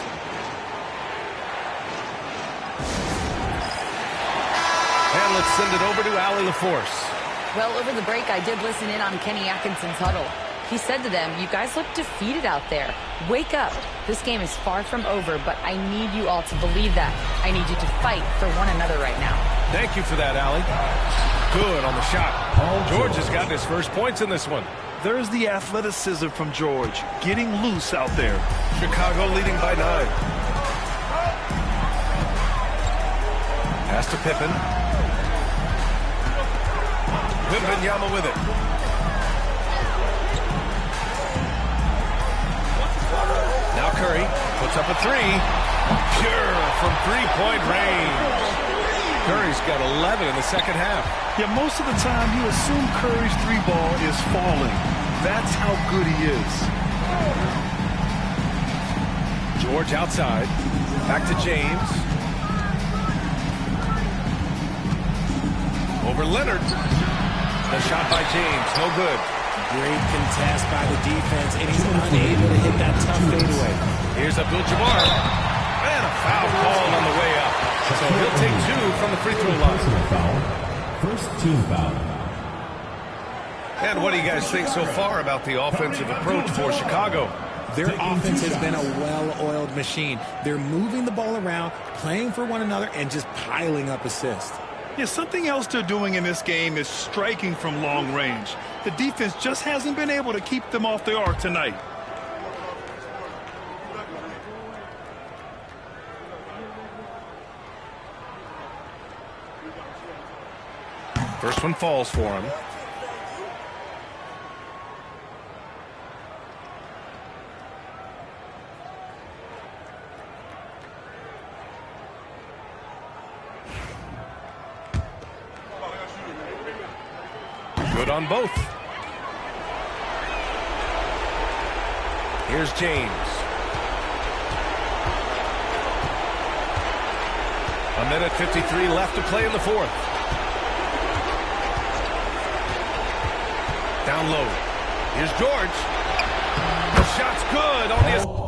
And let's send it over to Allie LaForce. Well, over the break, I did listen in on Kenny Atkinson's huddle. He said to them, you guys look defeated out there. Wake up. This game is far from over, but I need you all to believe that. I need you to fight for one another right now. Thank you for that, Allie. Good on the shot. George has gotten his first points in this one. There's the athleticism from George, getting loose out there. Chicago leading by 9. Pass to Pippen. Wembanyama with it. Now Curry puts up a 3. Pure from 3-point range. Curry's got 11 in the second half. Yeah, most of the time you assume Curry's 3-ball is falling. That's how good he is. George outside. Back to James. Over Leonard. The shot by James, no good. Great contest by the defense, and he's unable to hit that tough fadeaway. Here's Abdul-Jabbar. And a foul call on the way up. So he'll take 2 from the free throw line. First team foul. And what do you guys think so far about the offensive approach for Chicago? Their offense has been a well-oiled machine. They're moving the ball around, playing for one another, and just piling up assists. Yeah, something else they're doing in this game is striking from long range. The defense just hasn't been able to keep them off the arc tonight. First one falls for him. Good on both. Here's James. A minute 53 left to play in the fourth. Down low. Here's George. The shot's good on the...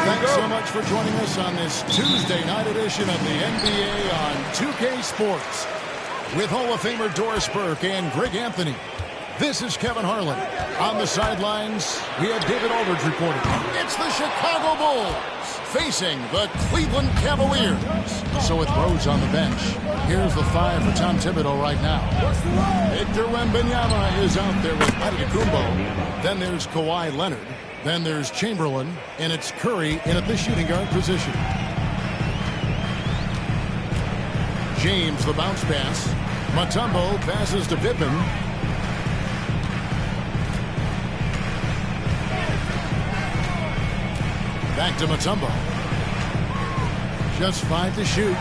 Thanks so much for joining us on this Tuesday night edition of the NBA on 2K Sports. With Hall of Famer Doris Burke and Greg Anthony, this is Kevin Harlan. On the sidelines, we have David Aldridge reporting. It's the Chicago Bulls facing the Cleveland Cavaliers. So with Rose on the bench, here's the 5 for Tom Thibodeau right now. Victor Wembanyama is out there with Antetokounmpo. Then there's Kawhi Leonard. Then there's Chamberlain, and it's Curry in at the shooting guard position. James, the bounce pass. Mutombo passes to Pippen. Back to Mutombo. Just 5 to shoot.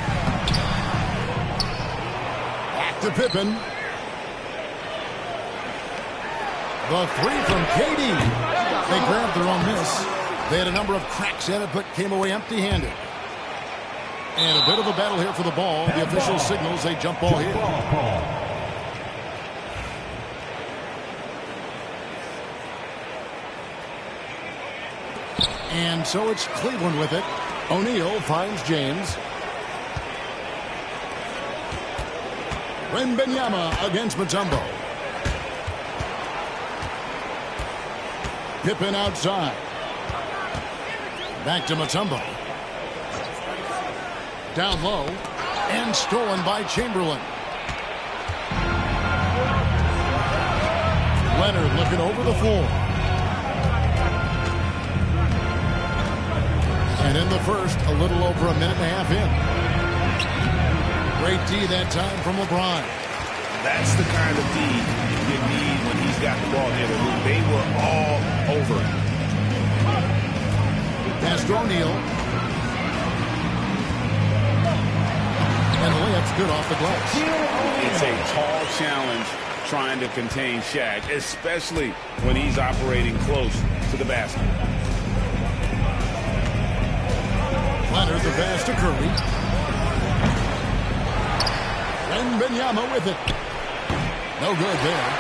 Back to Pippen. The 3 from KD. They grabbed their own miss. They had a number of cracks at it, but came away empty-handed. And a bit of a battle here for the ball. The official signals a jump ball here. And so it's Cleveland with it. O'Neal finds James. Wembanyama against Mutombo. Pippen outside. Back to Mutombo. Down low. And stolen by Chamberlain. Leonard looking over the floor. And in the first, a little over a minute and a half in. Great D that time from LeBron. That's the kind of D you need when he's got the ball near the hoop. They were all over. Pass to O'Neal. And the layup's good off the glass. It's a tall challenge trying to contain Shaq, especially when he's operating close to the basket. Leonard the pass to Curry. Wembanyama with it. No good there.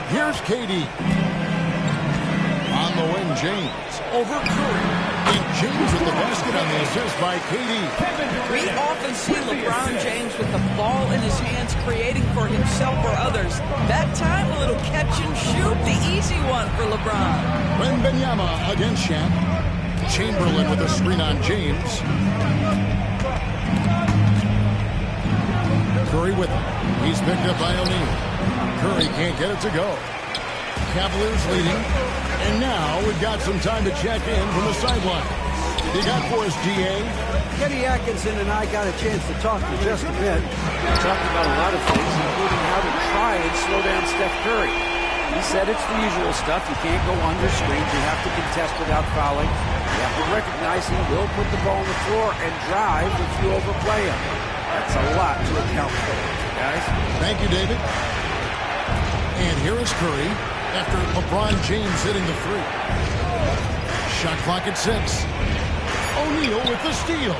Here's KD. On the wing, James. Over Curry. And James with the basket on the assist by KD. We often see LeBron James with the ball in his hands creating for himself or others. That time, a little catch and shoot. The easy one for LeBron. Wembanyama against Shaq. Chamberlain with a screen on James. Curry with it. He's picked up by O'Neal. Curry can't get it to go. Cavaliers leading. And now we've got some time to check in from the sideline. You got for us, GA? Kenny Atkinson and I got a chance to talk for just a bit. We talked about a lot of things, including how to try and slow down Steph Curry. He said it's the usual stuff. You can't go under screens. You have to contest without fouling. You have to recognize he will put the ball on the floor and drive if you overplay him. That's a lot to account for, guys. Thank you, David. And here is Curry after LeBron James hitting the 3. Shot clock at 6. O'Neal with the steal.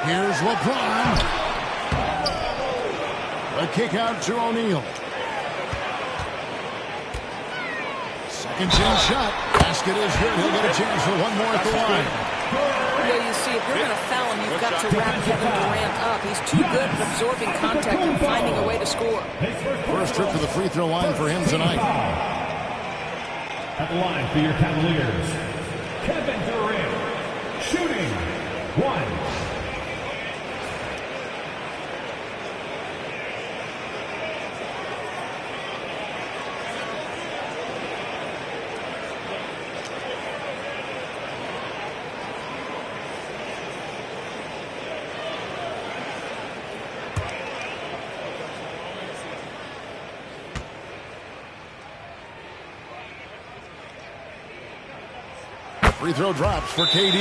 Here's LeBron. A kick out to O'Neal. Second chance shot. Basket is good. He'll get a chance for one more at the line. Yeah, you see, if you're going to foul him, you've got to wrap Kevin Durant up. He's too good at absorbing contact and finding a way to score. First trip to the free throw line for him tonight. At the line for your Cavaliers, Kevin Durant, shooting 1. Free throw drops for KD.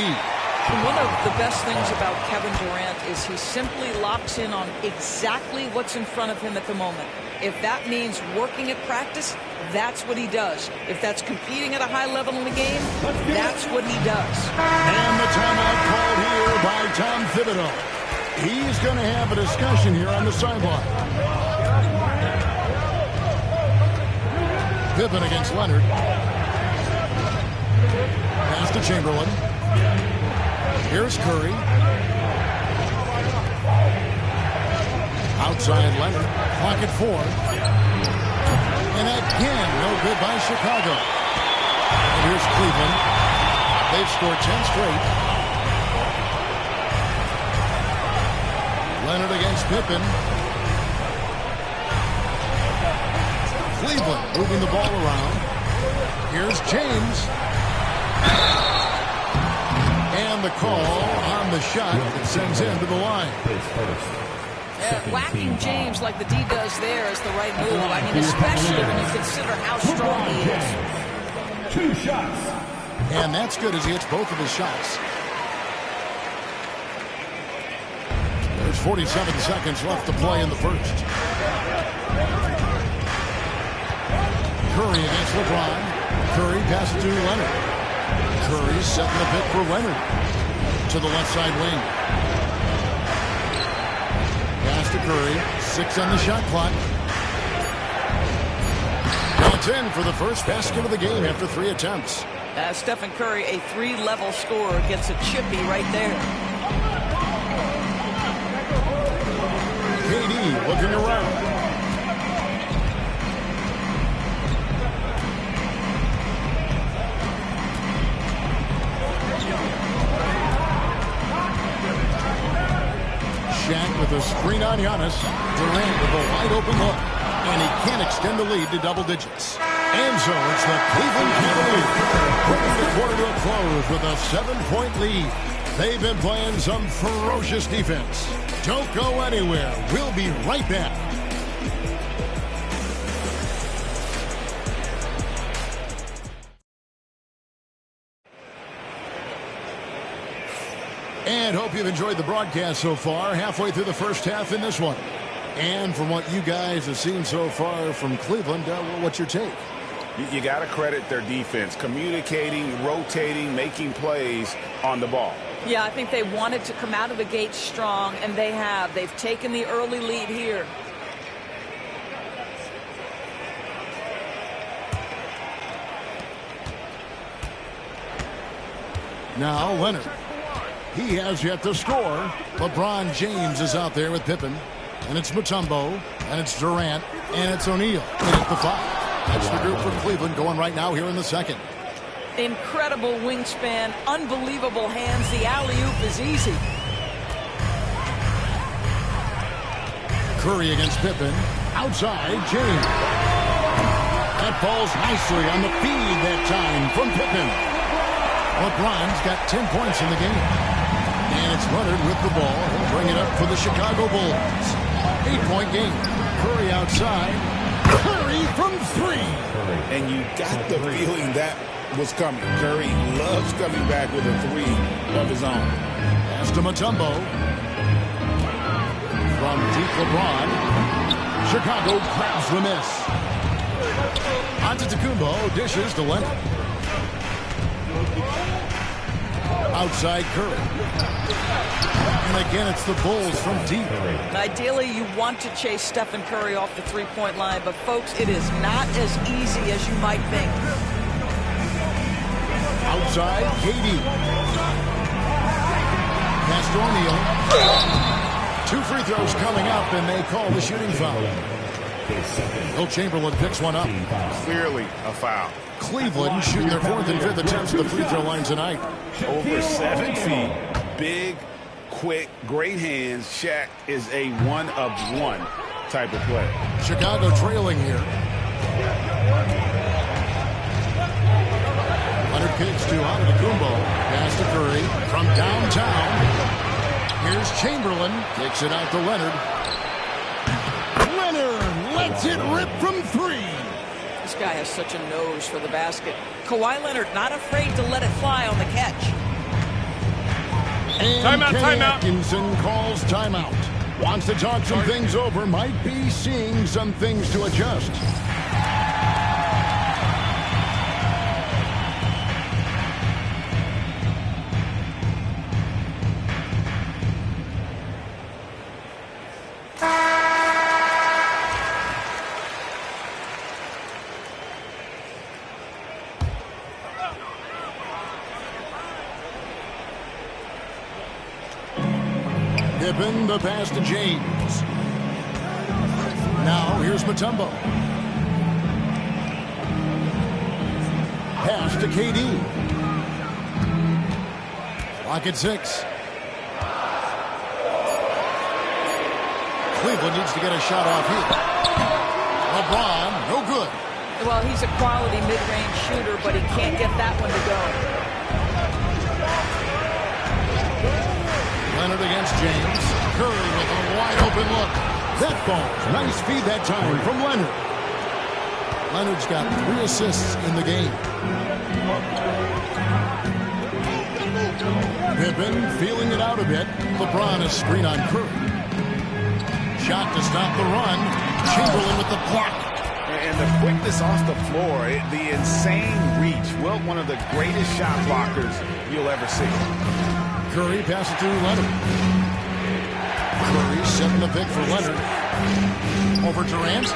One of the best things about Kevin Durant is he simply locks in on exactly what's in front of him at the moment. If that means working at practice, that's what he does. If that's competing at a high level in the game, that's what he does. And the timeout called here by Tom Thibodeau. He's going to have a discussion here on the sideline. Pippen against Leonard. Pass to Chamberlain. Here's Curry. Outside Leonard. Clock at 4. And again, no good by Chicago. And here's Cleveland. They've scored 10 straight. Leonard against Pippen. Cleveland moving the ball around. Here's James. And the call on the shot that sends him to the line. Whacking James like the D does there is the right move. I mean, especially when you consider how strong he is. 2 shots. And that's good as he hits both of his shots. There's 47 seconds left to play in the first. Curry against LeBron. Curry passes to Leonard. Curry setting the pick for Leonard to the left side wing. Pass to Curry. 6 on the shot clock. That's in for the first basket of the game after 3 attempts. Stephen Curry, a 3-level scorer, gets a chippy right there. KD looking around. Shaq with a screen on Giannis. Durant with a wide-open look. And he can't extend the lead to double digits. And so it's the Cleveland Cavaliers bringing the quarter to a close with a 7-point lead. They've been playing some ferocious defense. Don't go anywhere. We'll be right back. And hope you've enjoyed the broadcast so far. Halfway through the first half in this one. And from what you guys have seen so far from Cleveland, what's your take? You got to credit their defense. Communicating, rotating, making plays on the ball. Yeah, I think they wanted to come out of the gate strong, and they have. They've taken the early lead here. Now Leonard. He has yet to score. LeBron James is out there with Pippen. And it's Mutombo. And it's Durant. And it's O'Neal. And it's the 5. That's the group from Cleveland going right now here in the second. Incredible wingspan. Unbelievable hands. The alley-oop is easy. Curry against Pippen. Outside, James. That falls nicely on the feed that time from Pippen. LeBron's got 10 points in the game. And it's Leonard with the ball. He'll bring it up for the Chicago Bulls. 8-point game. Curry outside. Curry from 3. And you got the feeling that was coming. Curry loves coming back with a 3 of his own. Pass to Mutombo. From deep LeBron. Chicago grabs the miss. Antetokounmpo dishes to Leonard. Outside Curry. And again, it's the Bulls from deep. Ideally, you want to chase Stephen Curry off the three-point line, but folks, it is not as easy as you might think. Outside, KD. Pass to O'Neal. 2 free throws coming up, and they call the shooting foul. Will Chamberlain picks one up. Clearly a foul. Cleveland shooting their 4th and 5th attempts at the free throw line tonight. Over 7 feet. Big, quick, great hands. Shaq is a one-of-one type of player. Chicago trailing here. Leonard kicks to Antetokounmpo. Pass to Curry from downtown. Here's Chamberlain. Kicks it out to Leonard. Leonard lets it rip from 3. This guy has such a nose for the basket. Kawhi Leonard not afraid to let it fly on the catch. And timeout, Kenny timeout. Atkinson calls timeout. Wants to talk some things over. Might be seeing some things to adjust. Pippen, the pass to James. Now here's Mutombo. Pass to KD. Clock at 6. Cleveland needs to get a shot off here. LeBron, no good. Well, he's a quality mid-range shooter, but he can't get that one to go. Leonard against James. Curry with a wide open look. That ball. Nice feed that time from Leonard. Leonard's got 3 assists in the game. Pippen feeling it out a bit. LeBron is screen on Curry. Shot to stop the run. Chamberlain with the block. And the quickness off the floor, the insane reach. Well, one of the greatest shot blockers you'll ever see. Curry passes to Leonard. Curry setting the pick for Leonard. Over Durant.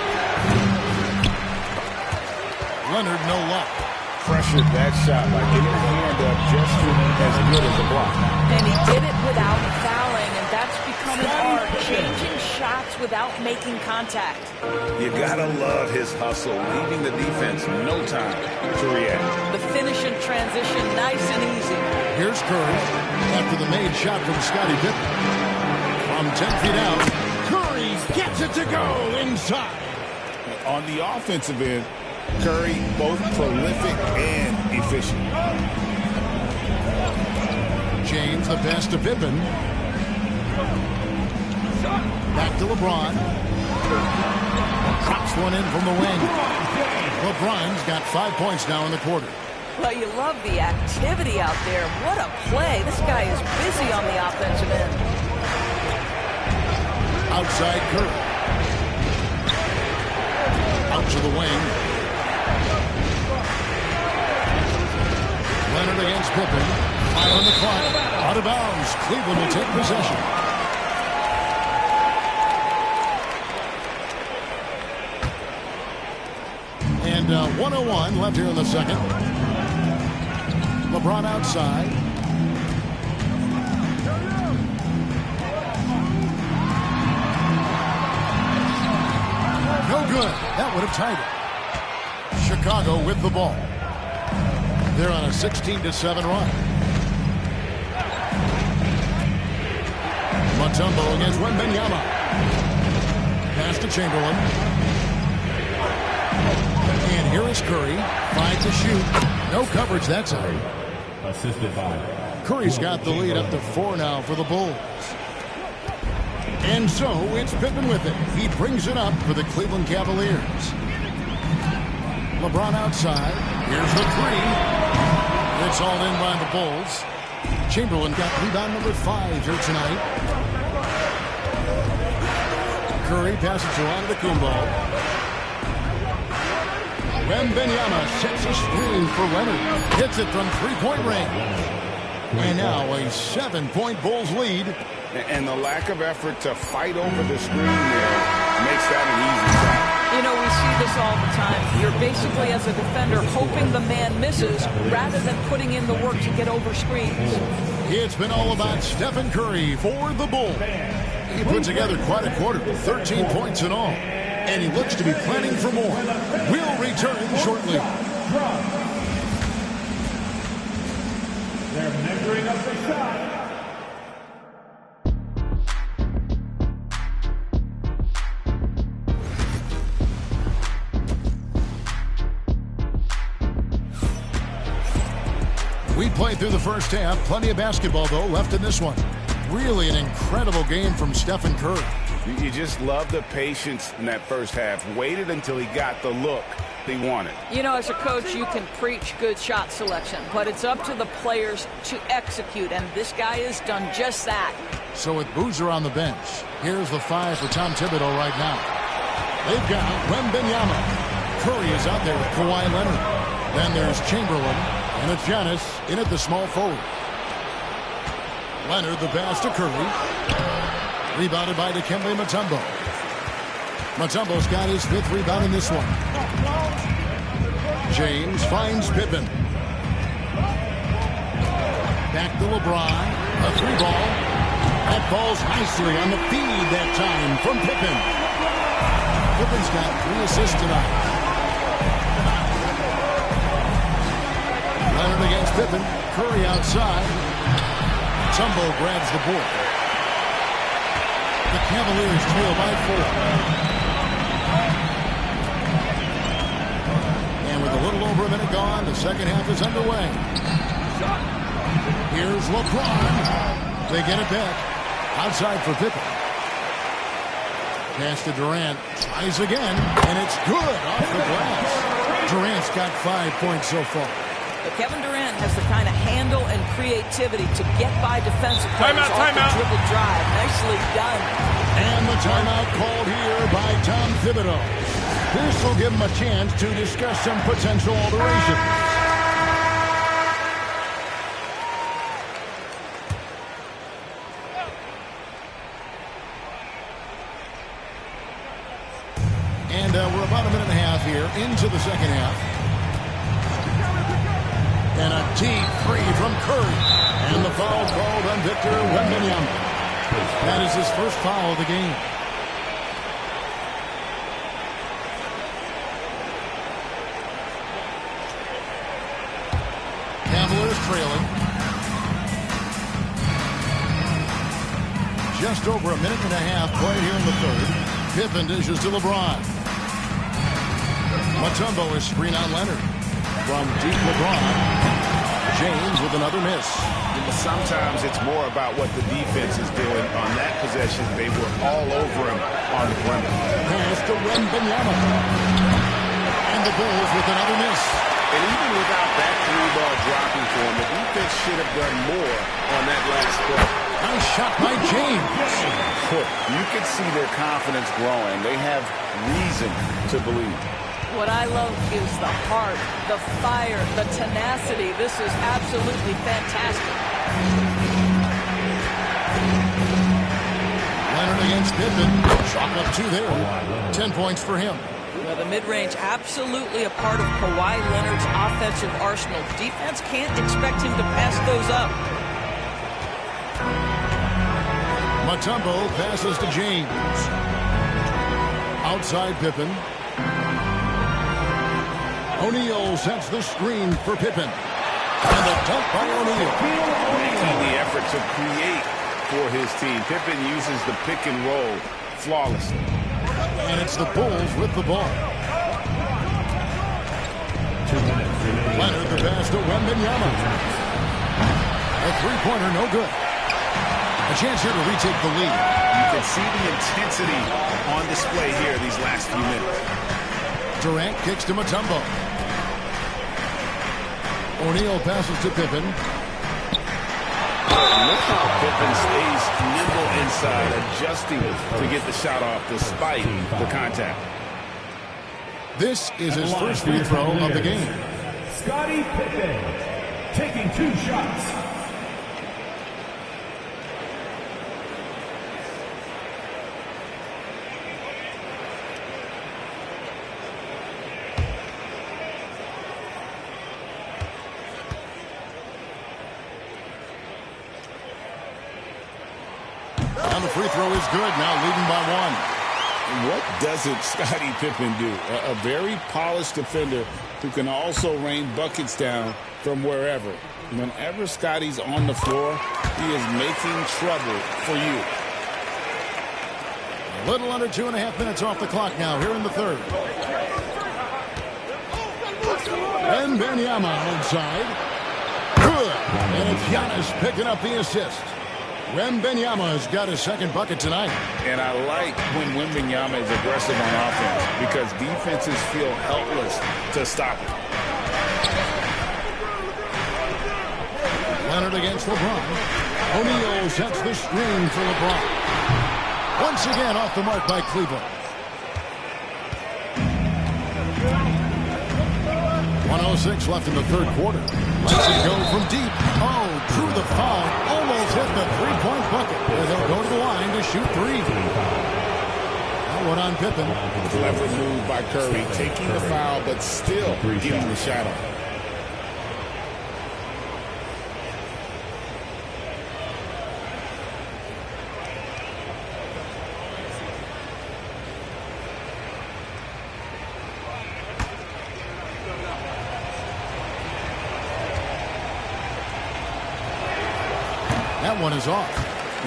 Leonard, no luck. Pressured that shot by getting a hand up just as good as a block. And he did it without fouling, and that's becoming hard. Changing shots without making contact. You gotta love his hustle, leaving the defense no time to react. The finish in transition, nice and easy. Here's Curry after the made shot from Scottie Pippen. From 10 feet out, Curry gets it to go inside. On the offensive end, Curry both prolific and efficient. James, the pass to Pippen. Back to LeBron. Drops one in from the wing. LeBron's got 5 points now in the quarter. Well, you love the activity out there. What a play. This guy is busy on the offensive end. Outside Curry. Out to the wing. Leonard against Pippen. 5 on the clock. Out of bounds. Cleveland will take possession. And 1:01 left here in the second. LeBron outside. No good. That would have tied it. Chicago with the ball. They're on a 16-7 run. Mutombo against Wembanyama. Pass to Chamberlain. And here is Curry. 5 to shoot. No coverage that time. Assisted by Curry's got the lead up to 4 now for the Bulls. And so it's Pippen with it. He brings it up for the Cleveland Cavaliers. LeBron outside. Here's the 3. It's all in by the Bulls. Chamberlain got rebound number 5 here tonight. Curry passes to Antetokounmpo. Wembanyama sets a screen for Leonard. Hits it from 3-point range. And now a 7-point Bulls lead. And the lack of effort to fight over the screen there makes that an easy shot. You know, we see this all the time. You're basically, as a defender, hoping the man misses rather than putting in the work to get over screens. It's been all about Stephen Curry for the Bulls. He put together quite a quarter, 13 points in all. and he looks to be planning for more. We'll return shortly. They're measuring up the shot. We played through the first half. Plenty of basketball, though, left in this one. Really an incredible game from Stephen Curry. You just love the patience in that first half. Waited until he got the look he wanted. You know, as a coach, you can preach good shot selection, but it's up to the players to execute, and this guy has done just that. So with Boozer on the bench, here's the 5 for Tom Thibodeau right now. They've got Wembanyama. Curry is out there with Kawhi Leonard. Then there's Chamberlain, and it's Giannis in at the small forward. Leonard the pass to Curry. Rebounded by Dikembe Mutombo. Mutombo's got his 5th rebound in this one. James finds Pippen. Back to LeBron. A 3-ball. That falls nicely on the feed that time from Pippen. Pippen's got 3 assists tonight. Leonard against Pippen. Curry outside. Mutombo grabs the board. The Cavaliers trail by 4. And with a little over a minute gone, the second half is underway. Here's LeBron. They get it back. Outside for Pippen. Pass to Durant. Tries again, and it's good off the glass. Durant's got 5 points so far. But Kevin Durant has the kind of handle and creativity to get by defensive players off the dribble drive. Nicely done. And the timeout called here by Tom Thibodeau. This will give him a chance to discuss some potential alterations. And we're about a minute and a half here into the second half. And a deep 3 from Curry. And the foul called on Victor Wembanyama. That is his first foul of the game. Cavaliers trailing. Just over a minute and a half played here in the third. Pippen dishes to LeBron. Mutombo is screen on Leonard. From deep LeBron. James with another miss. Sometimes it's more about what the defense is doing. On that possession, they were all over him on the perimeter. Pass to Wembanyama. And the Bulls with another miss. And even without that 3-ball dropping for him, the defense should have done more on that last play. Nice shot by James. You can see their confidence growing. They have reason to believe. What I love is the heart, the fire, the tenacity. This is absolutely fantastic. Leonard against Pippen. Shot up 2 there. 10 points for him. Well, the mid-range absolutely a part of Kawhi Leonard's offensive arsenal. Defense can't expect him to pass those up. Mutombo passes to James. Outside Pippen. O'Neal sets the screen for Pippen. And a dunk by O'Neal. Making the effort to create for his team. Pippen uses the pick and roll flawlessly. And it's the Bulls with the ball. Leonard the pass to Wembanyama. A 3-pointer, no good. A chance here to retake the lead. You can see the intensity on display here these last few minutes. Durant kicks to Mutombo. O'Neal passes to Pippen. Look how Pippen stays nimble inside, adjusting to get the shot off despite the contact. This is his first free throw of the game. Scottie Pippen taking 2 shots. And the free throw is good, now leading by 1. what doesn't Scottie Pippen do? A very polished defender who can also rain buckets down from wherever. Whenever Scottie's on the floor, he is making trouble for you. A little under 2.5 minutes off the clock now here in the third. Wembanyama outside. Good. And it's Giannis picking up the assist. Wembanyama has got his second bucket tonight. And I like when Wembanyama is aggressive on offense because defenses feel helpless to stop him. Leonard against LeBron. O'Neal sets the screen for LeBron. Once again off the mark by Cleveland. 1:06 left in the third quarter. Lets it go from deep. Oh, drew the foul. Almost hit the three-point bucket. They'll go to the line to shoot three. That one on Pippen. Clever move by Curry, taking the foul, but still getting the shot off. That one is off.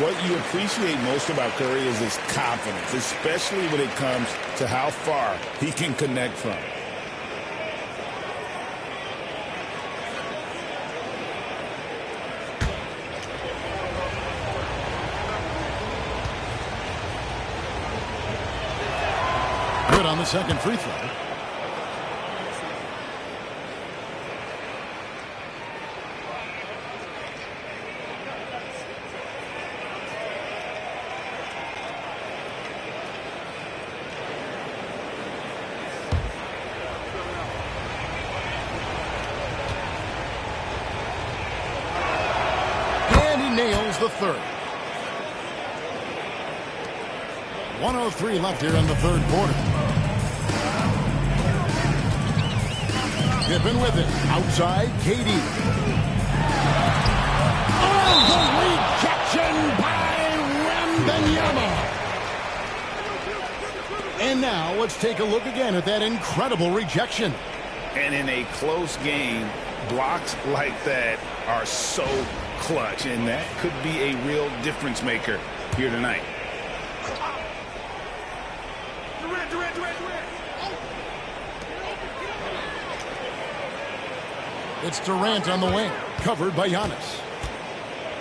What you appreciate most about Curry is his confidence, especially when it comes to how far he can connect from. Good on the second free throw. Nails the third. 1:03 left here in the third quarter. Pippen with it. Outside, KD. Oh, the rejection by Wembanyama. And now let's take a look again at that incredible rejection. And in a close game, blocks like that are so clutch, and that could be a real difference maker here tonight. It's Durant on the wing, covered by Giannis.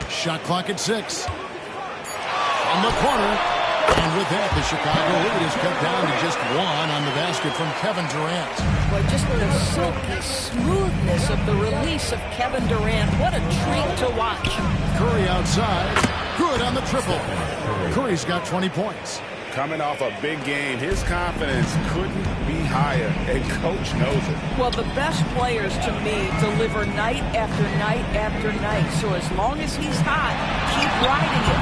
Shot clock at 6. On the corner. And with that, the Chicago lead is cut down to just 1 on the basket from Kevin Durant. Boy, just the silky smoothness of the release of Kevin Durant. What a treat to watch. Curry outside. Good on the triple. Curry's got 20 points. Coming off a big game, his confidence couldn't be higher, and Coach knows it. Well, the best players, to me, deliver night after night after night. So as long as he's hot, keep riding it.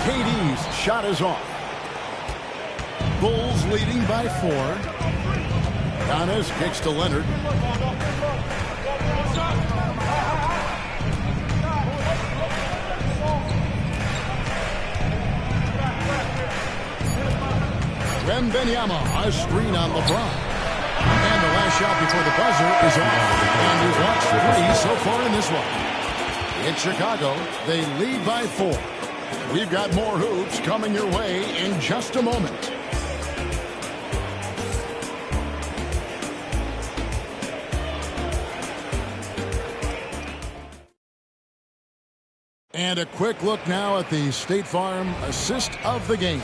KD's shot is off. Bulls leading by 4. Giannis kicks to Leonard. Wembanyama, a screen on LeBron. And the last shot before the buzzer is off. And we've watched 3 so far in this one. In Chicago, they lead by 4. We've got more hoops coming your way in just a moment. And a quick look now at the State Farm assist of the game.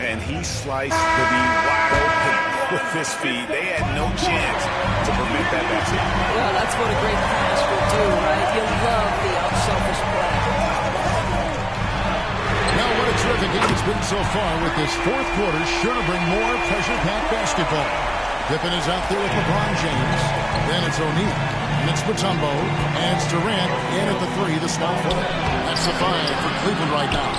And he sliced the D wide open with his feet. They had no chance to prevent that basket. Well, that's what a great pass will do, right? You love the unselfish play. Now, what a terrific game it's been so far with this fourth quarter. Sure to bring more pressure-packed basketball. Pippen is out there with LeBron James. Then it's O'Neal. And it's Mutombo. And it's Durant in at the 3, the small forward. That's the 5 for Cleveland right now.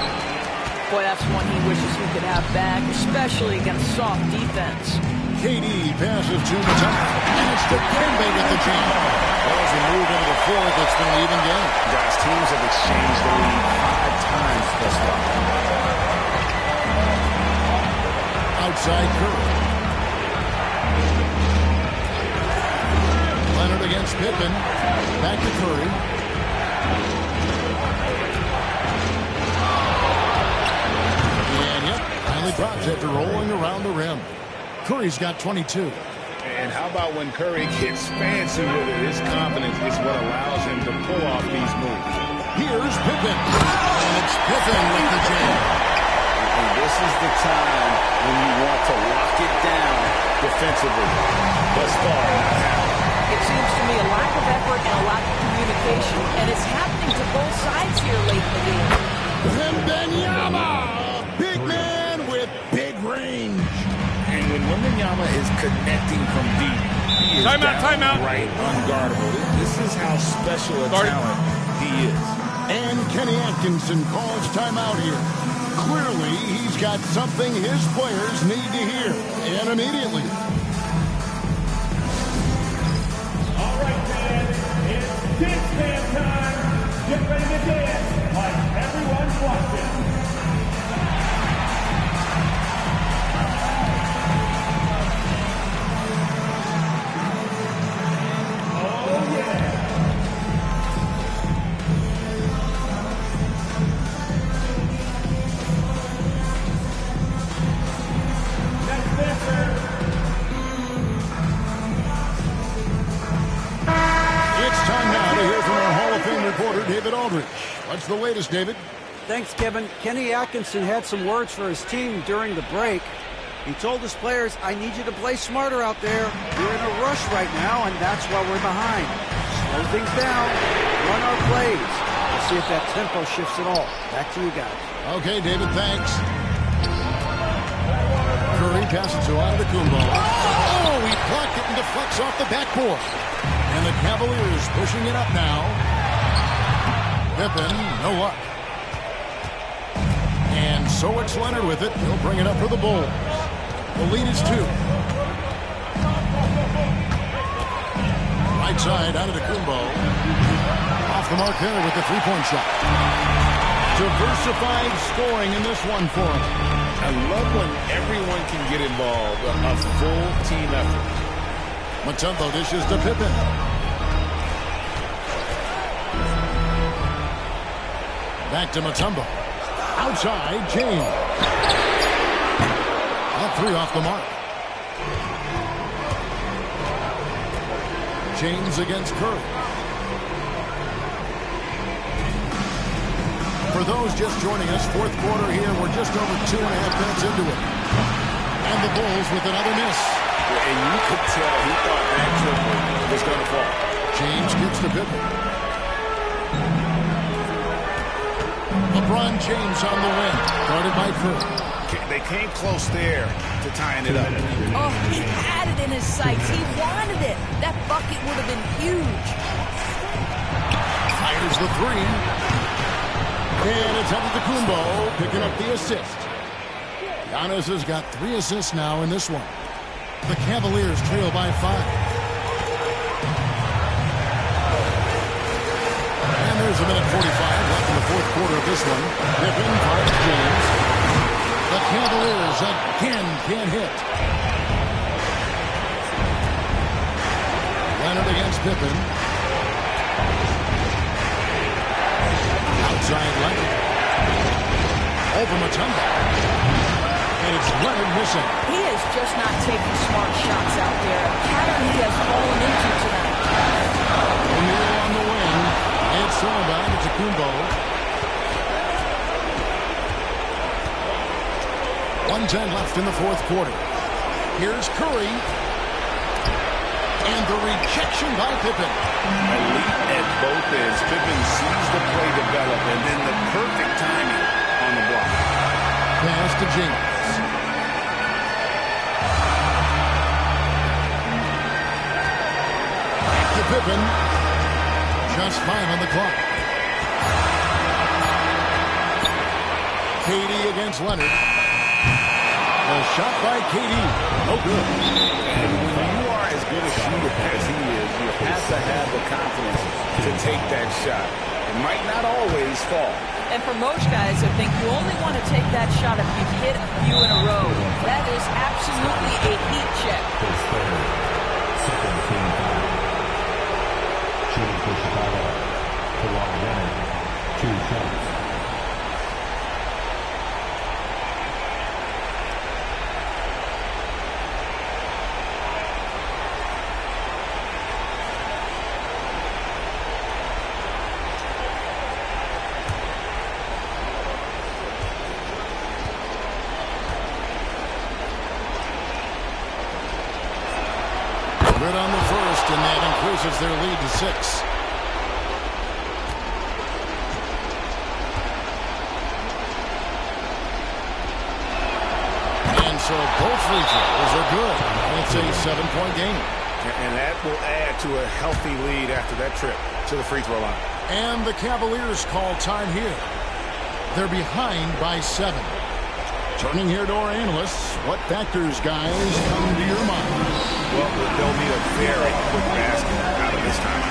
Boy, that's one he wishes he could have back, especially against soft defense. KD passes to Mutombo. And it's Dikembe with the jam. Well, as we move into the fourth, it's been an even game. Guys, teams have exchanged the lead 5 times thus far. Outside Curry. Leonard against Pippen. Back to Curry. And yep, finally drops after rolling around the rim. Curry's got 22. And how about when Curry gets fancy with it? His confidence is what allows him to pull off these moves. Here's Pippen. And it's Pippen with the jam. And this is the time when you want to lock it down defensively. Thus far, not happening. It seems to me a lack of effort and a lack of communication, and it's happening to both sides here late in the game. Wembanyama, a big man with big range. And when Wembanyama is connecting from deep, he is timeout. Right, unguardable. This is how special a talent he is. And Kenny Atkinson calls timeout here. Clearly, he's got something his players need to hear, and immediately. All right, fans, it's dance band time. Get ready to dance like everyone's watching. Oh, yeah. Next dancer. It's time now to hear from our Hall of Fame reporter, David Aldridge. What's the latest, David? Thanks, Kevin. Kenny Atkinson had some words for his team during the break. He told his players, I need you to play smarter out there. We're in a rush right now, and that's why we're behind. Slow things down, run our plays. We'll see if that tempo shifts at all. Back to you guys. Okay, David, thanks. Curry passes to Antetokounmpo. Oh, he blocked it and deflects off the backboard. And the Cavaliers pushing it up now. Pippen, no luck. And so it's Leonard with it. He'll bring it up for the Bulls. The lead is 2. Right side, Antetokounmpo. Off the mark there with the three-point shot. Diversified scoring in this one for him. I love when everyone can get involved, a full team effort. Mutombo dishes to Pippen. Back to Mutombo. Outside, James. All 3 off the mark. James against Curry. For those just joining us, fourth quarter here. We're just over 2.5 minutes into it. And the Bulls with another miss. And you could tell he thought that triple was going to fall. James gets to Pippen. LeBron James on the wing. Guarded by Curry. They came close there to tying it up. Oh, he had it in his sights. He wanted it. That bucket would have been huge. Fires the 3. And it's Antetokounmpo picking up the assist. Giannis has got 3 assists now in this one. The Cavaliers trail by 5. And there's a minute 45 left in the fourth quarter of this one. Pippen finds James. The Cavaliers again can't hit. Leonard against Pippen. Outside Leonard. Over Mutombo. And it's Leonard missing. He is just not taking smart shots out there. A pattern he has fallen into tonight. O'Neal on the wing. It's Sullivan to Antetokounmpo. 1:10 left in the fourth quarter. Here's Curry. And the rejection by Pippen. Elite at both ends. Pippen sees the play develop, and then the perfect timing on the block. Pass to James. Back to Pippen. Just 5 on the clock. KD against Leonard. A shot by KD. No good. And when you are as good a shooter as he is, you have to have the confidence to take that shot. It might not always fall. And for most guys, I think you only want to take that shot if you've hit a few in a row. That is absolutely a heat check. Second team foul. Shooting for Chicago. Kawhi Leonard, 2 shots. Good on the first, and that increases their lead to 6. And so both free throws are good. It's a 7-point game. And that will add to a healthy lead after that trip to the free throw line. And the Cavaliers call time here. They're behind by 7. Turning here to our analysts, what factors, guys, come to your mind? Well, they'll need a very quick basket out of this time.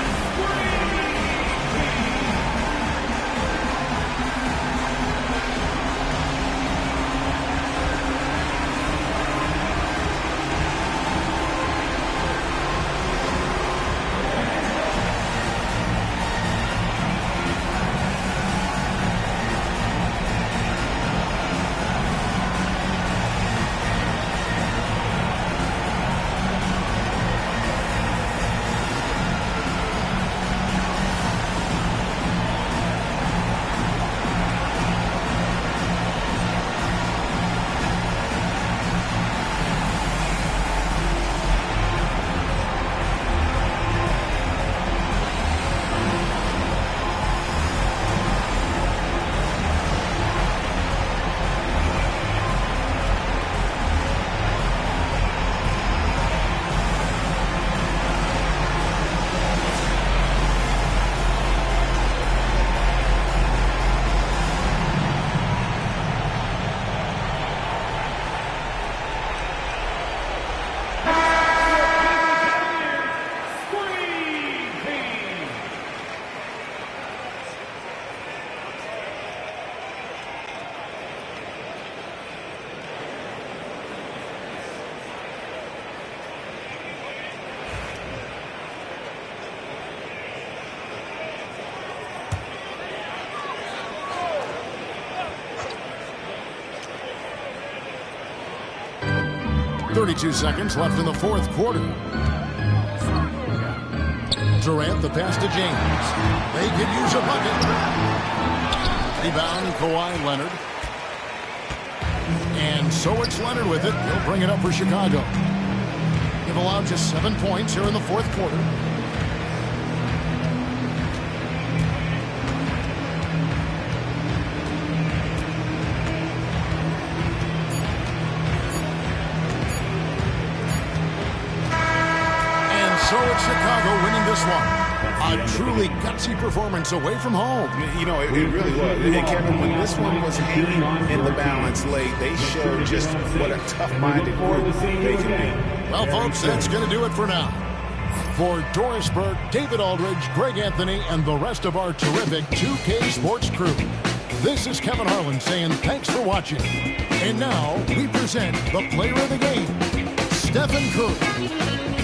.32 seconds left in the fourth quarter. Durant, the pass to James. They could use a bucket. Rebound, Kawhi Leonard. And so it's Leonard with it. He'll bring it up for Chicago. They've allowed just 7 points here in the fourth quarter. So it's Chicago winning this one. A truly gutsy performance away from home. You know, it really was. And Kevin, when this one was hanging in the balance late, they showed just what a tough-minded group they can be. Well, folks, that's going to do it for now. For Doris Burke, David Aldridge, Greg Anthony, and the rest of our terrific 2K Sports crew, this is Kevin Harlan saying thanks for watching. And now we present the player of the game, Stephen Curry.